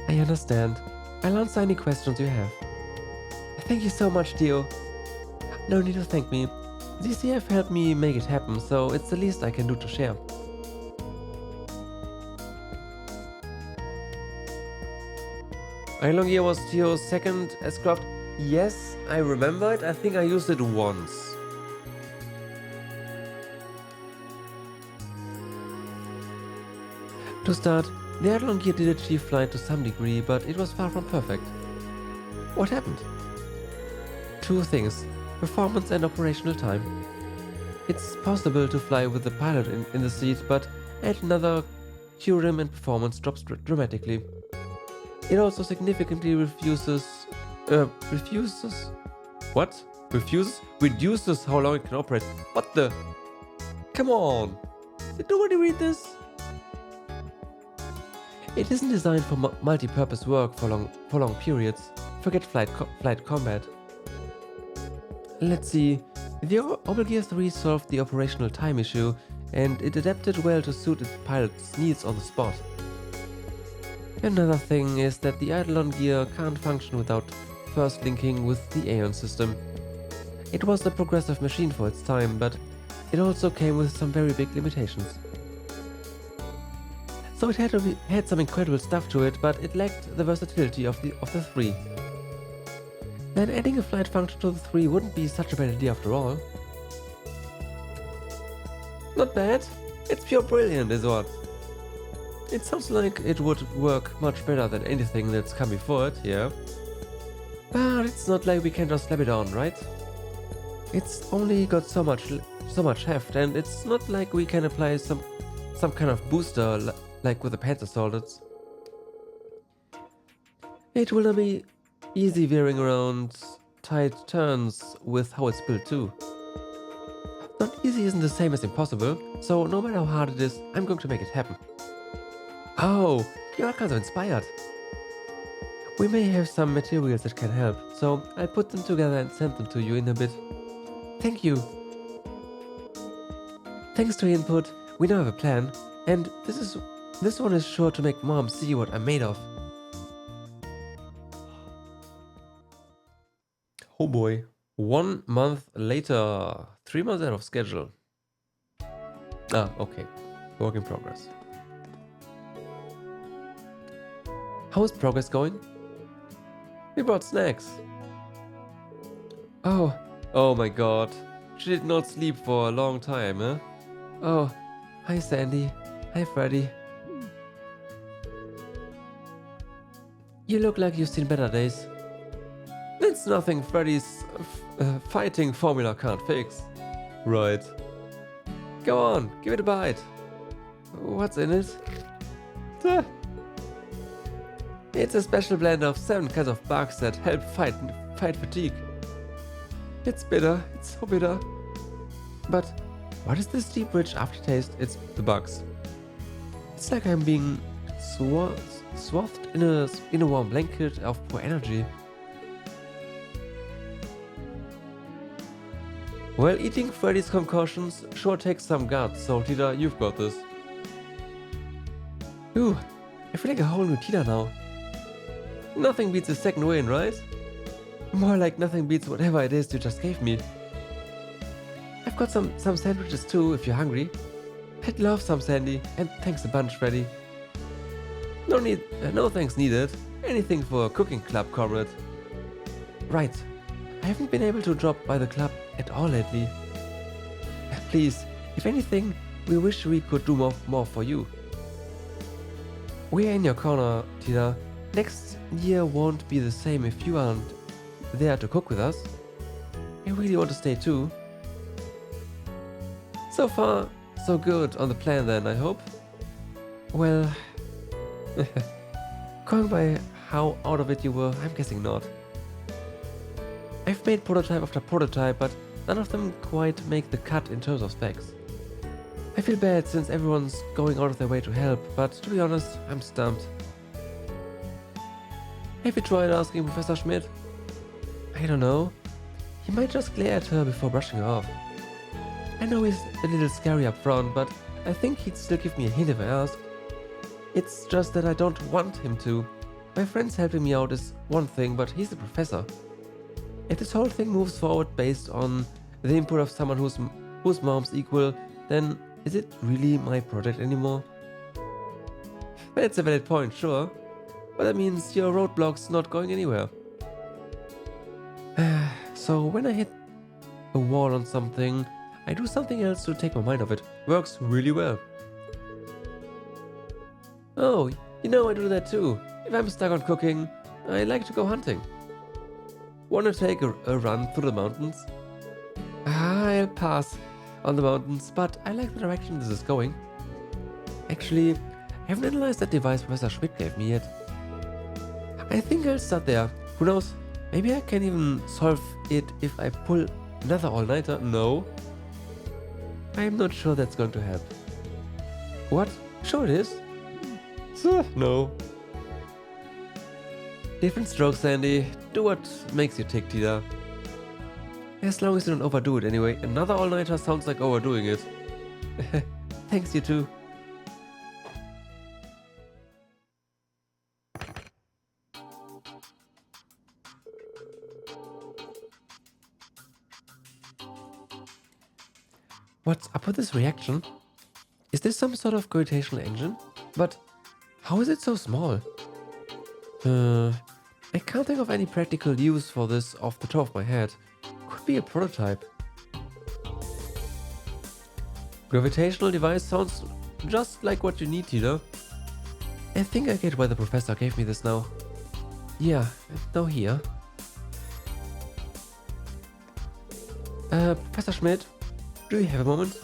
I understand. I'll answer any questions you have. Thank you so much, Theo. No need to thank me. DCF helped me make it happen, so it's the least I can do to share. Eidolon gear was Theo's second S-Craft. Yes, I remember it. I think I used it once. To start, the Eidolon gear did achieve flight to some degree, but it was far from perfect. What happened? Two things, performance and operational time. It's possible to fly with the pilot in the seat, but at another, QRIM and performance drops dramatically. It also significantly reduces how long it can operate. What the? Come on! Did nobody read this? It isn't designed for multi-purpose work for long periods. Forget flight combat. Let's see. The Omegear 3 solved the operational time issue, and it adapted well to suit its pilot's needs on the spot. Another thing is that the Eidolon gear can't function without first linking with the Aeon system. It was a progressive machine for its time, but it also came with some very big limitations. So it had some incredible stuff to it, but it lacked the versatility of the 3. Then adding a flight function to the 3 wouldn't be such a bad idea after all. Not bad. It's pure brilliant, is what. It sounds like it would work much better than anything that's come before it, yeah. But it's not like we can just slap it on, right? It's only got so much heft, and it's not like we can apply some kind of booster like with the Panther Soldiers. It will not be easy veering around tight turns with how it's built too. Not easy isn't the same as impossible, so no matter how hard it is, I'm going to make it happen. Oh, you're all kinds of inspired. We may have some materials that can help, so I'll put them together and send them to you in a bit. Thank you. Thanks to your input, we now have a plan, and this one is sure to make Mom see what I'm made of. Oh boy. 1 month later. 3 months out of schedule. Ah, okay. Work in progress. How is progress going? We brought snacks. Oh my god. She did not sleep for a long time, huh? Oh, hi Sandy. Hi Freddy. You look like you've seen better days. It's nothing Freddy's fighting formula can't fix. Right. Go on, give it a bite. What's in it? Duh. It's a special blend of 7 kinds of bugs that help fight fatigue. It's bitter, it's so bitter. But what is this deep rich aftertaste? It's the bugs. It's like I'm being swathed in a warm blanket of pure energy. Well, eating Freddy's concoctions sure takes some guts, so Tita, you've got this. Ooh, I feel like a whole new Tita now. Nothing beats a second win, right? More like nothing beats whatever it is you just gave me. I've got some sandwiches too, if you're hungry. I'd love some, Sandy, and thanks a bunch, Freddy. No thanks needed. Anything for a cooking club, comrade. Right. I haven't been able to drop by the club at all lately. Please, if anything, we wish we could do more for you. We're in your corner, Tita. Next year won't be the same if you aren't there to cook with us. I really want to stay too. So far, so good on the plan then, I hope. Well, going by how out of it you were, I'm guessing not. I've made prototype after prototype, but none of them quite make the cut in terms of specs. I feel bad since everyone's going out of their way to help, but to be honest, I'm stumped. Have you tried asking Professor Schmidt? I don't know. He might just glare at her before brushing her off. I know he's a little scary up front, but I think he'd still give me a hint if I ask. It's just that I don't want him to. My friends helping me out is one thing, but he's the professor. If this whole thing moves forward based on the input of someone whose mom's equal, then is it really my project anymore? That's a valid point, sure. But that means your roadblock's not going anywhere. So when I hit a wall on something, I do something else to take my mind off it. Works really well. Oh, you know I do that too. If I'm stuck on cooking, I like to go hunting. Wanna take a run through the mountains? I'll pass on the mountains, but I like the direction this is going. Actually, I haven't analyzed that device Professor Schmidt gave me yet. I think I'll start there. Who knows? Maybe I can even solve it if I pull another all-nighter. No. I'm not sure that's going to help. What? Sure it is. No. Different strokes, Sandy. Do what makes you tick, Tita. As long as you don't overdo it anyway. Another all-nighter sounds like overdoing it. Thanks, you too. What's up with this reaction? Is this some sort of gravitational engine? But how is it so small? I can't think of any practical use for this off the top of my head. Could be a prototype. Gravitational device sounds just like what you need, Tita. I think I get why the professor gave me this now. Yeah, now here. Professor Schmidt, do you have a moment?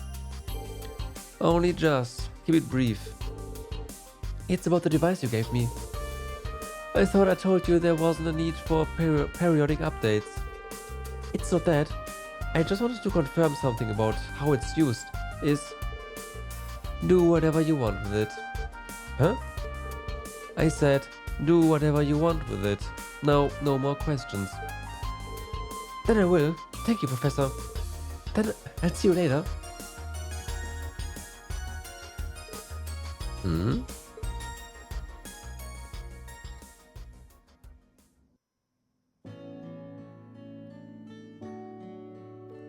Only just. Keep it brief. It's about the device you gave me. I thought I told you there wasn't a need for periodic updates. It's not that. I just wanted to confirm something about how it's used. Do whatever you want with it. Huh? I said, do whatever you want with it. No more questions. Then I will. Thank you, Professor. Then I'll see you later.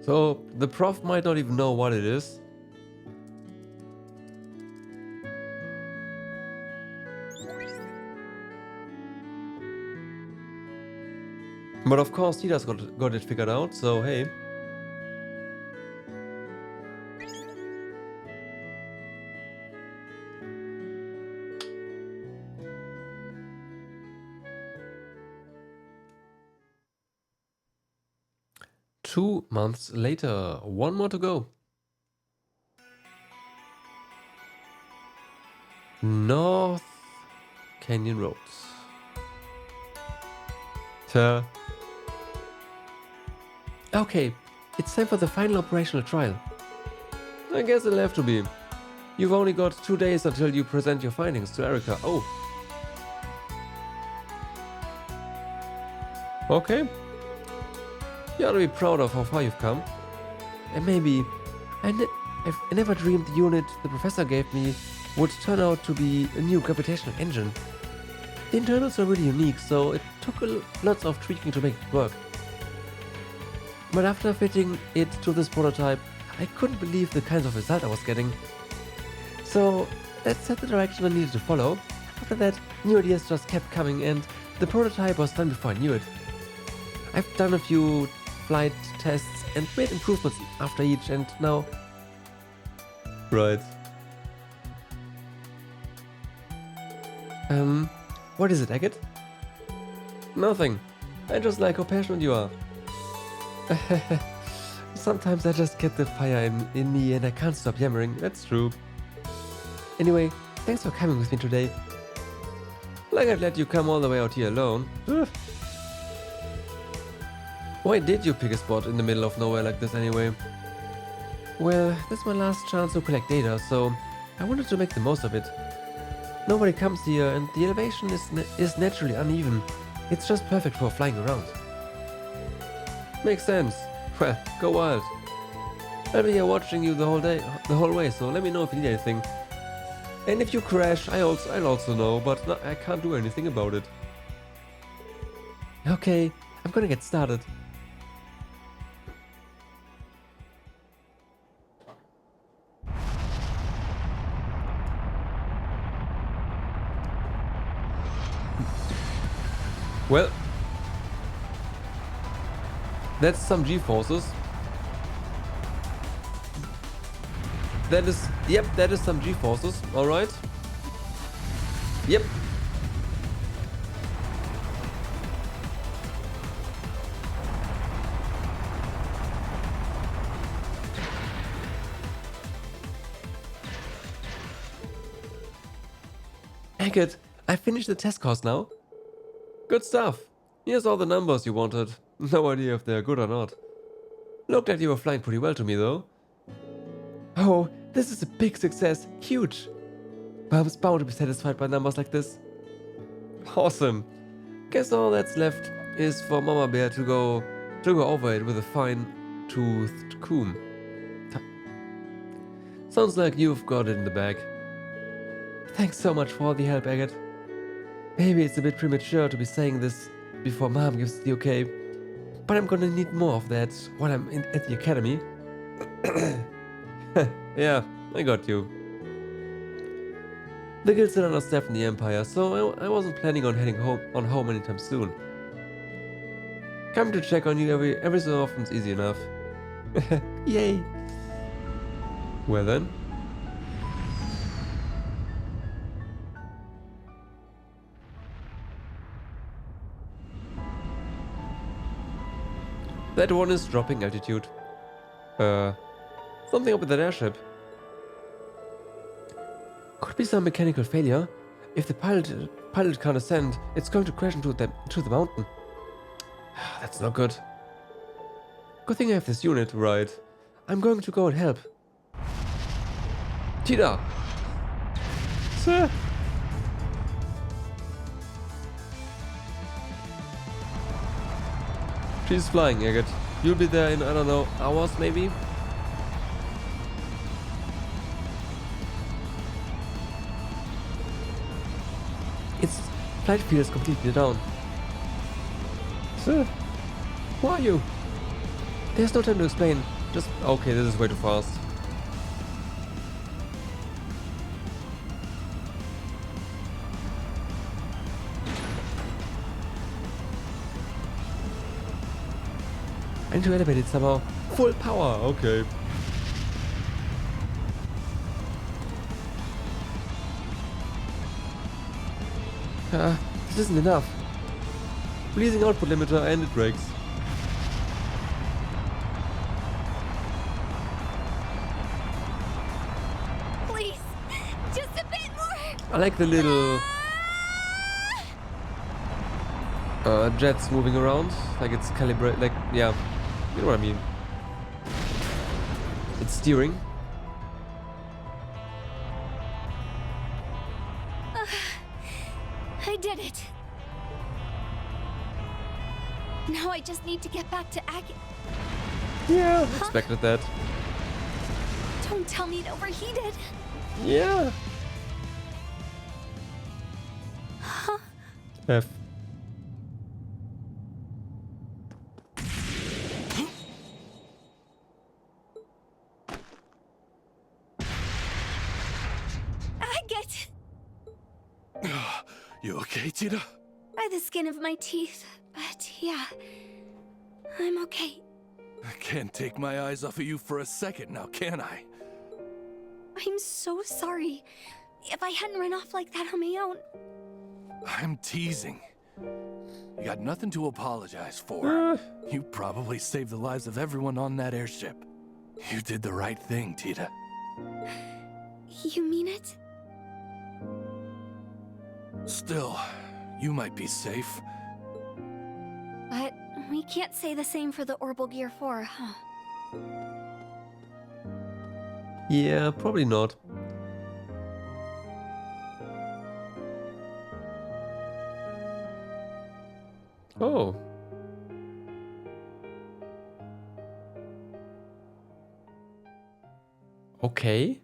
So, the prof might not even know what it is. But of course, Tita's got it figured out, so hey. Two months later, one more to go. North Canyon Roads. Okay, it's time for the final operational trial. I guess it'll have to be. You've only got 2 days until you present your findings to Erica. Oh. Okay. You ought to be proud of how far you've come. And maybe I never dreamed the unit the professor gave me would turn out to be a new gravitational engine. The internals are really unique, so it took lots of tweaking to make it work. But after fitting it to this prototype, I couldn't believe the kinds of result I was getting. So that set the direction I needed to follow. After that, new ideas just kept coming and the prototype was done before I knew it. I've done a few flight tests and made improvements after each, and now... Right. What is it, Agate? Nothing. I just like how passionate you are. Sometimes I just get the fire in me and I can't stop yammering, that's true. Anyway, thanks for coming with me today. Like I'd let you come all the way out here alone. Why did you pick a spot in the middle of nowhere like this anyway? Well, this is my last chance to collect data, so I wanted to make the most of it. Nobody comes here and the elevation is naturally uneven. It's just perfect for flying around. Makes sense. Well, go wild. I'll be here watching you the whole way, so let me know if you need anything. And if you crash, I'll also know, but no, I can't do anything about it. Okay, I'm gonna get started. Well, that's some G-forces. That is some G-forces, alright. Yep. Agate, I finished the test course now. Good stuff. Here's all the numbers you wanted. No idea if they're good or not. Looked like you were flying pretty well to me though. Oh, this is a big success. Huge. Mom's bound to be satisfied by numbers like this. Awesome. Guess all that's left is for Mama Bear to go over it with a fine-toothed comb. Sounds like you've got it in the bag. Thanks so much for all the help, Agate. Maybe it's a bit premature to be saying this before Mom gives the okay, but I'm gonna need more of that while I'm at the academy. Yeah, I got you. The guild's still understaffed in the Empire, so I wasn't planning on heading home anytime soon. Coming to check on you every so often is easy enough. Yay! Well then. That one is dropping altitude. Something up with that airship. Could be some mechanical failure. If the pilot can't ascend, it's going to crash into the mountain. That's not good. Good thing I have this unit, right? I'm going to go and help. Tida! Sir! She's flying, Agate. You'll be there in, I don't know, hours maybe? Its flight field is completely down. Sir, who are you? There's no time to explain. Just, okay, this is way too fast. I need to elevate it somehow. Full power, okay. This isn't enough. Releasing output limiter and it breaks. Please, just a bit more. I like the little jets moving around, like it's calibrated, like, yeah, you know what I mean. It's steering. I did it. Now I just need to get back to Agate. Yeah, expected that. Don't tell me it overheated. Yeah. Huh? F. Agate! You okay, Tita? By the skin of my teeth, but yeah, I'm okay. I can't take my eyes off of you for a second now, can I? I'm so sorry. If I hadn't run off like that on my own. I'm teasing. You got nothing to apologize for. You probably saved the lives of everyone on that airship. You did the right thing, Tita. You mean it? Still, you might be safe. But We can't say the same for the Orbital Gear 4, huh? Yeah, probably not. Oh. Okay.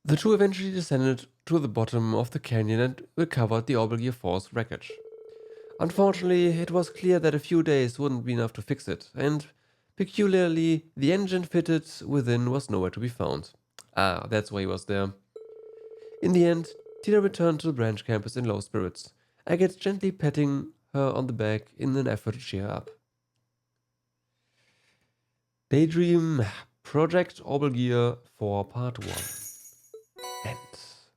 The two eventually descended to the bottom of the canyon and recovered the Orbital Gear 4's wreckage. Unfortunately, it was clear that a few days wouldn't be enough to fix it, and peculiarly, the engine fitted within was nowhere to be found. Ah, that's why he was there. In the end, Tina returned to the branch campus in low spirits, Agate gently patting her on the back in an effort to cheer her up. Daydream Project Orbital Gear 4 Part 1. And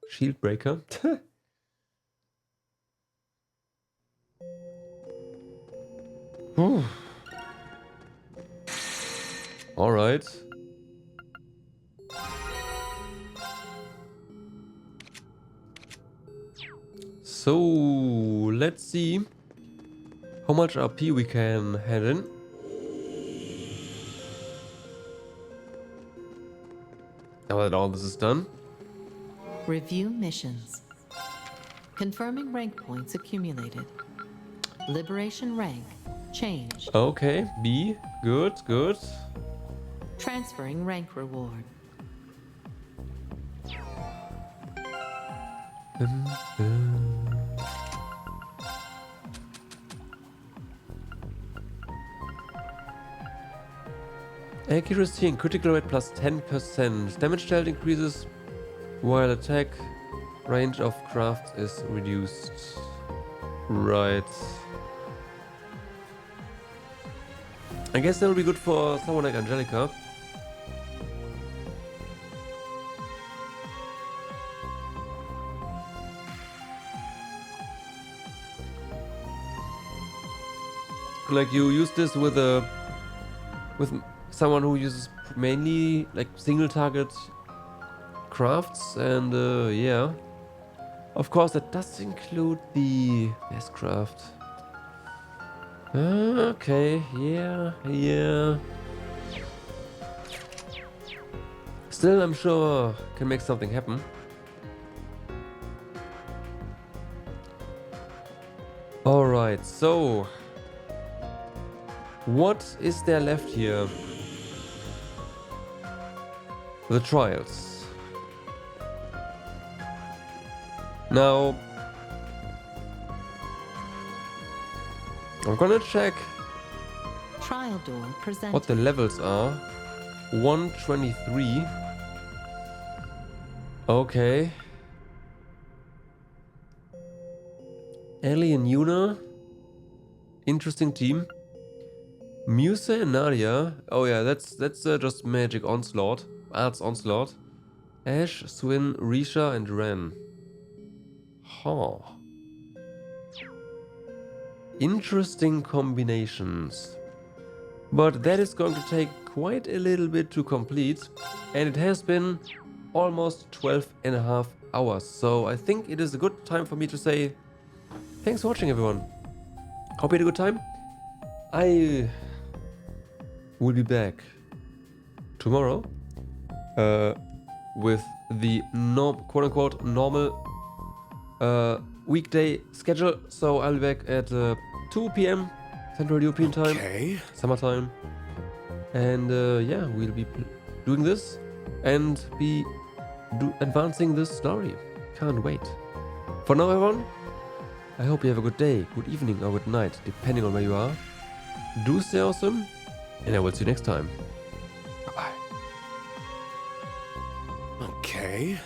Shield Breaker. Alright. So, let's see how much RP we can hand in. Now that all this is done. Review missions. Confirming rank points accumulated. Liberation rank changed. Okay, B. Good, good. Transferring rank reward. Accuracy and critical rate plus 10%. Damage dealt increases while attack range of craft is reduced. Right. I guess that will be good for someone like Angelica. Like you use this with someone who uses mainly like single target crafts, and yeah, of course that does include the best craft. Okay, yeah. Still, I'm sure can make something happen. All right, so what is there left here? The trials. Now, I'm gonna check Trial door presented. what the levels are. 123. Okay. Ellie and Yuna. Interesting team. Musa and Nadia. Oh yeah, that's just Magic Onslaught. Arts Onslaught. Ash, Swin, Risha, and Ren. Huh. Interesting combinations. But that is going to take quite a little bit to complete. And it has been almost 12.5 hours. So I think it is a good time for me to say thanks for watching, everyone. Hope you had a good time. I will be back tomorrow with the quote-unquote normal weekday schedule. So I'll be back at 2 p.m. Central European time, summertime, and yeah, we'll be doing this and be advancing this story. Can't wait. For now, everyone, I hope you have a good day, good evening, or good night, depending on where you are. Do stay awesome, and I will see you next time. Bye-bye. Okay.